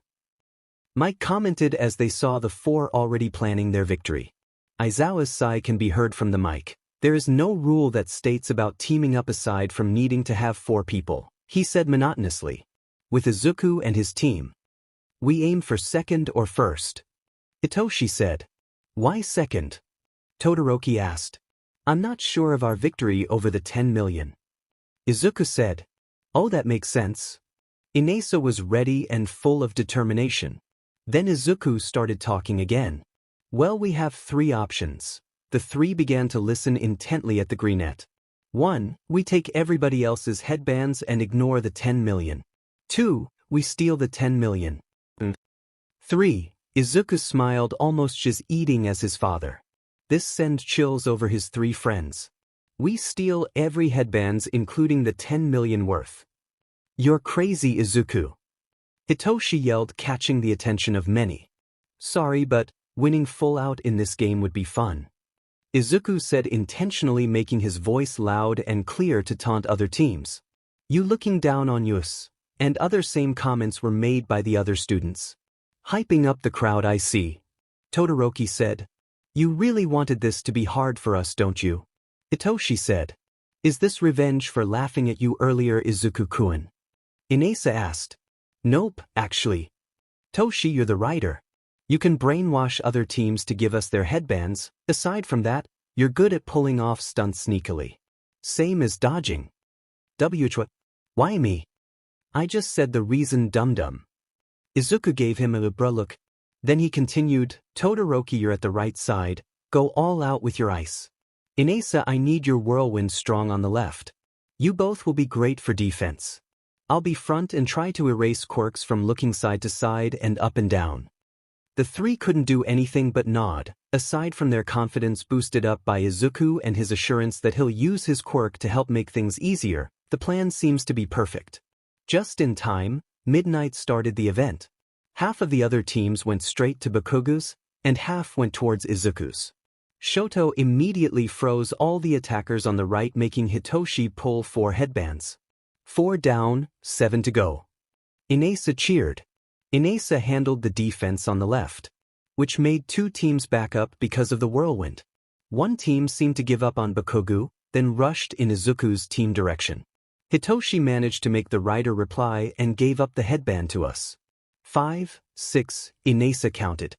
A: Mike commented as they saw the four already planning their victory. Aizawa's sigh can be heard from the mic. There is no rule that states about teaming up aside from needing to have 4 people, he said monotonously. With Izuku and his team. We aim for second or first. Hitoshi said. Why second? Todoroki asked. I'm not sure of our victory over the 10 million. Izuku said. Oh, that makes sense. Inasa was ready and full of determination. Then Izuku started talking again. Well, we have 3 options. The 3 began to listen intently at the greenette. 1. We take everybody else's headbands and ignore the 10 million. 2. We steal the 10 million. 3. Izuku smiled, almost just eating as his father. This sent chills over his 3 friends. We steal every headbands including the 10 million worth. You're crazy, Izuku. Hitoshi yelled, catching the attention of many. Sorry, but winning full out in this game would be fun. Izuku said, intentionally making his voice loud and clear to taunt other teams. You looking down on us? And other same comments were made by the other students. Hyping up the crowd, I see. Todoroki said. You really wanted this to be hard for us, don't you? Hitoshi said. Is this revenge for laughing at you earlier, Izuku-kun? Inasa asked. Nope, actually. Toshi, you're the writer. You can brainwash other teams to give us their headbands. Aside from that, you're good at pulling off stunts sneakily. Same as dodging. Why me? I just said the reason, dum-dum. Izuku gave him a bruh look. Then he continued, Todoroki, you're at the right side. Go all out with your ice. Inasa, I need your whirlwind strong on the left. You both will be great for defense. I'll be front and try to erase quirks from looking side to side and up and down. The 3 couldn't do anything but nod, aside from their confidence boosted up by Izuku and his assurance that he'll use his quirk to help make things easier. The plan seems to be perfect. Just in time, midnight started the event. Half of the other teams went straight to Bakugo's, and half went towards Izuku's. Shoto immediately froze all the attackers on the right, making Hitoshi pull 4 headbands. 4 down, 7 to go. Inasa cheered. Inasa handled the defense on the left, which made 2 teams back up because of the whirlwind. One team seemed to give up on Bakugo, then rushed in Izuku's team direction. Hitoshi managed to make the rider reply and gave up the headband to us. 5, 6, Inasa counted.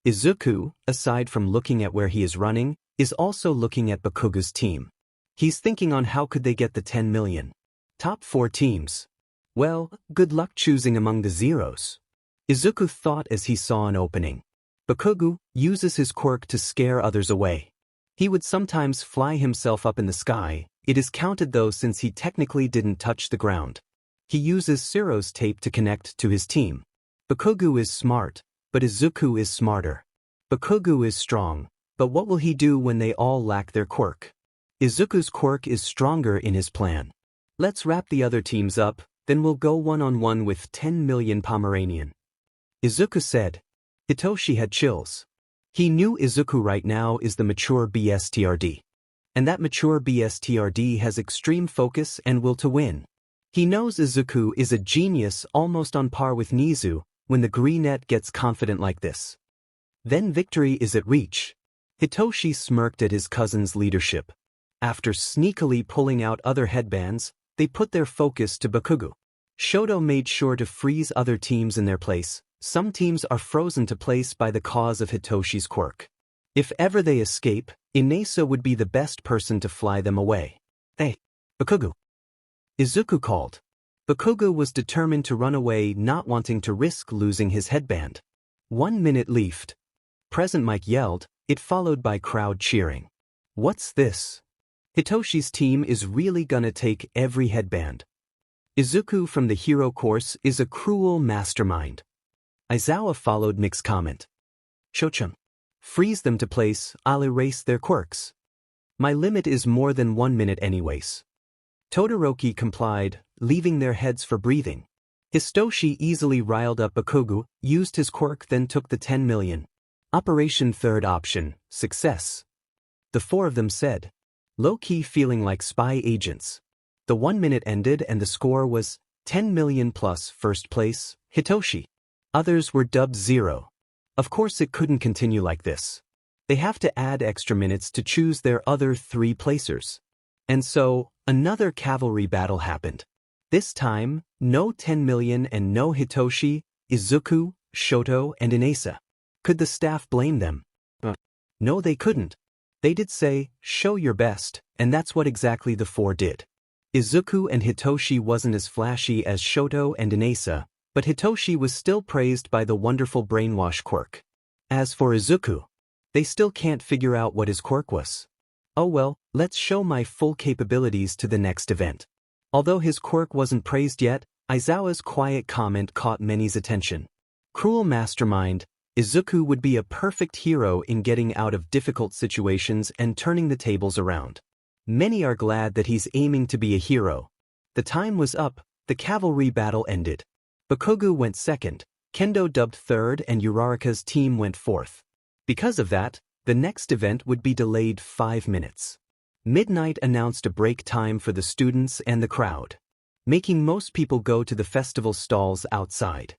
A: Izuku, aside from looking at where he is running, is also looking at Bakugo's team. He's thinking on how could they get the 10 million. Top 4 teams. Well, good luck choosing among the zeros. Izuku thought as he saw an opening. Bakugo uses his quirk to scare others away. He would sometimes fly himself up in the sky. It is counted though since he technically didn't touch the ground. He uses Suro's tape to connect to his team. Bakugo is smart, but Izuku is smarter. Bakugo is strong, but what will he do when they all lack their quirk? Izuku's quirk is stronger in his plan. Let's wrap the other teams up, then we'll go one-on-one with 10 million Pomeranian. Izuku said. Hitoshi had chills. He knew Izuku right now is the mature BSTRD. And that mature BSTRD has extreme focus and will to win. He knows Izuku is a genius, almost on par with Nezu, when the greenette gets confident like this. Then victory is at reach. Hitoshi smirked at his cousin's leadership. After sneakily pulling out other headbands, they put their focus to Bakugo. Shoto made sure to freeze other teams in their place. Some teams are frozen to place by the cause of Hitoshi's quirk. If ever they escape, Inasa would be the best person to fly them away. Hey, Bakugo. Izuku called. Bakugo was determined to run away, not wanting to risk losing his headband. 1 minute left. Present Mike yelled, it followed by crowd cheering. What's this? Hitoshi's team is really gonna take every headband. Izuku from the hero course is a cruel mastermind. Aizawa followed Mick's comment. Shochun. Freeze them to place, I'll erase their quirks. My limit is more than 1 minute anyways. Todoroki complied, leaving their heads for breathing. Hitoshi easily riled up Bakugo, used his quirk, then took the 10 million. Operation third option, success. The four of them said, low-key feeling like spy agents. The 1 minute ended and the score was 10 million plus. First place, Hitoshi. Others were dubbed 0. Of course it couldn't continue like this. They have to add extra minutes to choose their other 3 placers. And so, another cavalry battle happened. This time, no 10 million and no Hitoshi, Izuku, Shoto, and Inasa. Could the staff blame them? No, they couldn't. They did say, show your best, and that's what exactly the 4 did. Izuku and Hitoshi wasn't as flashy as Shoto and Inasa, but Hitoshi was still praised by the wonderful brainwash quirk. As for Izuku, they still can't figure out what his quirk was. Oh well, let's show my full capabilities to the next event. Although his quirk wasn't praised yet, Aizawa's quiet comment caught many's attention. Cruel mastermind, Izuku would be a perfect hero in getting out of difficult situations and turning the tables around. Many are glad that he's aiming to be a hero. The time was up, the cavalry battle ended. Bakugo went second, Kendo dubbed third, and Uraraka's team went fourth. Because of that, the next event would be delayed 5 minutes. Midnight announced a break time for the students and the crowd, making most people go to the festival stalls outside.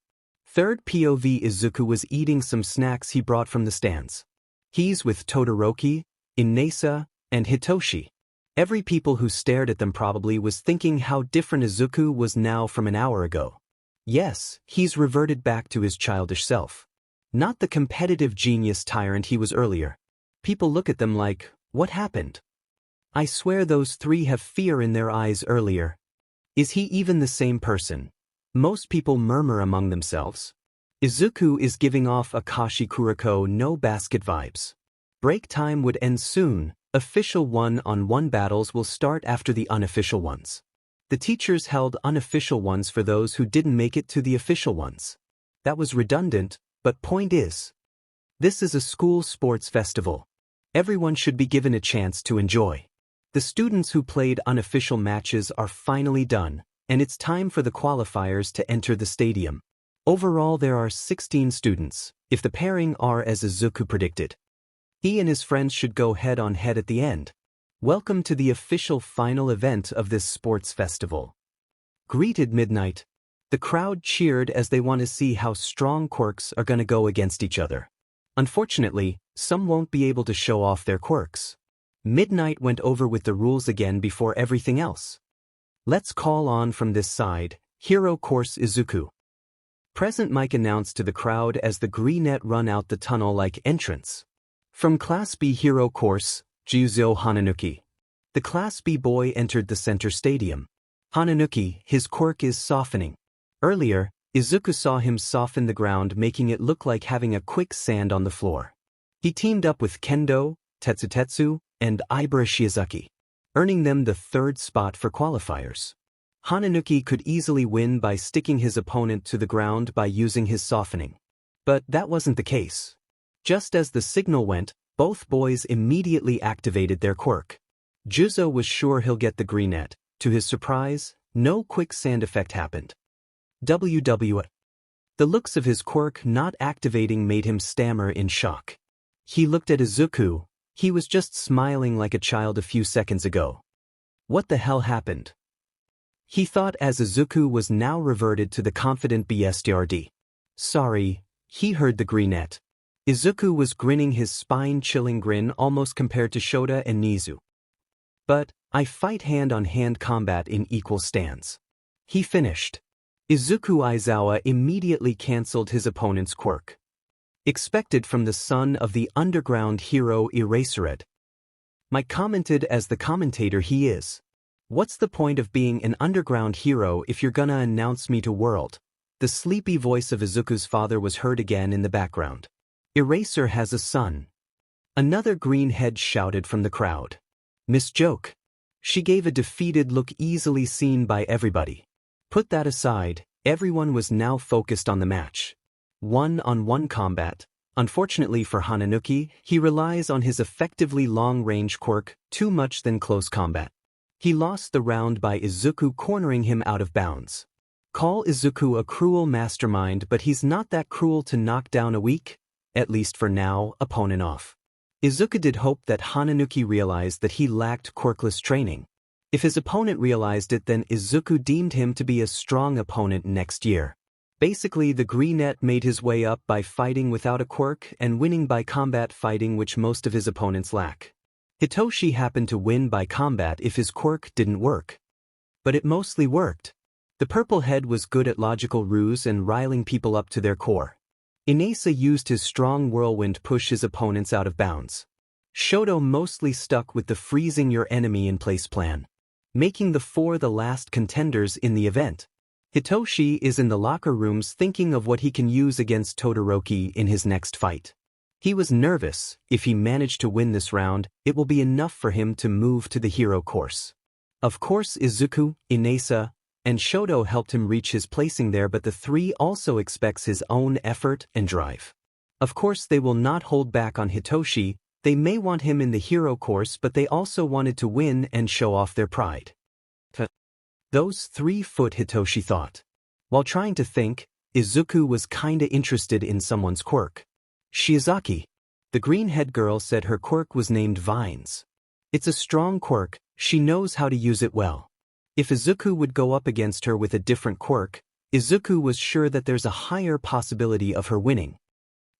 A: Third POV, Izuku was eating some snacks he brought from the stands. He's with Todoroki, Inasa, and Hitoshi. Every people who stared at them probably was thinking how different Izuku was now from an hour ago. Yes, he's reverted back to his childish self. Not the competitive genius tyrant he was earlier. People look at them like, what happened? I swear those 3 have fear in their eyes earlier. Is he even the same person? Most people murmur among themselves. Izuku is giving off Akashi Kuroko no basket vibes. Break time would end soon. Official one-on-one battles will start after the unofficial ones. The teachers held unofficial ones for those who didn't make it to the official ones. That was redundant, but point is, this is a school sports festival. Everyone should be given a chance to enjoy. The students who played unofficial matches are finally done, and it's time for the qualifiers to enter the stadium. Overall there are 16 students, if the pairing are as Izuku predicted. He and his friends should go head-on-head at the end. Welcome to the official final event of this sports festival. Greeted Midnight. The crowd cheered as they want to see how strong quirks are gonna go against each other. Unfortunately, some won't be able to show off their quirks. Midnight went over with the rules again before everything else. Let's call on from this side, Hero Course Izuku. Present Mike announced to the crowd as the green-net run out the tunnel-like entrance. From Class B Hero Course, Juzo Hananuki. The Class B boy entered the center stadium. Hananuki, his quirk is softening. Earlier, Izuku saw him soften the ground, making it look like having a quick sand on the floor. He teamed up with Kendo, Tetsutetsu, and Ibushi, earning them the 3rd spot for qualifiers. Hananuki could easily win by sticking his opponent to the ground by using his softening. But that wasn't the case. Just as the signal went, both boys immediately activated their quirk. Juzo was sure he'll get the green net. To his surprise, no quicksand effect happened. WW. The looks of his quirk not activating made him stammer in shock. He looked at Izuku. He was just smiling like a child a few seconds ago. What the hell happened? He thought as Izuku was now reverted to the confident BSDRD. Sorry, he heard the green net. Izuku was grinning his spine-chilling grin almost compared to Shota and Nezu. But, I fight hand-on-hand combat in equal stands. He finished. Izuku Aizawa immediately cancelled his opponent's quirk. Expected from the son of the underground hero Eraserhead. Mike commented as the commentator he is. What's the point of being an underground hero if you're gonna announce me to world? The sleepy voice of Izuku's father was heard again in the background. Eraser has a son. Another green head shouted from the crowd. Miss Joke. She gave a defeated look easily seen by everybody. Put that aside, everyone was now focused on the match. One-on-one combat. Unfortunately for Hananuki, he relies on his effectively long-range quirk too much than close combat. He lost the round by Izuku cornering him out of bounds. Call Izuku a cruel mastermind, but he's not that cruel to knock down a weak, at least for now, opponent off. Izuku did hope that Hananuki realized that he lacked quirkless training. If his opponent realized it, then Izuku deemed him to be a strong opponent next year. Basically, the Greenette made his way up by fighting without a quirk and winning by combat fighting, which most of his opponents lack. Hitoshi happened to win by combat if his quirk didn't work. But it mostly worked. The purple head was good at logical ruse and riling people up to their core. Inasa used his strong whirlwind push his opponents out of bounds. Shoto mostly stuck with the freezing your enemy in place plan, making the four the last contenders in the event. Hitoshi is in the locker rooms thinking of what he can use against Todoroki in his next fight. He was nervous. If he managed to win this round, it will be enough for him to move to the hero course. Of course, Izuku, Inasa, and Shoto helped him reach his placing there, but the three also expects his own effort and drive. Of course, they will not hold back on Hitoshi. They may want him in the hero course, but they also wanted to win and show off their pride. Those 3-foot, Hitoshi thought. While trying to think, Izuku was kinda interested in someone's quirk. Shiozaki, the green-head girl, said her quirk was named Vines. It's a strong quirk, she knows how to use it well. If Izuku would go up against her with a different quirk, Izuku was sure that there's a higher possibility of her winning.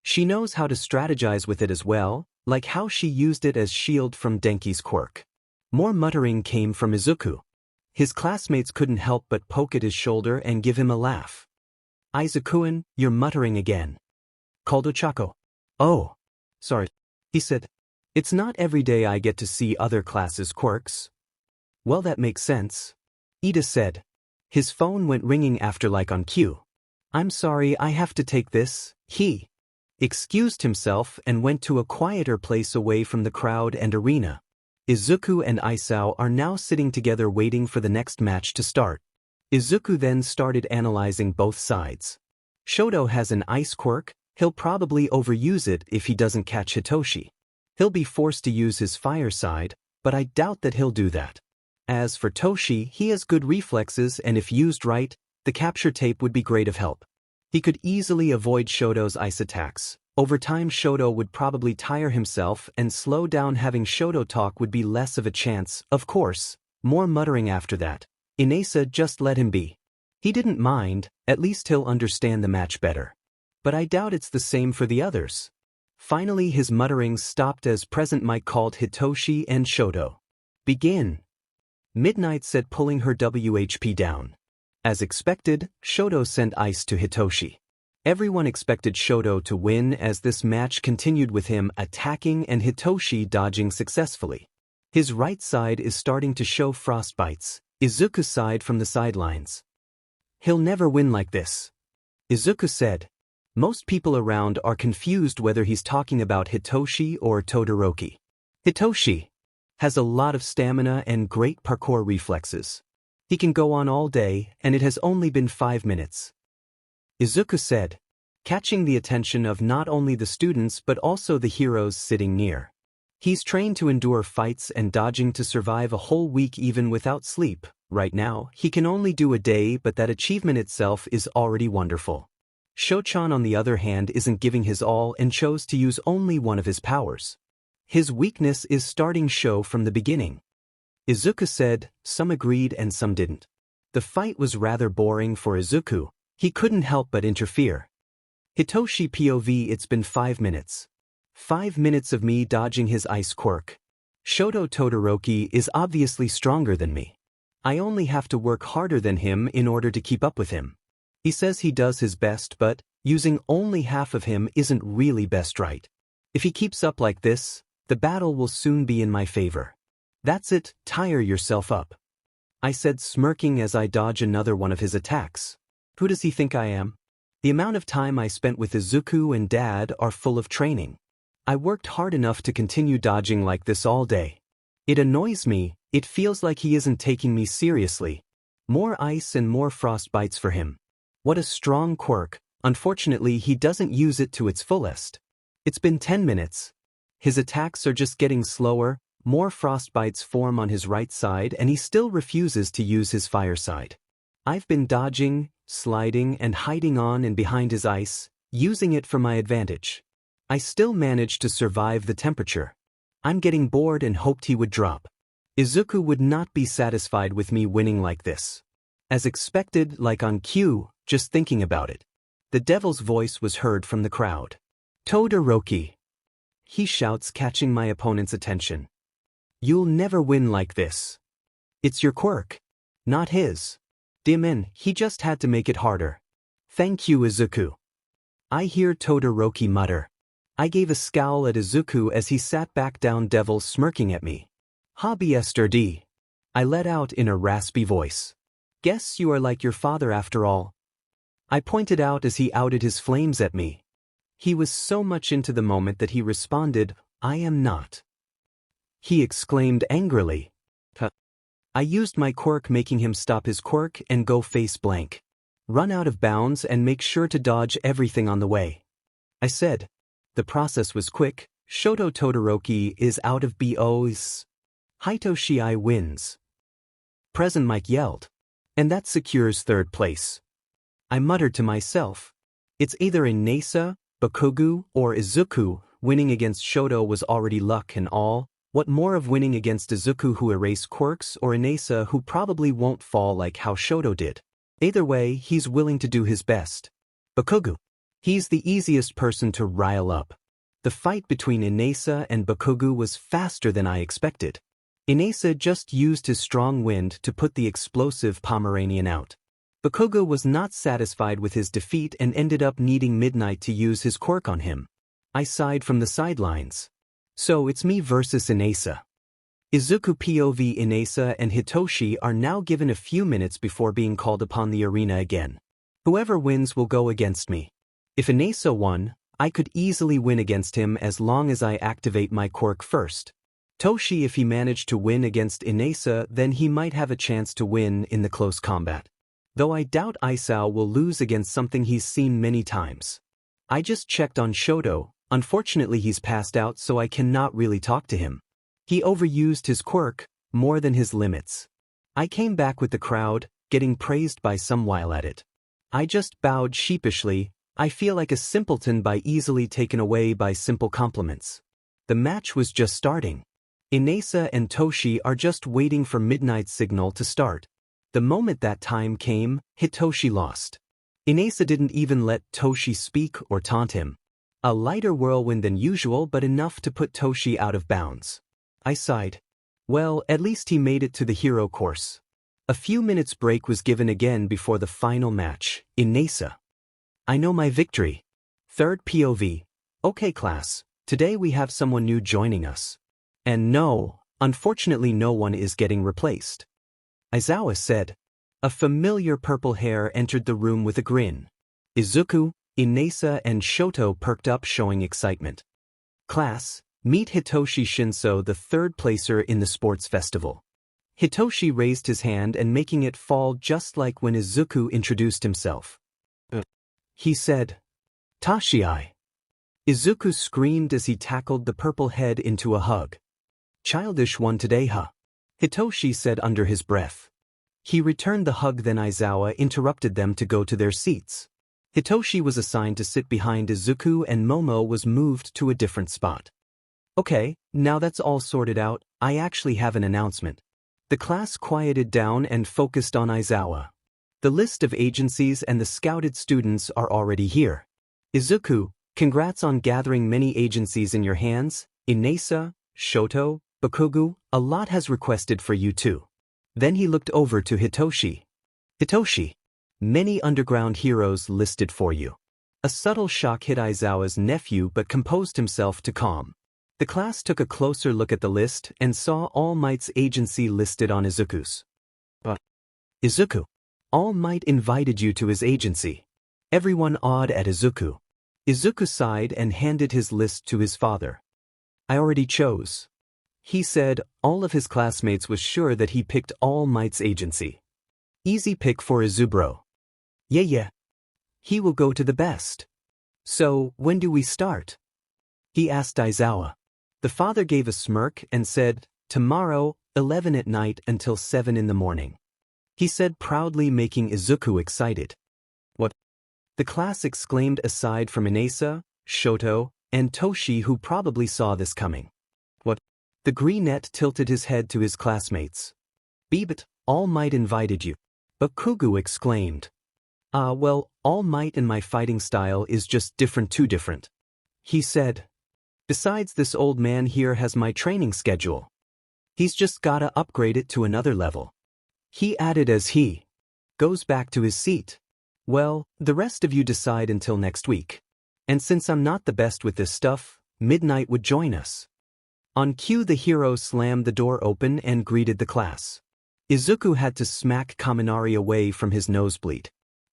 A: She knows how to strategize with it as well, like how she used it as shield from Denki's quirk. More muttering came from Izuku. His classmates couldn't help but poke at his shoulder and give him a laugh. Izuku-kun, you're muttering again. Called Ochako. Oh, sorry, he said. It's not every day I get to see other classes' quirks. Well, that makes sense. Ida said. His phone went ringing after like on cue. I'm sorry, I have to take this. He excused himself and went to a quieter place away from the crowd and arena. Izuku and Aizawa are now sitting together waiting for the next match to start. Izuku then started analyzing both sides. Shoto has an ice quirk. He'll probably overuse it if he doesn't catch Hitoshi. He'll be forced to use his fire side, but I doubt that he'll do that. As for Toshi, he has good reflexes, and if used right, the capture tape would be great of help. He could easily avoid Shoto's ice attacks. Over time, Shoto would probably tire himself and slow down. Having Shoto talk would be less of a chance. Of course, more muttering after that. Inasa just let him be. He didn't mind, at least he'll understand the match better. But I doubt it's the same for the others. Finally, his mutterings stopped as Present Mike called Hitoshi and Shoto. Begin. Midnight said, pulling her WHP down. As expected, Shoto sent ice to Hitoshi. Everyone expected Shoto to win as this match continued with him attacking and Hitoshi dodging successfully. His right side is starting to show frostbites. Izuku's side from the sidelines. He'll never win like this, Izuku said. Most people around are confused whether he's talking about Hitoshi or Todoroki. Hitoshi has a lot of stamina and great parkour reflexes. He can go on all day, and it has only been 5 minutes, Izuku said, catching the attention of not only the students but also the heroes sitting near. He's trained to endure fights and dodging to survive a whole week even without sleep. Right now, he can only do a day, but that achievement itself is already wonderful. Shochan, on the other hand, isn't giving his all and chose to use only one of his powers. His weakness is starting show from the beginning. Izuku said. Some agreed and some didn't. The fight was rather boring for Izuku. He couldn't help but interfere. Hitoshi POV, it's been 5 minutes. 5 minutes of me dodging his ice quirk. Shoto Todoroki is obviously stronger than me. I only have to work harder than him in order to keep up with him. He says he does his best, but using only half of him isn't really best, right? If he keeps up like this, the battle will soon be in my favor. That's it, tire yourself up, I said, smirking as I dodge another one of his attacks. Who does he think I am? The amount of time I spent with Izuku and Dad are full of training. I worked hard enough to continue dodging like this all day. It annoys me. It feels like he isn't taking me seriously. More ice and more frostbites for him. What a strong quirk. Unfortunately, he doesn't use it to its fullest. It's been 10 minutes. His attacks are just getting slower, more frostbites form on his right side, and he still refuses to use his fire side. I've been dodging, sliding and hiding on and behind his ice, using it for my advantage. I still managed to survive the temperature. I'm getting bored and hoped he would drop. Izuku would not be satisfied with me winning like this. As expected, like on cue, just thinking about it. The devil's voice was heard from the crowd. Todoroki, he shouts, catching my opponent's attention. You'll never win like this. It's your quirk, not his. Deepening, he just had to make it harder. Thank you, Izuku. I hear Todoroki mutter. I gave a scowl at Izuku as he sat back down, devil smirking at me. 𝐴𝐵𝐺𝐻𝗪𝐷, I let out in a raspy voice. Guess you are like your father after all. I pointed out as he outed his flames at me. He was so much into the moment that he responded, I am not. He exclaimed angrily. I used my quirk, making him stop his quirk and go face blank. Run out of bounds and make sure to dodge everything on the way. I said. The process was quick. Shoto Todoroki is out of BOs. Hitoshi wins. Present Mike yelled. And that secures third place. I muttered to myself. It's either Inesa, Bakugo, or Izuku. Winning against Shoto was already luck and all. What more of winning against Izuku, who erased quirks, or Inesa, who probably won't fall like how Shoto did? Either way, he's willing to do his best. Bakugo. He's the easiest person to rile up. The fight between Inesa and Bakugo was faster than I expected. Inesa just used his strong wind to put the explosive Pomeranian out. Bakugo was not satisfied with his defeat and ended up needing Midnight to use his quirk on him. I sighed from the sidelines. So it's me versus Inesa. Izuku POV. Inesa and Hitoshi are now given a few minutes before being called upon the arena again. Whoever wins will go against me. If Inesa won, I could easily win against him as long as I activate my quirk first. Toshi, if he managed to win against Inesa, then he might have a chance to win in the close combat. Though I doubt Aizawa will lose against something he's seen many times. I just checked on Shoto. Unfortunately, he's passed out, so I cannot really talk to him. He overused his quirk, more than his limits. I came back with the crowd, getting praised by some while at it. I just bowed sheepishly. I feel like a simpleton by easily taken away by simple compliments. The match was just starting. Inesa and Toshi are just waiting for Midnight's signal to start. The moment that time came, Hitoshi lost. Inesa didn't even let Toshi speak or taunt him. A lighter whirlwind than usual, but enough to put Toshi out of bounds. I sighed. Well, at least he made it to the hero course. A few minutes break was given again before the final match. Inesa. I know my victory. Third POV. Okay class, today we have someone new joining us. And no, unfortunately no one is getting replaced. Aizawa said. A familiar purple hair entered the room with a grin. Izuku, Inesa and Shoto perked up, showing excitement. Class, meet Hitoshi Shinso, the third placer in the sports festival. Hitoshi raised his hand and making it fall just like when Izuku introduced himself. He said, Tashi. Izuku screamed as he tackled the purple head into a hug. Childish one today, huh? Hitoshi said under his breath. He returned the hug, then Aizawa interrupted them to go to their seats. Hitoshi was assigned to sit behind Izuku and Momo was moved to a different spot. Okay, now that's all sorted out, I actually have an announcement. The class quieted down and focused on Aizawa. The list of agencies and the scouted students are already here. Izuku, congrats on gathering many agencies in your hands. Inesa, Shoto, Bakugo, a lot has requested for you too. Then he looked over to Hitoshi. Hitoshi. Many underground heroes listed for you. A subtle shock hit Aizawa's nephew but composed himself to calm. The class took a closer look at the list and saw All Might's agency listed on Izuku's. Izuku. All Might invited you to his agency. Everyone awed at Izuku. Izuku sighed and handed his list to his father. I already chose. He said. All of his classmates was sure that he picked All Might's agency. Easy pick for Izubro. Yeah. He will go to the best. So, when do we start? He asked Aizawa. The father gave a smirk and said, tomorrow, 11 at night until 7 in the morning. He said proudly, making Izuku excited. What? The class exclaimed aside from Inasa, Shoto, and Toshi, who probably saw this coming. What? The greenette tilted his head to his classmates. But All Might invited you. But Kugu exclaimed. Well, All Might and my fighting style is just too different. He said. Besides, this old man here has my training schedule. He's just gotta upgrade it to another level. He added as he goes back to his seat. Well, the rest of you decide until next week. And since I'm not the best with this stuff, Midnight would join us. On cue, the hero slammed the door open and greeted the class. Izuku had to smack Kaminari away from his nosebleed.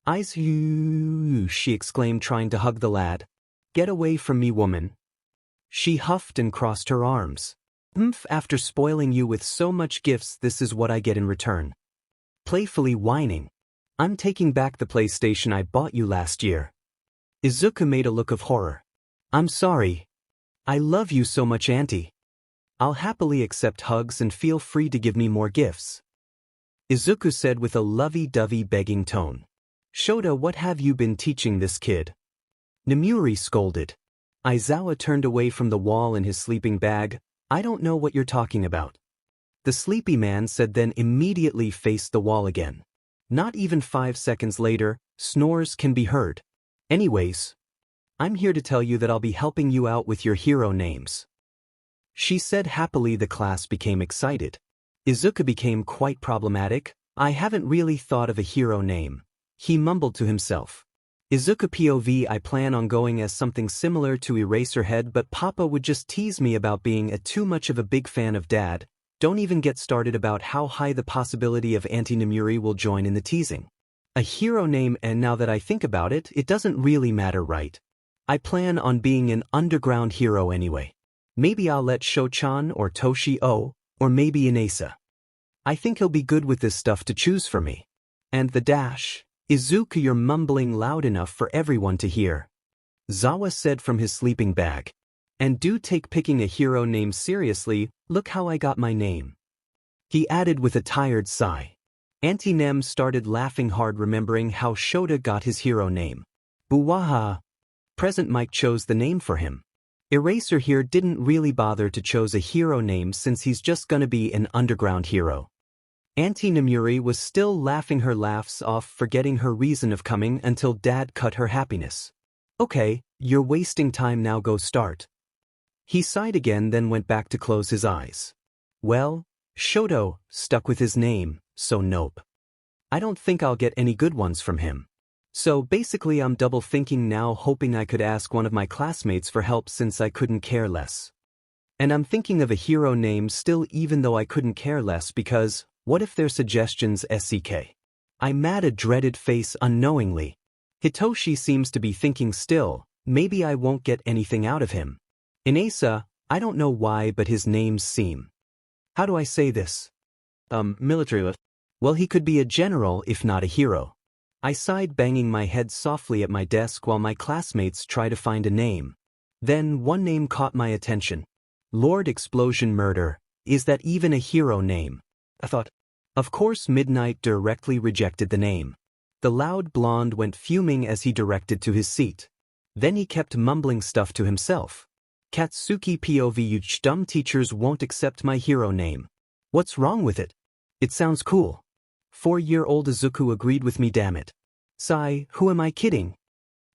A: Aizawa, she exclaimed, trying to hug the lad. Get away from me, woman. She huffed and crossed her arms. After spoiling you with so much gifts, this is what I get in return. Playfully whining. I'm taking back the PlayStation I bought you last year. Izuku made a look of horror. I'm sorry. I love you so much, Auntie. I'll happily accept hugs and feel free to give me more gifts. Izuku said with a lovey-dovey begging tone. Shoto, what have you been teaching this kid? Nemuri scolded. Aizawa turned away from the wall in his sleeping bag. I don't know what you're talking about. The sleepy man said, then immediately faced the wall again. Not even 5 seconds later, snores can be heard. Anyways, I'm here to tell you that I'll be helping you out with your hero names. She said happily. The class became excited. Izuku became quite problematic. I haven't really thought of a hero name. He mumbled to himself. Izuku POV, I plan on going as something similar to Eraserhead, but Papa would just tease me about being too much of a big fan of Dad. Don't even get started about how high the possibility of Auntie Nemuri will join in the teasing. A hero name, and now that I think about it, it doesn't really matter, right? I plan on being an underground hero anyway. Maybe I'll let Sho-chan or Toshi or maybe Inasa. I think he'll be good with this stuff to choose for me. And the dash. Izuku, you're mumbling loud enough for everyone to hear. Zawa said from his sleeping bag. And do take picking a hero name seriously, look how I got my name. He added with a tired sigh. Auntie Nem started laughing hard, remembering how Shota got his hero name. Buwaha. Present Mike chose the name for him. Eraser here didn't really bother to choose a hero name since he's just gonna be an underground hero. Auntie Nemuri was still laughing her laughs off, forgetting her reason of coming until Dad cut her happiness. Okay, you're wasting time now, go start. He sighed again, then went back to close his eyes. Well, Shoto stuck with his name, so nope. I don't think I'll get any good ones from him. So basically I'm double thinking now, hoping I could ask one of my classmates for help since I couldn't care less. And I'm thinking of a hero name still, even though I couldn't care less, because what if their suggestions SCK? I made a dreaded face unknowingly. Hitoshi seems to be thinking still, maybe I won't get anything out of him. Inasa, I don't know why, but his names seem. How do I say this? Military. Well, he could be a general if not a hero. I sighed, banging my head softly at my desk while my classmates try to find a name. Then one name caught my attention. Lord Explosion Murder. Is that even a hero name? I thought. Of course, Midnight directly rejected the name. The loud blonde went fuming as he directed to his seat. Then he kept mumbling stuff to himself. Katsuki POV, dumb teachers won't accept my hero name. What's wrong with it? It sounds cool. 4-year-old Izuku agreed with me, damn it. Sigh, who am I kidding?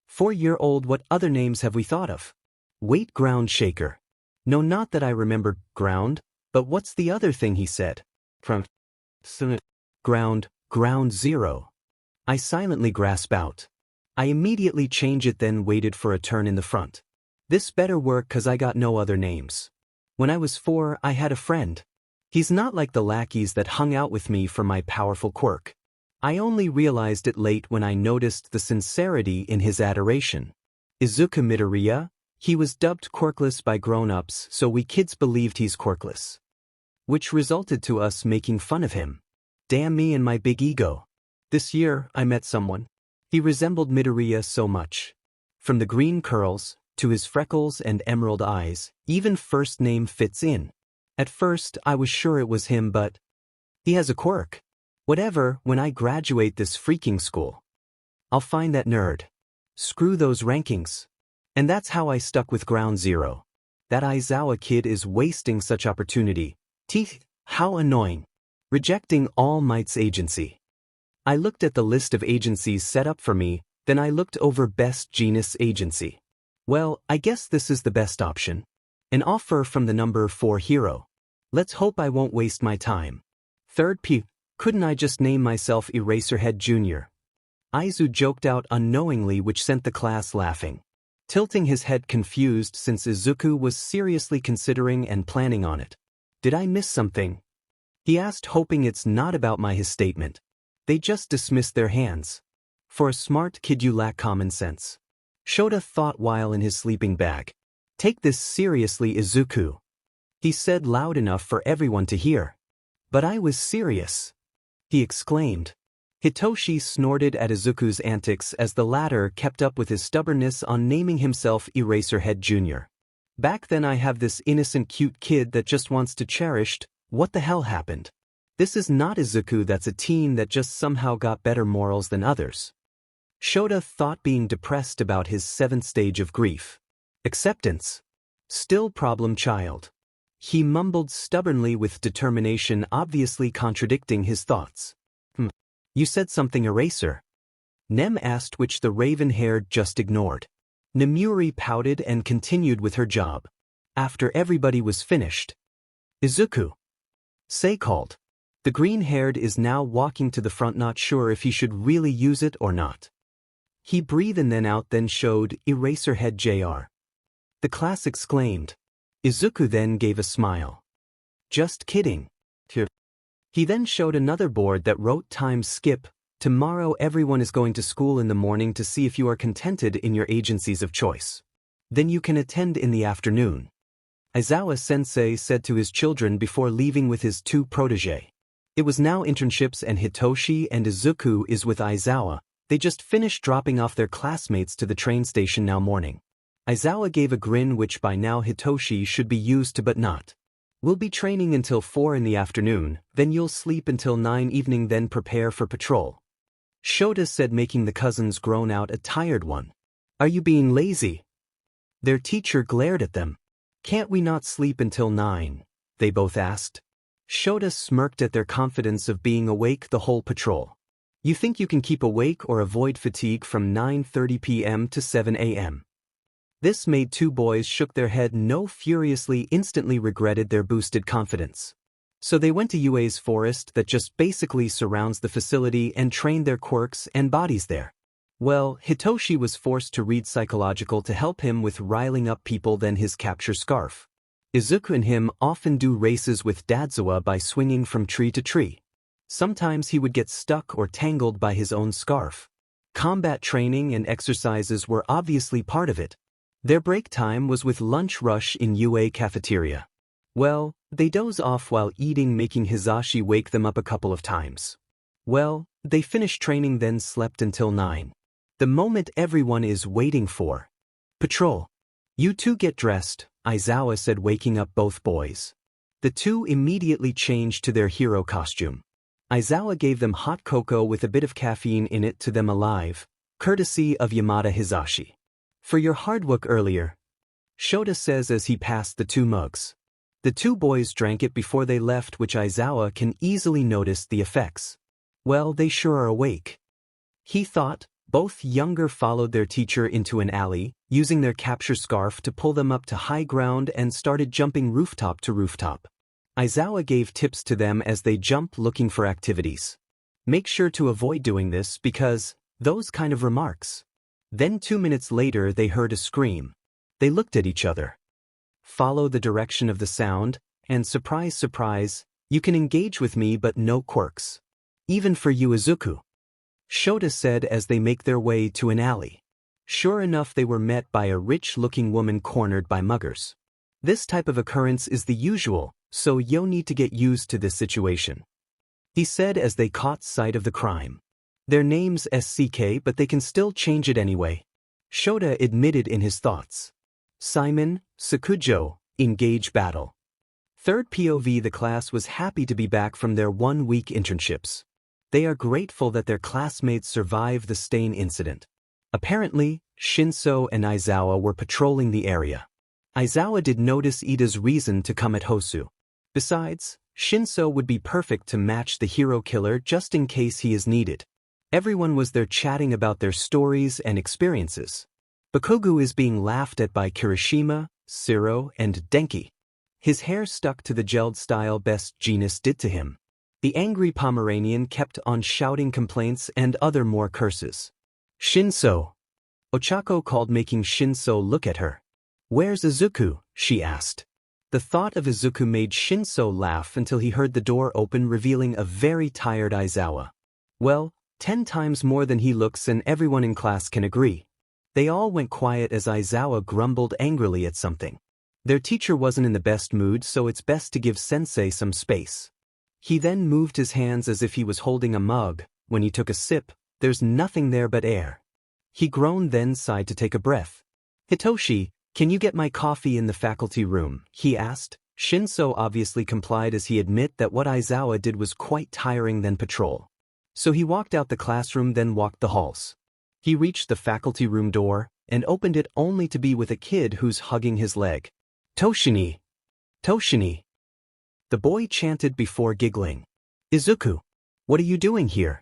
A: 4-year-old, what other names have we thought of? Wait, Ground Shaker. No, not that I remember ground, but what's the other thing he said? From Ground Zero. I silently grasp out. I immediately change it, then waited for a turn in the front. This better work, cause I got no other names. When I was 4, I had a friend. He's not like the lackeys that hung out with me for my powerful quirk. I only realized it late when I noticed the sincerity in his adoration. Izuku Midoriya, he was dubbed quirkless by grown-ups, so we kids believed he's quirkless. Which resulted to us making fun of him. Damn me and my big ego. This year, I met someone. He resembled Midoriya so much. From the green curls, to his freckles and emerald eyes, even first name fits in. At first, I was sure it was him, but he has a quirk. Whatever, when I graduate this freaking school. I'll find that nerd. Screw those rankings. And that's how I stuck with Ground Zero. That Aizawa kid is wasting such opportunity. Teeth, how annoying. Rejecting All Might's agency. I looked at the list of agencies set up for me, then I looked over Best Genus Agency. Well, I guess this is the best option. An offer from the number 4 hero. Let's hope I won't waste my time. Third P. Couldn't I just name myself Eraserhead Jr.? Izu joked out unknowingly, which sent the class laughing. Tilting his head confused since Izuku was seriously considering and planning on it. Did I miss something? He asked, hoping it's not about his statement. They just dismissed their hands. For a smart kid, you lack common sense. Shoto thought while in his sleeping bag. Take this seriously, Izuku. He said loud enough for everyone to hear. But I was serious. He exclaimed. Hitoshi snorted at Izuku's antics as the latter kept up with his stubbornness on naming himself Eraserhead Jr. Back then I have this innocent cute kid that just wants to cherished. What the hell happened? This is not Izuku, that's a teen that just somehow got better morals than others. Shoto thought, being depressed about his 7th stage of grief. Acceptance. Still problem child. He mumbled stubbornly with determination, obviously contradicting his thoughts. You said something, Eraser? Nem asked, which the raven-haired just ignored. Nemuri pouted and continued with her job. After everybody was finished. Izuku. Sei called. The green-haired is now walking to the front, not sure if he should really use it or not. He breathed in then out, then showed Eraserhead Jr. The class exclaimed. Izuku then gave a smile. Just kidding. He then showed another board that wrote time skip. Tomorrow everyone is going to school in the morning to see if you are contented in your agencies of choice. Then you can attend in the afternoon. Aizawa sensei said to his children before leaving with his 2 protégés. It was now internships and Hitoshi and Izuku is with Aizawa. They just finished dropping off their classmates to the train station now morning. Aizawa gave a grin, which by now Hitoshi should be used to, but not. We'll be training until 4 in the afternoon, then you'll sleep until 9 evening, then prepare for patrol. Shoto said, making the cousins groan out a tired one. Are you being lazy? Their teacher glared at them. Can't we not sleep until 9? They both asked. Shoto smirked at their confidence of being awake the whole patrol. You think you can keep awake or avoid fatigue from 9:30 p.m. to 7 a.m.? This made 2 boys shook their head no, furiously, instantly regretted their boosted confidence. So they went to UA's forest that just basically surrounds the facility and trained their quirks and bodies there. Well, Hitoshi was forced to read psychological to help him with riling up people, then his capture scarf. Izuku and him often do races with Dadzawa by swinging from tree to tree. Sometimes he would get stuck or tangled by his own scarf. Combat training and exercises were obviously part of it. Their break time was with lunch rush in UA cafeteria. Well, they doze off while eating, making Hisashi wake them up a couple of times. Well, they finished training, then slept until 9. The moment everyone is waiting for. Patrol. You 2 get dressed, Aizawa said, waking up both boys. The 2 immediately changed to their hero costume. Aizawa gave them hot cocoa with a bit of caffeine in it to them alive, courtesy of Yamada Hisashi. For your hard work earlier, Shoto says as he passed the 2 mugs. The 2 boys drank it before they left, which Aizawa can easily notice the effects. Well, they sure are awake. He thought. Both younger followed their teacher into an alley, using their capture scarf to pull them up to high ground, and started jumping rooftop to rooftop. Aizawa gave tips to them as they jumped, looking for activities. Make sure to avoid doing this because those kind of remarks. Then 2 minutes later they heard a scream. They looked at each other. Follow the direction of the sound, and surprise, surprise, you can engage with me but no quirks. Even for you, Izuku. Shoto said as they make their way to an alley. Sure enough, they were met by a rich-looking woman cornered by muggers. This type of occurrence is the usual, so you'll need to get used to this situation. He said as they caught sight of the crime. Their name's SCK, but they can still change it anyway. Shoto admitted in his thoughts. Simon, Sakujo, engage battle. Third POV. The class was happy to be back from their 1-week internships. They are grateful that their classmates survived the stain incident. Apparently, Shinso and Aizawa were patrolling the area. Aizawa did notice Ida's reason to come at Hosu. Besides, Shinso would be perfect to match the hero killer just in case he is needed. Everyone was there chatting about their stories and experiences. Bakugo is being laughed at by Kirishima, Siro, and Denki. His hair stuck to the gelled style best Genus did to him. The angry Pomeranian kept on shouting complaints and other more curses. Shinso! Ochako called, making Shinso look at her. Where's Izuku? She asked. The thought of Izuku made Shinso laugh until he heard the door open, revealing a very tired Aizawa. Well, 10 times more than he looks, and everyone in class can agree. They all went quiet as Aizawa grumbled angrily at something. Their teacher wasn't in the best mood, so it's best to give sensei some space. He then moved his hands as if he was holding a mug. When he took a sip, there's nothing there but air. He groaned, then sighed to take a breath. Hitoshi, can you get my coffee in the faculty room? He asked. Shinso obviously complied as he admitted that what Aizawa did was quite tiring than patrol. So he walked out the classroom, then walked the halls. He reached the faculty room door and opened it only to be with a kid who's hugging his leg. Toshini! Toshini! The boy chanted before giggling. Izuku, what are you doing here?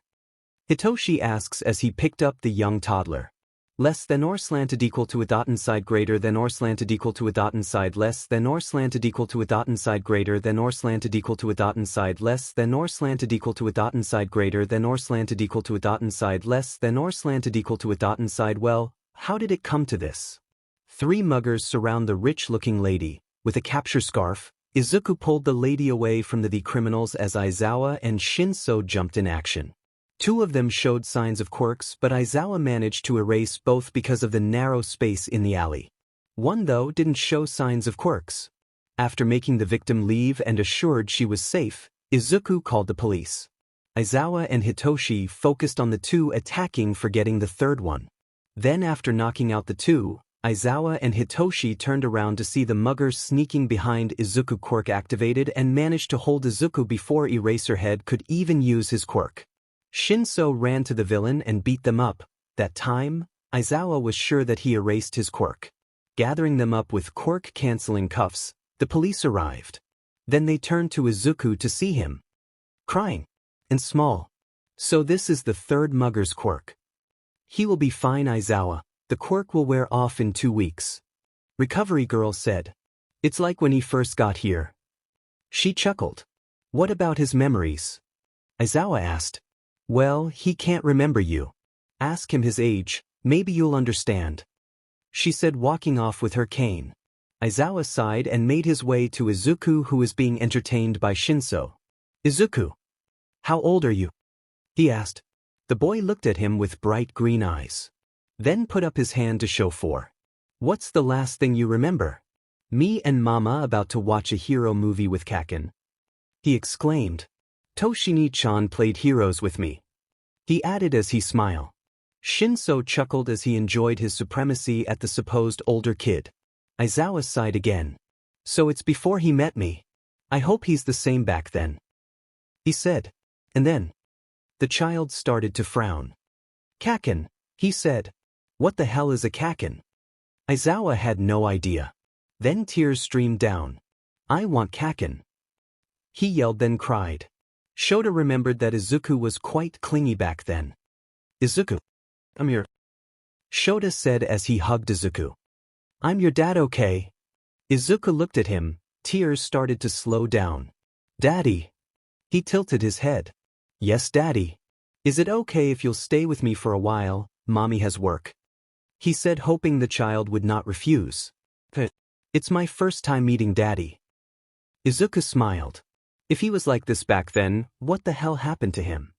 A: Hitoshi asks as he picked up the young toddler. Less than or slanted equal to a dot inside greater than or slanted equal to a dot inside less than or slanted equal to a dot inside greater than or slanted equal to a dot inside less than or slanted equal to a dot inside greater than or slanted equal to a dot inside less than or slanted equal to a dot inside. Well, how did it come to this? 3 muggers surround the rich-looking lady. With a capture scarf, Izuku pulled the lady away from the criminals as Aizawa and Shinso jumped in action. 2 of them showed signs of quirks, but Aizawa managed to erase both because of the narrow space in the alley. 1, though, didn't show signs of quirks. After making the victim leave and assured she was safe, Izuku called the police. Aizawa and Hitoshi focused on the 2 attacking, forgetting the 3rd one. Then after knocking out the 2, Aizawa and Hitoshi turned around to see the muggers sneaking behind Izuku. Quirk activated and managed to hold Izuku before Eraserhead could even use his quirk. Shinso ran to the villain and beat them up. That time, Aizawa was sure that he erased his quirk. Gathering them up with quirk-canceling cuffs, the police arrived. Then they turned to Izuku to see him crying and small. So this is the 3rd mugger's quirk. He will be fine, Aizawa. The quirk will wear off in 2 weeks. Recovery girl said. It's like when he first got here. She chuckled. What about his memories? Aizawa asked. Well, he can't remember you. Ask him his age, maybe you'll understand. She said, walking off with her cane. Aizawa sighed and made his way to Izuku, who was being entertained by Shinso. Izuku, how old are you? He asked. The boy looked at him with bright green eyes. Then put up his hand to show 4. What's the last thing you remember? Me and Mama about to watch a hero movie with Kaken. He exclaimed. Toshini-chan played heroes with me. He added as he smiled. Shinso chuckled as he enjoyed his supremacy at the supposed older kid. Aizawa sighed again. So it's before he met me. I hope he's the same back then. He said. And then the child started to frown. Kaken, he said. What the hell is a Kaken? Aizawa had no idea. Then tears streamed down. I want Kaken. He yelled, then cried. Shoto remembered that Izuku was quite clingy back then. Izuku, I'm your... Shoto said as he hugged Izuku. I'm your dad, okay? Izuku looked at him. Tears started to slow down. Daddy. He tilted his head. Yes, Daddy. Is it okay if you'll stay with me for a while? Mommy has work. He said, hoping the child would not refuse. It's my first time meeting Daddy. Izuku smiled. If he was like this back then, what the hell happened to him?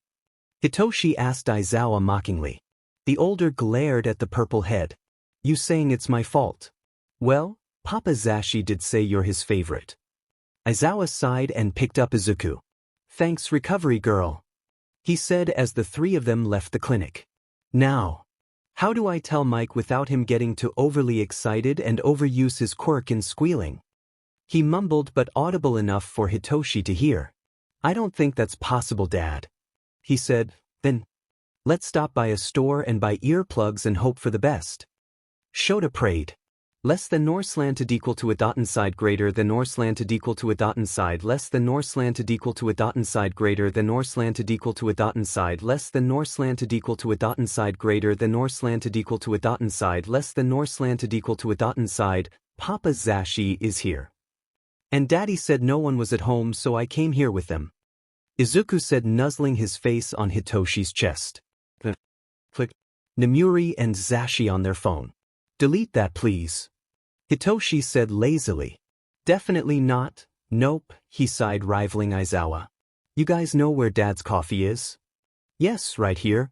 A: Hitoshi asked Aizawa mockingly. The older glared at the purple head. You saying it's my fault? Well, Papa Zashi did say you're his favorite. Aizawa sighed and picked up Izuku. Thanks, recovery girl. He said as the 3 of them left the clinic. Now, how do I tell Mike without him getting too overly excited and overuse his quirk in squealing? He mumbled, but audible enough for Hitoshi to hear. I don't think that's possible, Dad. he said, then let's stop by a store and buy earplugs and hope for the best. Shoto prayed. Less than 𝐸 equal to 𝐻𝐸 greater than 𝐸 equal to 𝐻𝐸 less than 𝐸 equal to 𝐻𝐸 greater than 𝐸 equal to 𝐻𝐸 less than 𝐸 equal to 𝐻𝐸 greater than 𝐸 equal to 𝐻𝐸 less than 𝐸 equal to 𝐻𝐸. Papa Zashi is here. And Daddy said no one was at home, so I came here with them. Izuku said, nuzzling his face on Hitoshi's chest. Click. Nemuri and Zashi on their phone. Delete that, please. Hitoshi said lazily. Definitely not. Nope, he sighed, rivaling Aizawa. You guys know where Dad's coffee is? Yes, right here.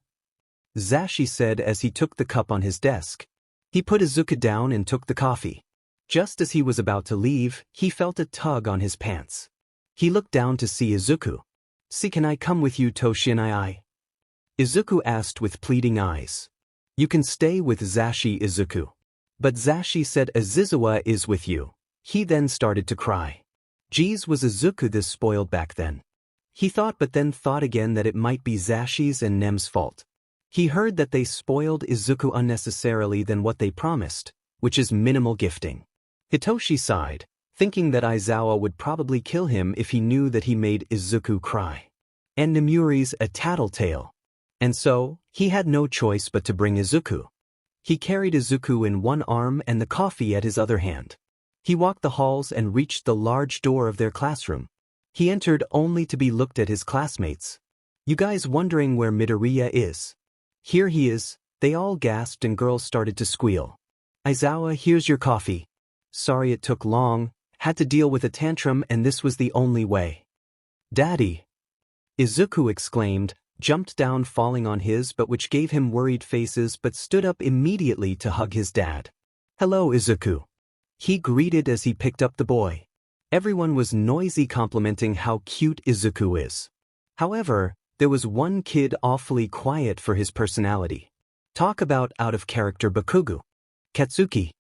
A: Zashi said as he took the cup on his desk. He put Izuku down and took the coffee. Just as he was about to leave, he felt a tug on his pants. He looked down to see Izuku. See, can I come with you, Toshi and I? Izuku asked with pleading eyes. You can stay with Zashi, Izuku. But Zashi said Aizawa is with you. He then started to cry. Geez, was Izuku this spoiled back then? He thought, but then thought again that it might be Zashi's and Nem's fault. He heard that they spoiled Izuku unnecessarily than what they promised, which is minimal gifting. Hitoshi sighed, thinking that Aizawa would probably kill him if he knew that he made Izuku cry. And Nemuri's a tattletale. And so, he had no choice but to bring Izuku. He carried Izuku in one arm and the coffee at his other hand. He walked the halls and reached the large door of their classroom. He entered only to be looked at his classmates. You guys wondering where Midoriya is? Here he is, they all gasped and girls started to squeal. Aizawa, here's your coffee. Sorry it took long, had to deal with a tantrum and this was the only way. Daddy! Izuku exclaimed, jumped down falling on his but which gave him worried faces but stood up immediately to hug his dad. Hello, Izuku. He greeted as he picked up the boy. Everyone was noisy complimenting how cute Izuku is. However, there was one kid awfully quiet for his personality. Talk about out of character Bakugo. Katsuki.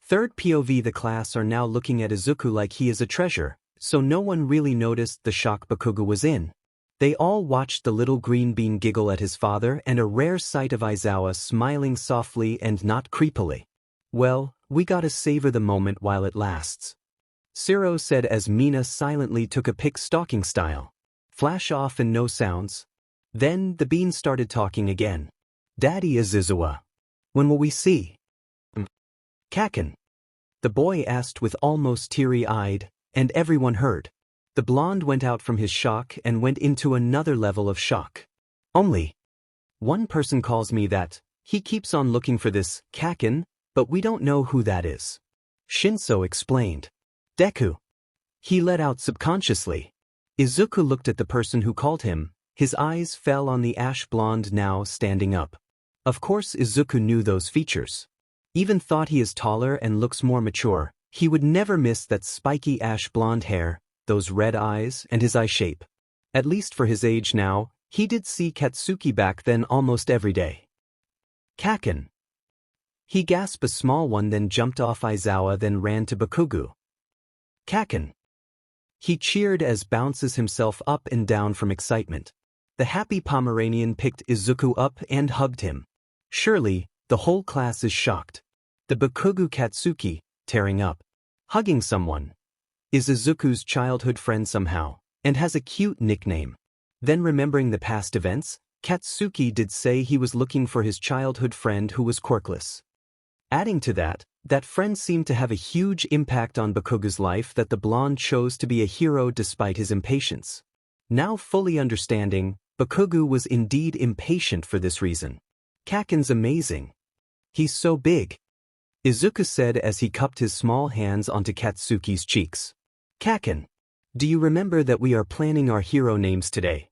A: Third POV. The class are now looking at Izuku like he is a treasure, so no one really noticed the shock Bakugo was in. They all watched the little green bean giggle at his father and a rare sight of Aizawa smiling softly and not creepily. Well, we gotta savor the moment while it lasts. Siro said as Mina silently took a pic stalking style. Flash off and no sounds. Then the bean started talking again. Daddy Aizawa. When will we see? Kaken. The boy asked with almost teary-eyed, and everyone heard. The blonde went out from his shock and went into another level of shock. Only one person calls me that. He keeps on looking for this Kaken, but we don't know who that is. Shinso explained. Deku. He let out subconsciously. Izuku looked at the person who called him. His eyes fell on the ash blonde now standing up. Of course Izuku knew those features. Even thought he is taller and looks more mature. He would never miss that spiky ash blonde hair, those red eyes, and his eye shape. At least for his age now, he did see Katsuki back then almost every day. Kaken. He gasped a small one, then jumped off Aizawa, then ran to Bakugo. Kaken. He cheered as bounces himself up and down from excitement. The happy Pomeranian picked Izuku up and hugged him. Surely, the whole class is shocked. The Bakugo Katsuki, tearing up. Hugging someone. Is Izuku's childhood friend somehow, and has a cute nickname. Then remembering the past events, Katsuki did say he was looking for his childhood friend who was quirkless. Adding to that, that friend seemed to have a huge impact on Bakugo's life that the blonde chose to be a hero despite his impatience. Now fully understanding, Bakugo was indeed impatient for this reason. Kaken's amazing. He's so big. Izuku said as he cupped his small hands onto Katsuki's cheeks. Kaken. Do you remember that we are planning our hero names today?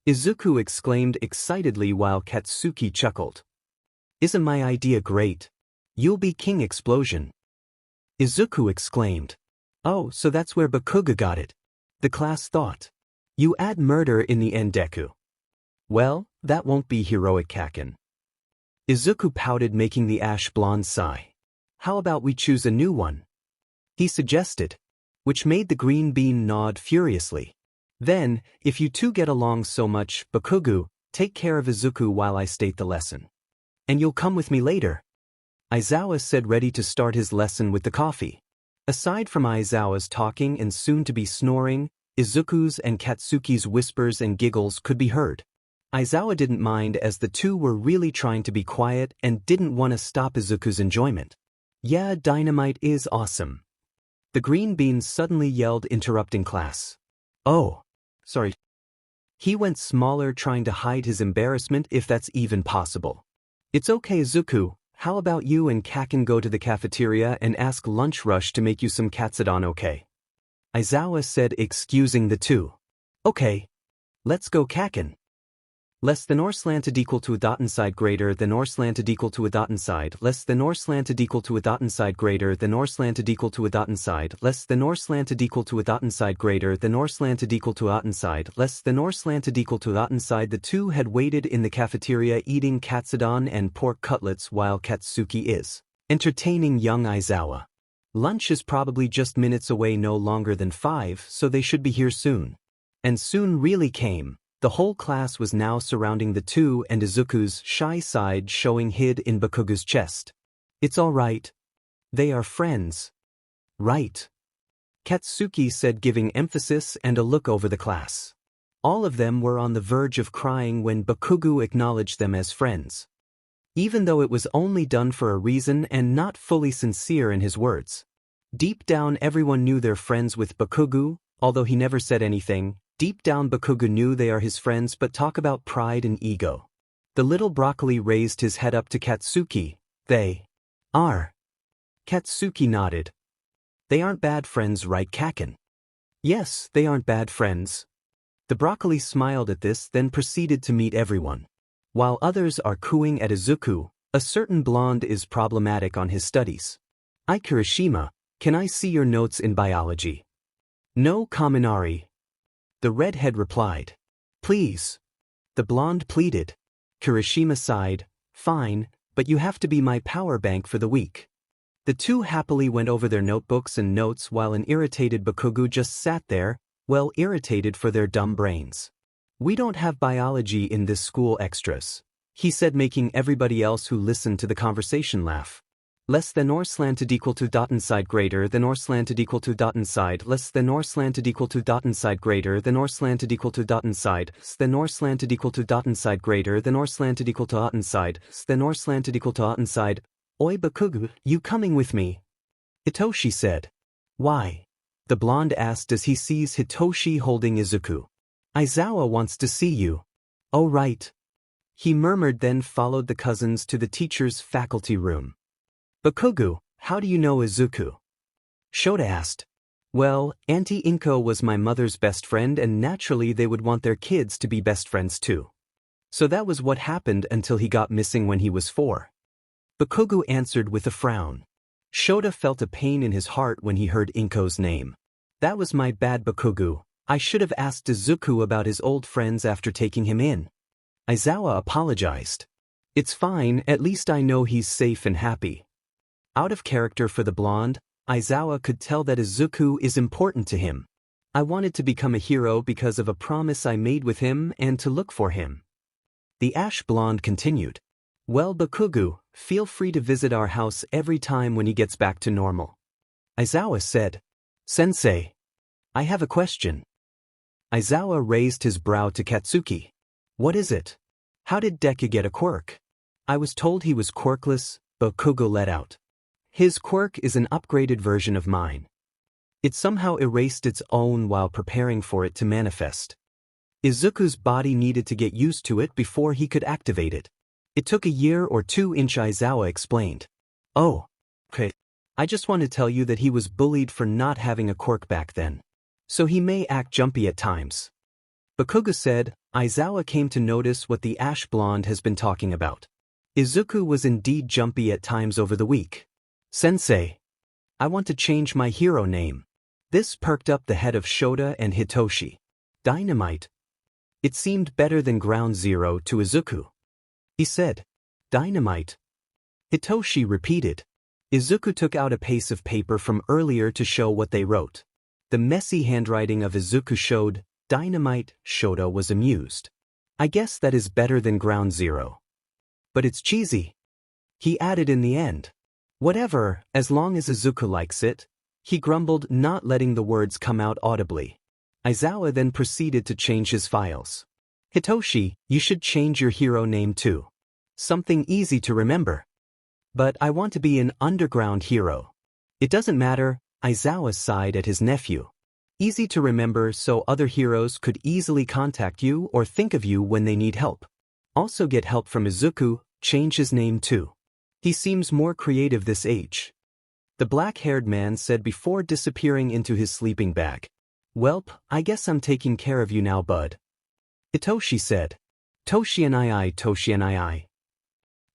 A: Izuku exclaimed excitedly while Katsuki chuckled. Isn't my idea great? You'll be King Explosion. Izuku exclaimed. Oh, so that's where Bakugo got it. The class thought. You add murder in the end, Deku. Well, that won't be heroic, Kaken. Izuku pouted, making the ash blonde sigh. How about we choose a new one? He suggested. Which made the green bean nod furiously. Then, if you two get along so much, Bakugu, take care of Izuku while I state the lesson. And you'll come with me later. Aizawa said, ready to start his lesson with the coffee. Aside from Aizawa's talking and soon-to-be snoring, Izuku's and Katsuki's whispers and giggles could be heard. Aizawa didn't mind as the two were really trying to be quiet and didn't want to stop Izuku's enjoyment. Yeah, dynamite is awesome. The green bean suddenly yelled, interrupting class. Oh, sorry. He went smaller, trying to hide his embarrassment if that's even possible. It's okay, Izuku, how about you and Kaken go to the cafeteria and ask Lunch Rush to make you some katsudon, okay? Aizawa said, excusing the two. Okay. Let's go, Kaken. Less than or slanted equal to a dot inside greater than or slanted equal to a dot inside less than or slanted equal to a dot inside greater than or slanted equal to a dot inside less than or slanted equal to a dot inside greater than or slanted equal to a dot inside less than or slanted equal to a dot inside. The two had waited in the cafeteria eating katsudon and pork cutlets while Katsuki is entertaining young Aizawa. Lunch is probably just minutes away, no longer than 5, so they should be here soon. And soon really came. The whole class was now surrounding the two and Izuku's shy side showing hid in Bakugu's chest. It's all right. They are friends. Right. Katsuki said, giving emphasis and a look over the class. All of them were on the verge of crying when Bakugu acknowledged them as friends. Even though it was only done for a reason and not fully sincere in his words. Deep down everyone knew they're friends with Bakugu, although he never said anything. Deep down Bakugu knew they are his friends, but talk about pride and ego. The little broccoli raised his head up to Katsuki. They are. Katsuki nodded. They aren't bad friends, right, Kaken? Yes, they aren't bad friends. The broccoli smiled at this, then proceeded to meet everyone. While others are cooing at Izuku, a certain blonde is problematic on his studies. Kirishima, can I see your notes in biology? No, Kaminari. The redhead replied. Please. The blonde pleaded. Kirishima sighed. Fine, but you have to be my power bank for the week. The two happily went over their notebooks and notes while an irritated Bakugu just sat there, well, irritated for their dumb brains. We don't have biology in this school extras, he said, making everybody else who listened to the conversation laugh. Less than or slanted equal to dot inside greater than or slanted equal to dot inside less than or slanted equal to dot inside greater than or slanted equal to dot inside than or slanted equal to dot inside greater than or slanted equal to dot inside than or slanted equal to dot inside. Oi Bakugu, you coming with me? Hitoshi said. Why? The blonde asked as he sees Hitoshi holding Izuku. Aizawa wants to see you. Oh right. He murmured, then followed the cousins to the teacher's faculty room. Bakugu, how do you know Izuku? Shoto asked. Well, Auntie Inko was my mother's best friend, and naturally they would want their kids to be best friends too. So that was what happened until he got missing when he was 4. Bakugu answered with a frown. Shoto felt a pain in his heart when he heard Inko's name. That was my bad, Bakugu. I should have asked Izuku about his old friends after taking him in. Aizawa apologized. It's fine, at least I know he's safe and happy. Out of character for the blonde, Aizawa could tell that Izuku is important to him. I wanted to become a hero because of a promise I made with him and to look for him. The ash blonde continued. Well, Bakugu, feel free to visit our house every time when he gets back to normal. Aizawa said. Sensei. I have a question. Aizawa raised his brow to Katsuki. What is it? How did Deku get a quirk? I was told he was quirkless, Bakugu let out. His quirk is an upgraded version of mine. It somehow erased its own while preparing for it to manifest. Izuku's body needed to get used to it before he could activate it. It took a year or 2, Aizawa explained. Oh, okay. I just want to tell you that he was bullied for not having a quirk back then. So he may act jumpy at times. Bakugu said. Aizawa came to notice what the ash blonde has been talking about. Izuku was indeed jumpy at times over the week. Sensei. I want to change my hero name. This perked up the head of Shoto and Hitoshi. Dynamite. It seemed better than Ground Zero to Izuku. He said. Dynamite. Hitoshi repeated. Izuku took out a piece of paper from earlier to show what they wrote. The messy handwriting of Izuku showed, Dynamite, Shoto was amused. I guess that is better than Ground Zero. But it's cheesy. He added in the end. Whatever, as long as Izuku likes it, he grumbled, not letting the words come out audibly. Aizawa then proceeded to change his files. Hitoshi, you should change your hero name too. Something easy to remember. But I want to be an underground hero. It doesn't matter, Aizawa sighed at his nephew. Easy to remember so other heroes could easily contact you or think of you when they need help. Also get help from Izuku, change his name too. He seems more creative this age. The black-haired man said before disappearing into his sleeping bag. Welp, I guess I'm taking care of you now, bud. Hitoshi said. Toshi and I.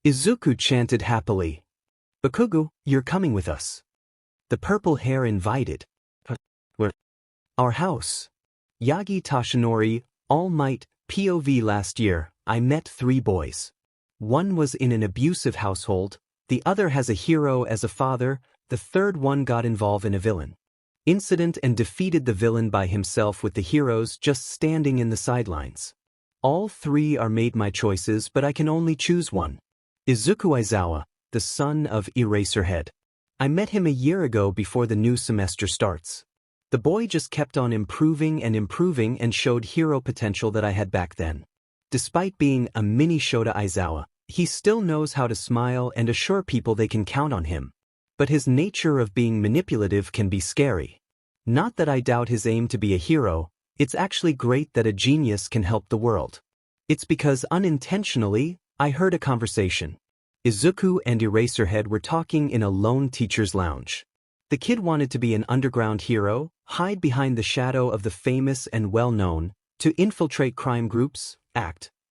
A: Izuku chanted happily. Bakugo, you're coming with us. The purple hair invited. Where? Our house. Yagi Toshinori, All Might, POV. Last year, I met 3 boys. One was in an abusive household, the other has a hero as a father, the third one got involved in a villain incident and defeated the villain by himself with the heroes just standing in the sidelines. All 3 are made my choices, but I can only choose one. Izuku Aizawa, the son of Eraserhead. I met him a year ago before the new semester starts. The boy just kept on improving and showed hero potential that I had back then. Despite being a mini Shota Aizawa, he still knows how to smile and assure people they can count on him. But his nature of being manipulative can be scary. Not that I doubt his aim to be a hero, it's actually great that a genius can help the world. It's because unintentionally, I heard a conversation. Izuku and Eraserhead were talking in a lone teacher's lounge. The kid wanted to be an underground hero, hide behind the shadow of the famous and well-known, to infiltrate crime groups,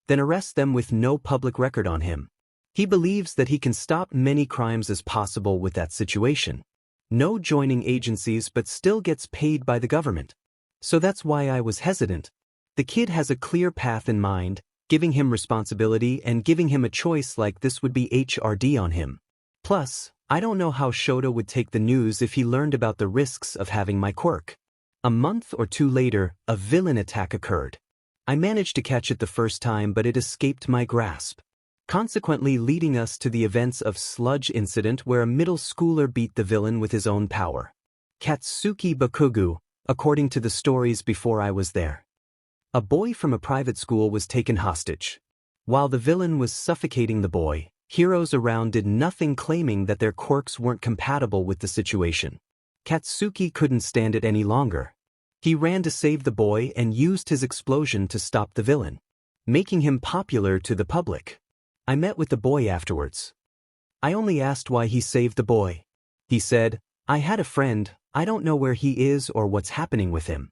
A: then arrest them with no public record on him. He believes that he can stop many crimes as possible with that situation. No joining agencies but still gets paid by the government. So that's why I was hesitant. The kid has a clear path in mind, giving him responsibility and giving him a choice like this would be HRD on him. Plus, I don't know how Shoto would take the news if he learned about the risks of having my quirk. A month or 2 later, a villain attack occurred. I managed to catch it the first time, but it escaped my grasp. Consequently leading us to the events of Sludge incident where a middle schooler beat the villain with his own power. Katsuki Bakugo, according to the stories before I was there. A boy from a private school was taken hostage. While the villain was suffocating the boy, heroes around did nothing, claiming that their quirks weren't compatible with the situation. Katsuki couldn't stand it any longer. He ran to save the boy and used his explosion to stop the villain, making him popular to the public. I met with the boy afterwards. I only asked why he saved the boy. He said, I had a friend, I don't know where he is or what's happening with him.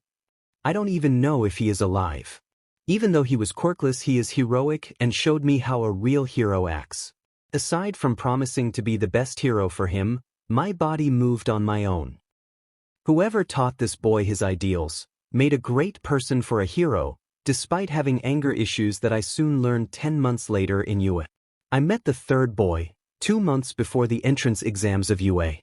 A: I don't even know if he is alive. Even though he was quirkless, he is heroic and showed me how a real hero acts. Aside from promising to be the best hero for him, my body moved on my own. Whoever taught this boy his ideals made a great person for a hero, despite having anger issues that I soon learned 10 months later in UA. I met the third boy, 2 months before the entrance exams of UA.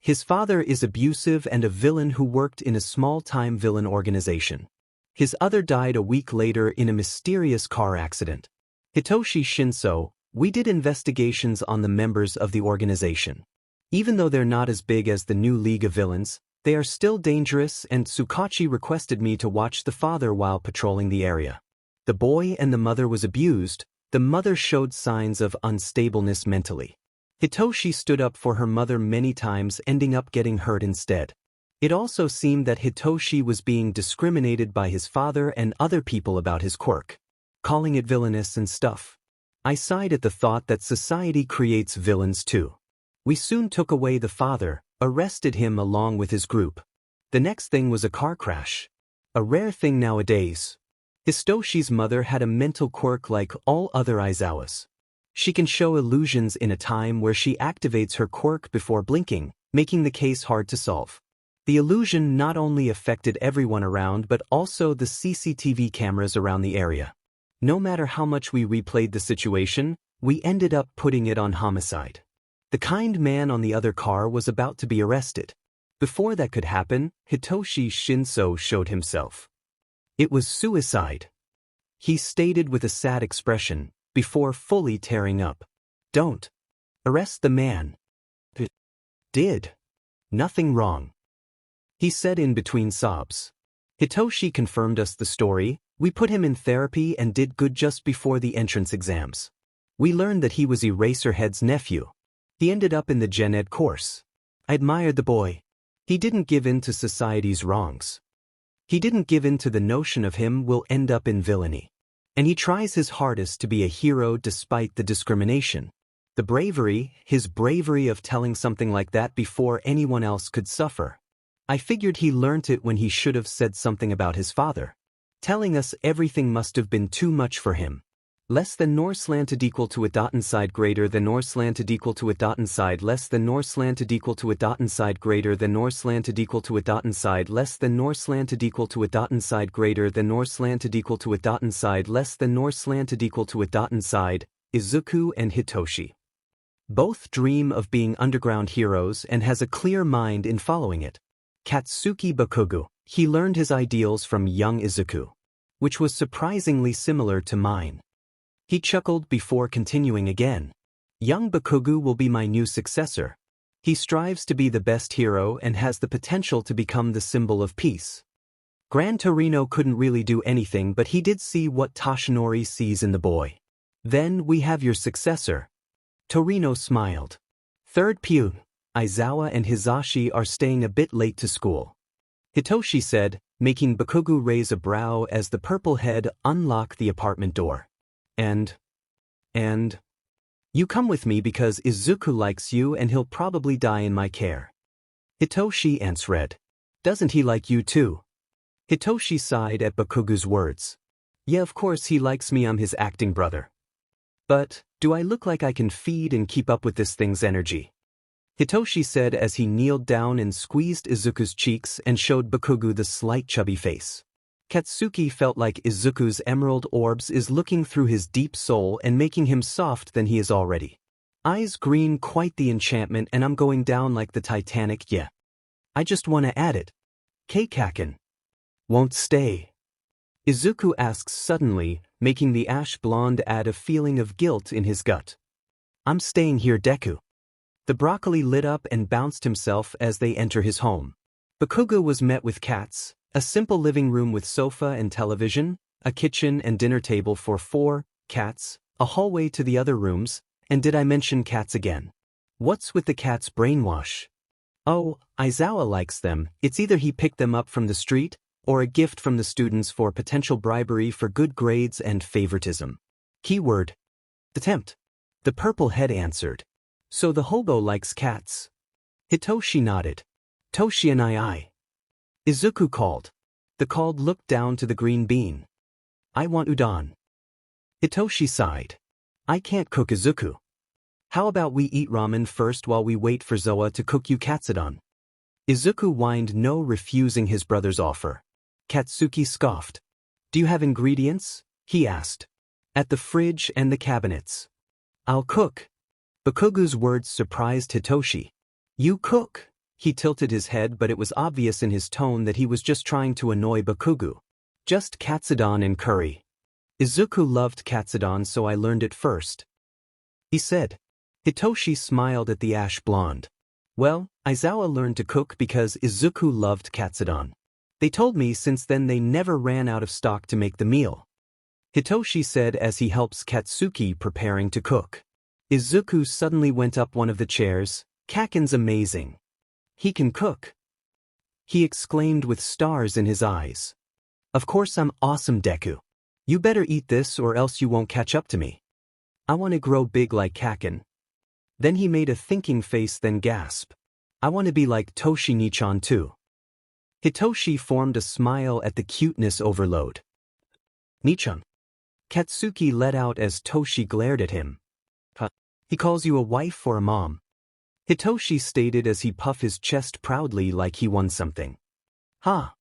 A: His father is abusive and a villain who worked in a small-time villain organization. His other died a week later in a mysterious car accident. Hitoshi Shinso, we did investigations on the members of the organization. Even though they're not as big as the new League of Villains, they are still dangerous, and Tsukachi requested me to watch the father while patrolling the area. The boy and the mother was abused. The mother showed signs of unstableness mentally. Hitoshi stood up for her mother many times, ending up getting hurt instead. It also seemed that Hitoshi was being discriminated by his father and other people about his quirk, calling it villainous and stuff. I sighed at the thought that society creates villains too. We soon took away the father, arrested him along with his group. The next thing was a car crash. A rare thing nowadays. Hitoshi's mother had a mental quirk like all other Aizawas. She can show illusions in a time where she activates her quirk before blinking, making the case hard to solve. The illusion not only affected everyone around but also the CCTV cameras around the area. No matter how much we replayed the situation, we ended up putting it on homicide. The kind man on the other car was about to be arrested. Before that could happen, Hitoshi Shinso showed himself. It was suicide, he stated with a sad expression, before fully tearing up. Don't arrest the man. Did nothing wrong, he said in between sobs. Hitoshi confirmed us the story. We put him in therapy and did good just before the entrance exams. We learned that he was Eraserhead's nephew. He ended up in the Gen Ed course. I admired the boy. He didn't give in to society's wrongs. He didn't give in to the notion of him will end up in villainy. And he tries his hardest to be a hero despite the discrimination. The bravery, his bravery of telling something like that before anyone else could suffer. I figured he learnt it when he should have said something about his father. Telling us everything must have been too much for him. Less than 𝐸 equal to 𝐸 greater than 𝐸 equal to 𝐸 less than 𝐸 equal to 𝐸 greater than 𝐸 equal to 𝐸 less than 𝐸 equal to 𝐸 greater than 𝐸 equal to 𝐸 less than 𝐸 equal to 𝐸, Izuku and Hitoshi. Both dream of being underground heroes and has a clear mind in following it. Katsuki Bakugo, he learned his ideals from young Izuku, which was surprisingly similar to mine. He chuckled before continuing again. Young Bakugo will be my new successor. He strives to be the best hero and has the potential to become the symbol of peace. Gran Torino couldn't really do anything, but he did see what Toshinori sees in the boy. Then we have your successor. Torino smiled. Third pew, Aizawa and Hisashi are staying a bit late to school. Hitoshi said, making Bakugo raise a brow as the purple head unlocked the apartment door. And you come with me because Izuku likes you and he'll probably die in my care. Hitoshi answered. Doesn't he like you too? Hitoshi sighed at Bakugo's words. Yeah, of course he likes me, I'm his acting brother. But, do I look like I can feed and keep up with this thing's energy? Hitoshi said as he kneeled down and squeezed Izuku's cheeks and showed Bakugo the slight chubby face. Katsuki felt like Izuku's emerald orbs is looking through his deep soul and making him soft than he is already. Eyes green, quite the enchantment, and I'm going down like the Titanic, yeah. I just want to add it. 𝐻𝐸𝐽 won't stay. Izuku asks suddenly, making the ash blonde add a feeling of guilt in his gut. I'm staying here, Deku. The broccoli lit up and bounced himself as they enter his home. Bakugo was met with cats, a simple living room with sofa and television, a kitchen and dinner table for 4 cats, a hallway to the other rooms, and did I mention cats again? What's with the cats' brainwash? Oh, Aizawa likes them. It's either he picked them up from the street, or a gift from the students for potential bribery for good grades and favoritism. Keyword. Attempt. The purple head answered. So the hobo likes cats. Hitoshi nodded. Toshi and I. Izuku called. The called looked down to the green bean. I want udon. Hitoshi sighed. I can't cook, Izuku. How about we eat ramen first while we wait for Zoa to cook you katsudon? Izuku whined, no refusing his brother's offer. Katsuki scoffed. Do you have ingredients? He asked. At the fridge and the cabinets. I'll cook. Bakugo's words surprised Hitoshi. You cook? He tilted his head, but it was obvious in his tone that he was just trying to annoy Bakugo. Just katsudon and curry. Izuku loved katsudon, so I learned it first. He said. Hitoshi smiled at the ash blonde. Well, Aizawa learned to cook because Izuku loved katsudon. They told me since then they never ran out of stock to make the meal. Hitoshi said as he helps Katsuki preparing to cook. Izuku suddenly went up one of the chairs. Kaken's amazing. He can cook. He exclaimed with stars in his eyes. Of course I'm awesome, Deku. You better eat this or else you won't catch up to me. I want to grow big like Kaken. Then he made a thinking face, then gasped. I want to be like Toshi-ni-chan too. Hitoshi formed a smile at the cuteness overload. Ni-chan. Katsuki let out as Toshi glared at him. Huh? He calls you a wife or a mom? Hitoshi stated as he puffed his chest proudly like he won something. Ha!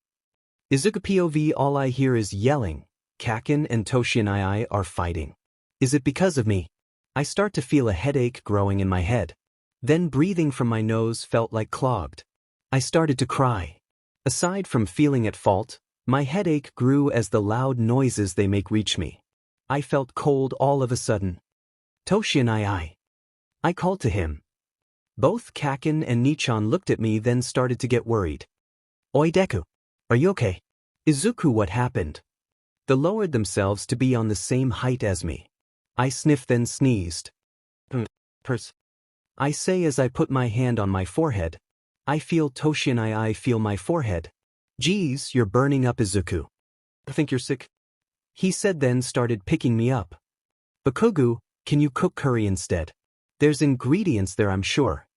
A: Izuku POV, all I hear is yelling. Kaken and Toshi and I are fighting. Is it because of me? I start to feel a headache growing in my head. Then breathing from my nose felt like clogged. I started to cry. Aside from feeling at fault, My headache grew as the loud noises they make reach me. I felt cold all of a sudden. Toshi and I called to him. Both Kaken and Nichan looked at me then started to get worried. Oi Deku. Are you okay? Izuku, what happened? They lowered themselves to be on the same height as me. I sniffed then sneezed. Purse. I say as I put my hand on my forehead. I feel Toshi and I feel my forehead. Geez, you're burning up, Izuku. I think you're sick. He said then started picking me up. Bakugo, can you cook curry instead? There's ingredients there, I'm sure.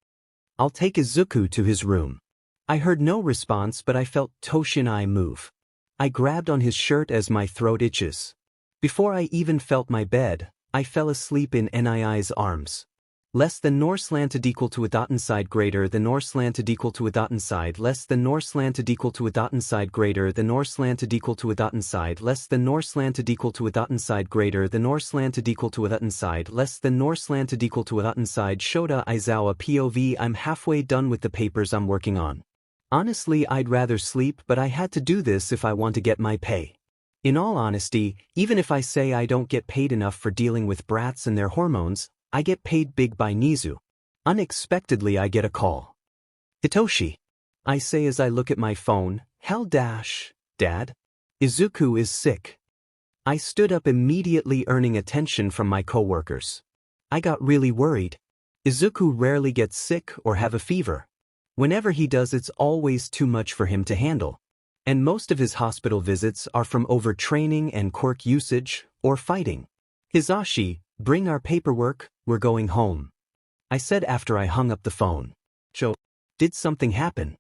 A: I'll take Izuku to his room. I heard no response, but I felt Toshi and I move. I grabbed on his shirt as my throat itches. Before I even felt my bed, I fell asleep in Nii's arms. Less than North slanted equal to a dot inside greater than North slanted equal to a dot inside less than North slanted equal to a dot inside greater than North slanted equal to a dot inside less than North slanted equal to a dot inside greater than North slanted equal to a dot inside less than North slanted equal to a dot inside Shoto Aizawa POV. I'm halfway done with the papers I'm working on. Honestly, I'd rather sleep, but I had to do this if I want to get my pay. In all honesty, even if I say I don't get paid enough for dealing with brats and their hormones, I get paid big by Nezu. Unexpectedly I get a call. Hitoshi. I say as I look at my phone. Dad? Izuku is sick. I stood up immediately, earning attention from my coworkers. I got really worried. Izuku rarely gets sick or have a fever. Whenever he does, it's always too much for him to handle. And most of his hospital visits are from overtraining and quirk usage or fighting. Hisashi, bring our paperwork, we're going home. I said after I hung up the phone. Did something happen?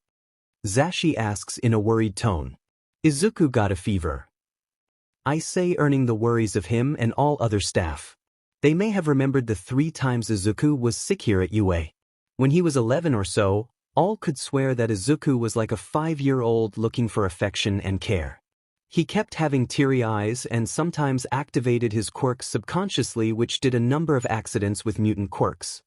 A: Zashi asks in a worried tone. Izuku got a fever. I say, earning the worries of him and all other staff. They may have remembered the 3 times Izuku was sick here at UA. When he was 11 or so, all could swear that Izuku was like a 5-year-old looking for affection and care. He kept having teary eyes and sometimes activated his quirks subconsciously, which did a number of accidents with mutant quirks.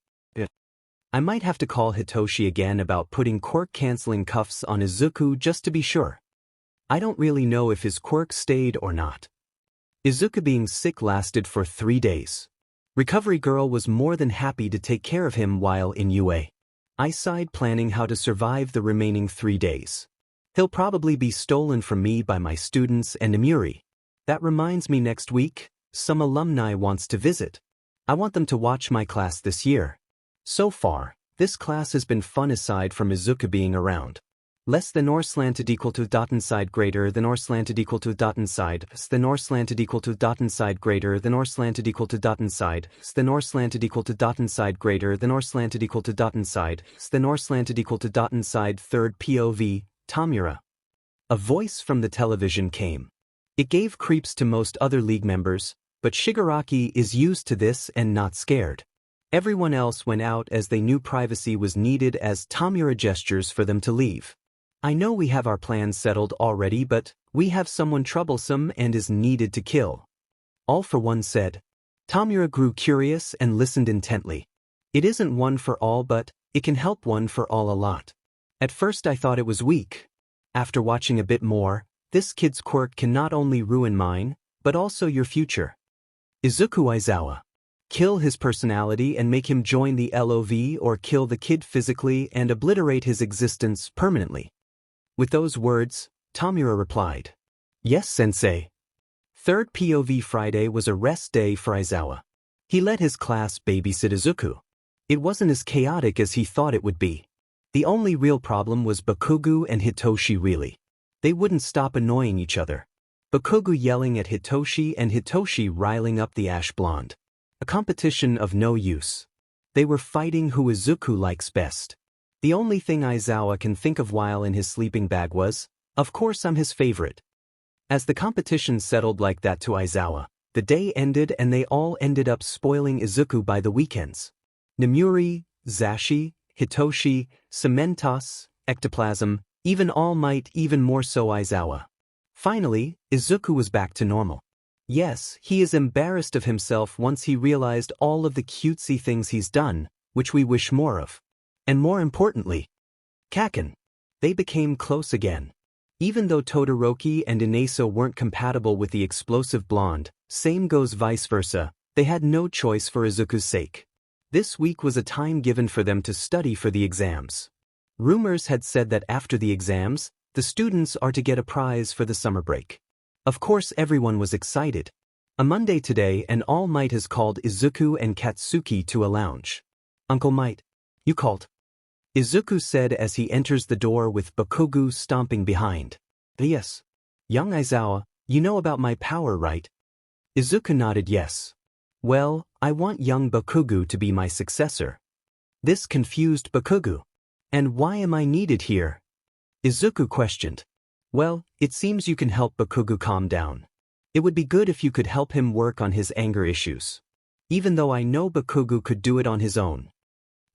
A: I might have to call Hitoshi again about putting quirk-canceling cuffs on Izuku just to be sure. I don't really know if his quirk stayed or not. Izuku being sick lasted for 3 days. Recovery Girl was more than happy to take care of him while in UA. I sighed, planning how to survive the remaining 3 days. He'll probably be stolen from me by my students and Amuri. That reminds me, next week, some alumni wants to visit. I want them to watch my class this year. So far, this class has been fun aside from Izuku being around. Less than or slanted equal to dot inside greater than or slanted equal to dot inside than or slanted equal to dot inside greater than or slanted equal to dot inside than or slanted equal to dot inside greater than or slanted equal to dot inside than or slanted equal to dot inside. Third POV. Tamura. A voice from the television came. It gave creeps to most other league members, but Shigaraki is used to this and not scared. Everyone else went out as they knew privacy was needed as Tamura gestures for them to leave. I know we have our plans settled already, but we have someone troublesome and is needed to kill. All for one said. Tamura grew curious and listened intently. It isn't one for all, but it can help one for all a lot. At first I thought it was weak. After watching a bit more, this kid's quirk can not only ruin mine, but also your future. Izuku Aizawa. Kill his personality and make him join the LOV, or kill the kid physically and obliterate his existence permanently. With those words, Tamura replied. Yes, sensei. Third POV. Friday was a rest day for Aizawa. He let his class babysit Izuku. It wasn't as chaotic as he thought it would be. The only real problem was Bakugo and Hitoshi. Really. They wouldn't stop annoying each other. Bakugo yelling at Hitoshi and Hitoshi riling up the ash blonde. A competition of no use. They were fighting who Izuku likes best. The only thing Aizawa can think of while in his sleeping bag was, of course I'm his favorite. As the competition settled like that to Aizawa, the day ended and they all ended up spoiling Izuku by the weekends. Namuri, Zashi, Hitoshi, Cementos, Ectoplasm, even All Might, even more so Aizawa. Finally, Izuku was back to normal. Yes, he is embarrassed of himself once he realized all of the cutesy things he's done, which we wish more of. And more importantly, Kaken. They became close again. Even though Todoroki and Inaso weren't compatible with the explosive blonde, same goes vice versa, they had no choice for Izuku's sake. This week was a time given for them to study for the exams. Rumors had said that after the exams, the students are to get a prize for the summer break. Of course everyone was excited. A Monday today and All Might has called Izuku and Katsuki to a lounge. Uncle Might, you called? Izuku said as he enters the door with Bakugo stomping behind. Yes. Young Aizawa, you know about my power, right? Izuku nodded yes. Well, I want young Bakugo to be my successor. This confused Bakugo. And why am I needed here? Izuku questioned. Well, it seems you can help Bakugo calm down. It would be good if you could help him work on his anger issues. Even though I know Bakugo could do it on his own.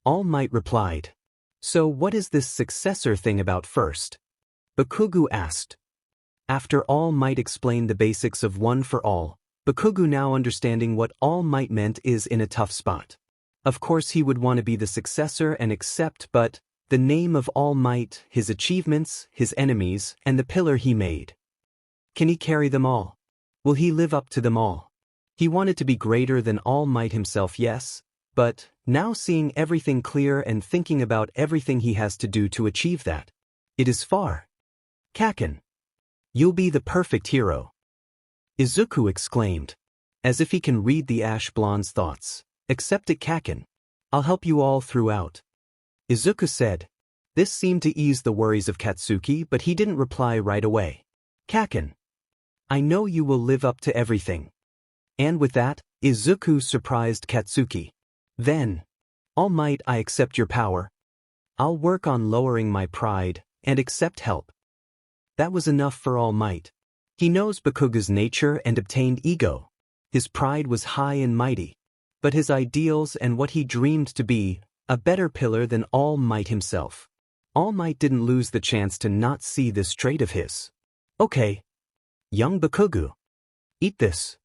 A: All Might replied. So what is this successor thing about first? Bakugo asked. After All Might explained the basics of One for All, Bakugo now understanding what All Might meant is in a tough spot. Of course he would want to be the successor and accept, but the name of All Might, his achievements, his enemies, and the pillar he made. Can he carry them all? Will he live up to them all? He wanted to be greater than All Might himself, yes, but now seeing everything clear and thinking about everything he has to do to achieve that. It is far. Kaken. You'll be the perfect hero. Izuku exclaimed. As if he can read the ash blonde's thoughts. Accept it, Kaken. I'll help you all throughout. Izuku said. This seemed to ease the worries of Katsuki, but he didn't reply right away. Kaken. I know you will live up to everything. And with that, Izuku surprised Katsuki. Then, All Might, I accept your power. I'll work on lowering my pride, and accept help. That was enough for All Might. He knows Bakugo's nature and obtained ego. His pride was high and mighty. But his ideals and what he dreamed to be, a better pillar than All Might himself. All Might didn't lose the chance to not see this trait of his. Okay. Young Bakugo. Eat this.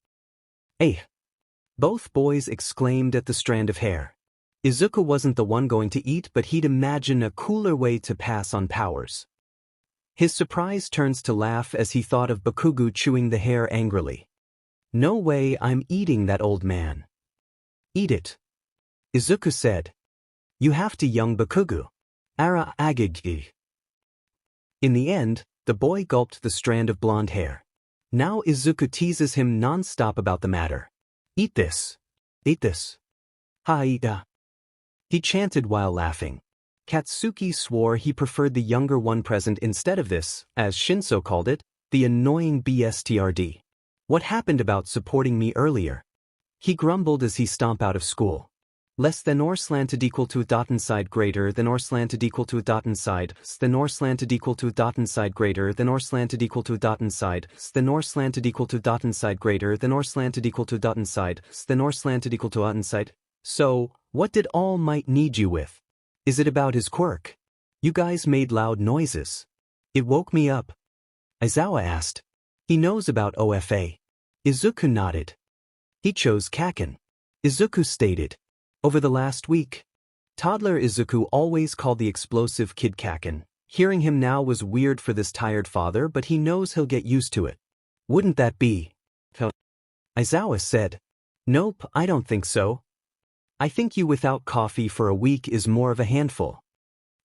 A: Eh. Both boys exclaimed at the strand of hair. Izuku wasn't the one going to eat, but he'd imagine a cooler way to pass on powers. His surprise turns to laugh as he thought of Bakugo chewing the hair angrily. No way I'm eating that, old man. Eat it. Izuku said. You have to, young Bakugo. 𝐅𝐚𝐢𝐫. In the end, the boy gulped the strand of blonde hair. Now Izuku teases him non-stop about the matter. Eat this. Eat this. Ha-ida. He chanted while laughing. Katsuki swore he preferred the younger one present instead of this, as Shinso called it, the annoying bstrd. What happened about supporting me earlier? He grumbled as he stomped out of school. Less than or slanted equal to a dot inside greater than or slanted equal to a dot inside, then or slanted equal to a dot inside greater than or slanted equal to a dot inside, then or slanted equal to a dot inside greater than or slanted equal to a dot inside, then or slanted equal to a dot inside. So, what did All Might need you with? Is it about his quirk? You guys made loud noises. It woke me up. Aizawa asked. He knows about OFA. Izuku nodded. He chose Kaken. Izuku stated. Over the last week, toddler Izuku always called the explosive kid Kaken. Hearing him now was weird for this tired father, but he knows he'll get used to it. Wouldn't that be? Aizawa said. Nope, I don't think so. I think you without coffee for a week is more of a handful.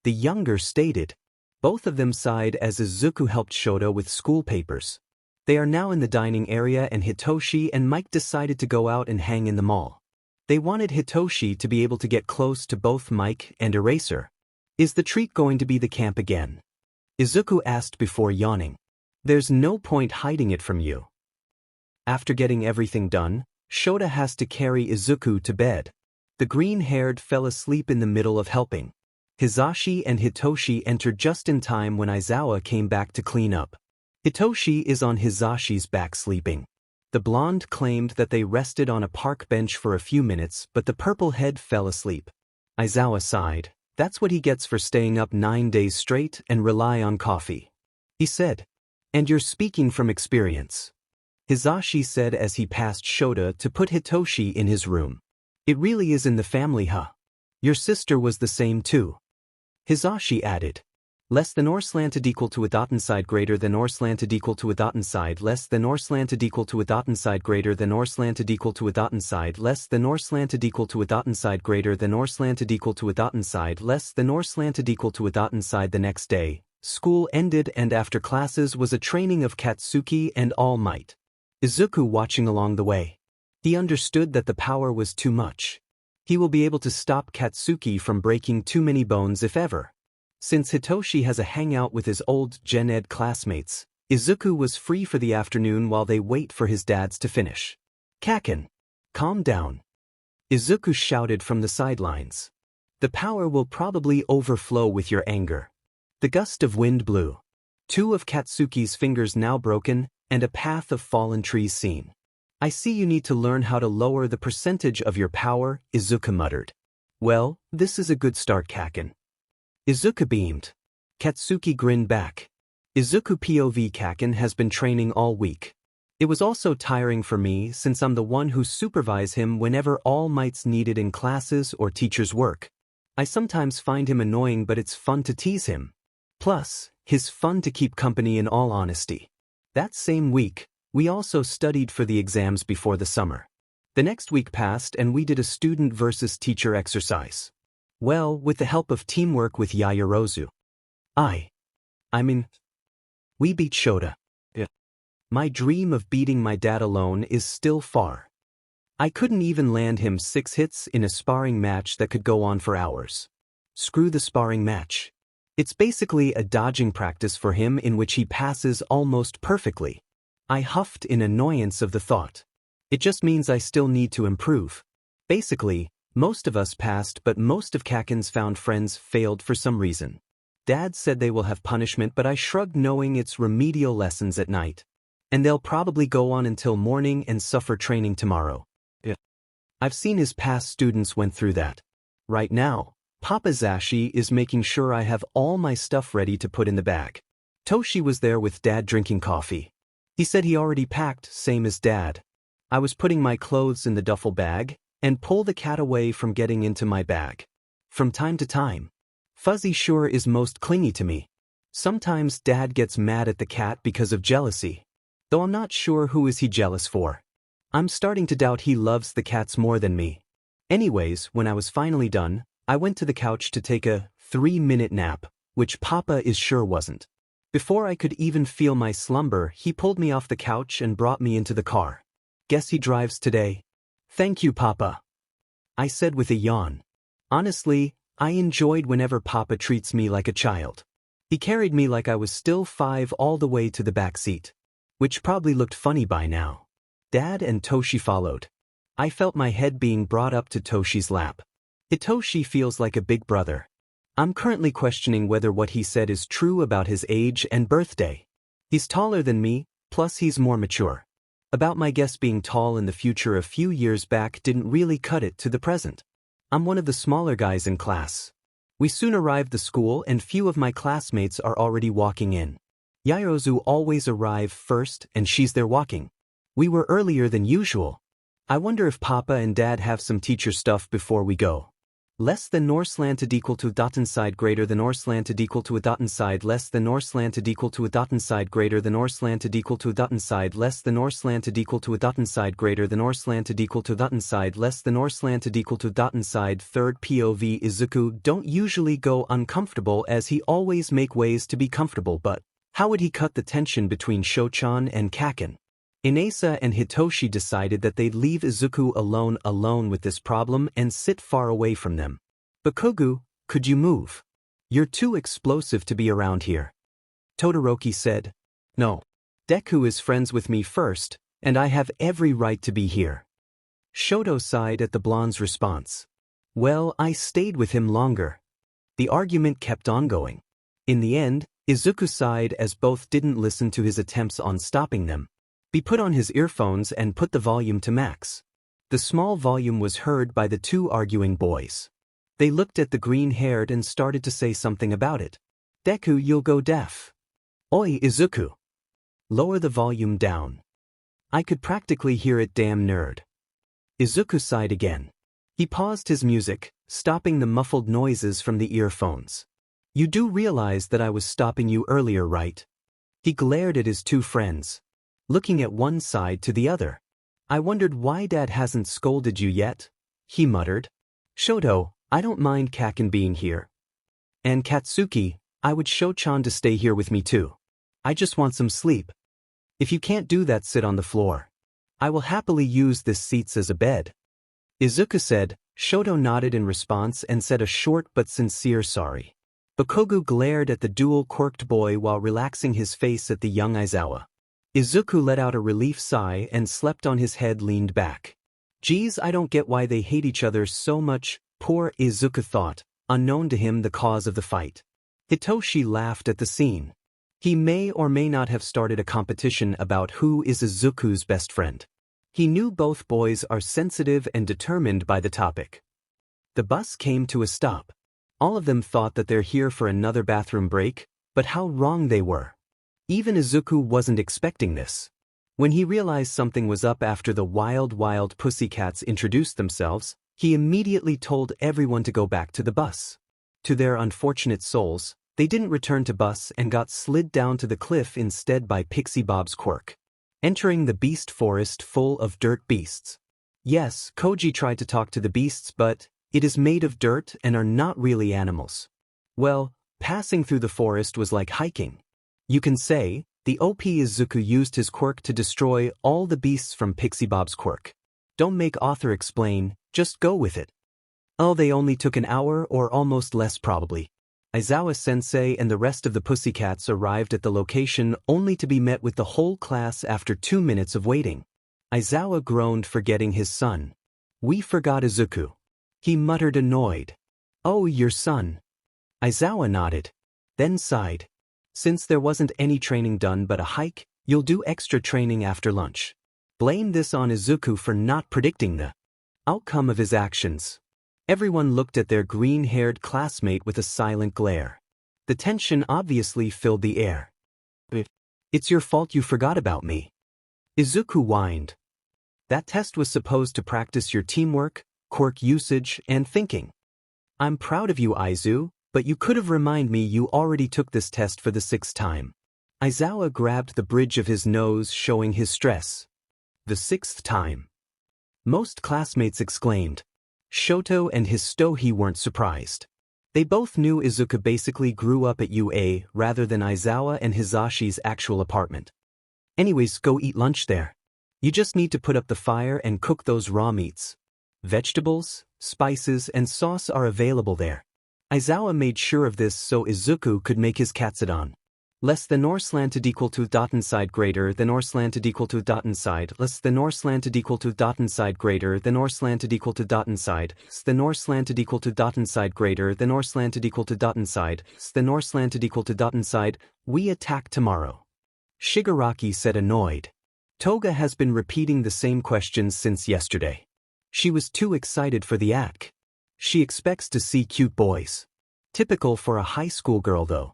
A: The younger stated. Both of them sighed as Izuku helped Shoto with school papers. They are now in the dining area and Hitoshi and Mike decided to go out and hang in the mall. They wanted Hitoshi to be able to get close to both Mike and Eraser. Is the treat going to be the camp again? Izuku asked before yawning. There's no point hiding it from you. After getting everything done, Shoto has to carry Izuku to bed. The green-haired fell asleep in the middle of helping. Hisashi and Hitoshi entered just in time when Aizawa came back to clean up. Hitoshi is on Hisashi's back sleeping. The blonde claimed that they rested on a park bench for a few minutes, but the purple head fell asleep. Aizawa sighed. That's what he gets for staying up 9 days straight and rely on coffee. He said. And you're speaking from experience. Hisashi said as he passed Shoto to put Hitoshi in his room. It really is in the family, huh? Your sister was the same too. Hisashi added. less than or slanted equal to a dot inside greater than or slanted equal to a dot inside less than or slanted equal to a dot inside greater than or slanted equal to a dot inside less than or slanted equal to a dot inside greater than or slanted equal to a dot inside less than or slanted equal to a dot inside. The next day, school ended, and after classes was a training of Katsuki and All Might. Izuku watching along the way. He understood that the power was too much. He will be able to stop Katsuki from breaking too many bones if ever. Since Hitoshi has a hangout with his old Gen Ed classmates, Izuku was free for the afternoon while they wait for his dads to finish. "Kaken, calm down," Izuku shouted from the sidelines. "The power will probably overflow with your anger." The gust of wind blew. Two of Katsuki's fingers now broken, and a path of fallen trees seen. "I see you need to learn how to lower the percentage of your power," Izuku muttered. "Well, this is a good start, Kaken." Izuku beamed. Katsuki grinned back. Izuku POV Kaken has been training all week. It was also tiring for me since I'm the one who supervise him whenever All Might's needed in classes or teachers' work. I sometimes find him annoying, but it's fun to tease him. Plus, he's fun to keep company in all honesty. That same week, we also studied for the exams before the summer. The next week passed and we did a student versus teacher exercise. Well, with the help of teamwork with Yaoyorozu. We beat Shoto. My dream of beating my dad alone is still far. I couldn't even land him 6 hits in a sparring match that could go on for hours. Screw the sparring match. It's basically a dodging practice for him in which he passes almost perfectly. I huffed in annoyance of the thought. It just means I still need to improve. Basically, most of us passed, but most of Kaken's found friends failed for some reason. Dad said they will have punishment, but I shrugged, knowing it's remedial lessons at night. And they'll probably go on until morning and suffer training tomorrow. I've seen his past students went through that. Right now, Papa Zashi is making sure I have all my stuff ready to put in the bag. Toshi was there with Dad drinking coffee. He said he already packed, same as Dad. I was putting my clothes in the duffel bag and pull the cat away from getting into my bag. From time to time, Fuzzy sure is most clingy to me. Sometimes Dad gets mad at the cat because of jealousy. Though I'm not sure who is he jealous for. I'm starting to doubt he loves the cats more than me. Anyways, when I was finally done, I went to the couch to take a 3-minute nap, which Papa is sure wasn't. Before I could even feel my slumber, he pulled me off the couch and brought me into the car. "Guess he drives today." "Thank you, Papa," I said with a yawn. Honestly, I enjoyed whenever Papa treats me like a child. He carried me like I was still 5 all the way to the back seat, which probably looked funny by now. Dad and Toshi followed. I felt my head being brought up to Toshi's lap. Hitoshi feels like a big brother. I'm currently questioning whether what he said is true about his age and birthday. He's taller than me, plus he's more mature. About my guess being tall in the future a few years back didn't really cut it to the present. I'm one of the smaller guys in class. We soon arrived the school and few of my classmates are already walking in. Yaoyorozu always arrive first and she's there walking. We were earlier than usual. I wonder if Papa and Dad have some teacher stuff before we go. Less than nor slanted equal to a dot inside greater than or slanted equal to a dot inside less than nor slanted equal to a dot inside greater than or slanted equal to a dot inside less than or slanted equal to a dot inside greater than or slanted equal to a dot inside less than or slanted equal to a dot inside. Third POV Izuku don't usually go uncomfortable as he always make ways to be comfortable, but how would he cut the tension between Shochan and Kaken? Inasa and Hitoshi decided that they'd leave Izuku alone with this problem and sit far away from them. "But Kogu, could you move? You're too explosive to be around here," Todoroki said. "No. Deku is friends with me first, and I have every right to be here." Shoto sighed at the blonde's response. "Well, I stayed with him longer." The argument kept on going. In the end, Izuku sighed as both didn't listen to his attempts on stopping them. He put on his earphones and put the volume to max. The small volume was heard by the two arguing boys. They looked at the green-haired and started to say something about it. "Deku, you'll go deaf." "Oi, Izuku. Lower the volume down. I could practically hear it, damn nerd." Izuku sighed again. He paused his music, stopping the muffled noises from the earphones. You do realize that I was stopping you earlier, right? He glared at his two friends, looking at one side to the other. I wondered why Dad hasn't scolded you yet, he muttered. Shoto, I don't mind Kaken being here. And Katsuki, I would Sho-chan to stay here with me too. I just want some sleep. If you can't do that, sit on the floor. I will happily use this seats as a bed. Izuku said. Shoto nodded in response and said a short but sincere sorry. Bakugo glared at the dual-quirked boy while relaxing his face at the young Aizawa. Izuku let out a relief sigh and slept on his head, leaned back. Geez, I don't get why they hate each other so much, poor Izuku thought, unknown to him the cause of the fight. Hitoshi laughed at the scene. He may or may not have started a competition about who is Izuku's best friend. He knew both boys are sensitive and determined by the topic. The bus came to a stop. All of them thought that they're here for another bathroom break, but how wrong they were. Even Izuku wasn't expecting this. When he realized something was up after the wild pussycats introduced themselves, he immediately told everyone to go back to the bus. To their unfortunate souls, they didn't return to bus and got slid down to the cliff instead by Pixie Bob's Quirk, entering the beast forest full of dirt beasts. Yes, Koji tried to talk to the beasts, but it is made of dirt and are not really animals. Well, passing through the forest was like hiking. You can say, the OP Izuku used his quirk to destroy all the beasts from Pixie Bob's Quirk. Don't make author explain, just go with it. Oh, they only took an hour or almost less probably. Aizawa-sensei and the rest of the pussycats arrived at the location only to be met with the whole class after 2 minutes of waiting. Aizawa groaned, forgetting his son. We forgot Izuku. He muttered, annoyed. Oh, your son. Aizawa nodded, then sighed. Since there wasn't any training done but a hike, you'll do extra training after lunch. Blame this on Izuku for not predicting the outcome of his actions. Everyone looked at their green-haired classmate with a silent glare. The tension obviously filled the air. It's your fault you forgot about me. Izuku whined. That test was supposed to practice your teamwork, quirk usage, and thinking. I'm proud of you, Aizu, but you could have reminded me you already took this test for the 6th time. Aizawa grabbed the bridge of his nose, showing his stress. The 6th time. Most classmates exclaimed. Shoto and Hitoshi weren't surprised. They both knew Izuku basically grew up at UA rather than Aizawa and Hizashi's actual apartment. Anyways, go eat lunch there. You just need to put up the fire and cook those raw meats. Vegetables, spices, and sauce are available there. Aizawa made sure of this so Izuku could make his katsudon. Less than or slanted equal to dot inside greater than or slanted equal to dot inside less than or slanted equal to dot inside greater than or slanted equal to dot inside than or slanted equal to dot inside greater than or slanted equal to dot inside than or slanted equal to dot inside. We attack tomorrow. Shigaraki said, annoyed. Toga has been repeating the same questions since yesterday. She was too excited for the act. She expects to see cute boys. Typical for a high school girl though.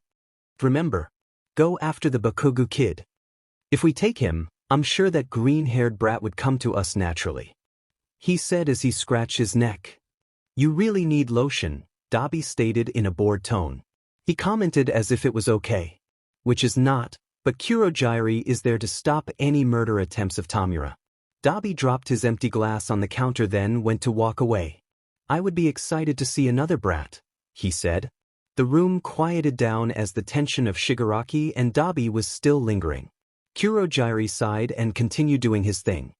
A: Remember, go after the Bakugo kid. If we take him, I'm sure that green-haired brat would come to us naturally. He said as he scratched his neck. You really need lotion, Dabi stated in a bored tone. He commented as if it was okay. Which is not, but Kurojirai is there to stop any murder attempts of Tamura. Dabi dropped his empty glass on the counter, then went to walk away. I would be excited to see another brat, he said. The room quieted down as the tension of Shigaraki and Dabi was still lingering. Kurojirai sighed and continued doing his thing.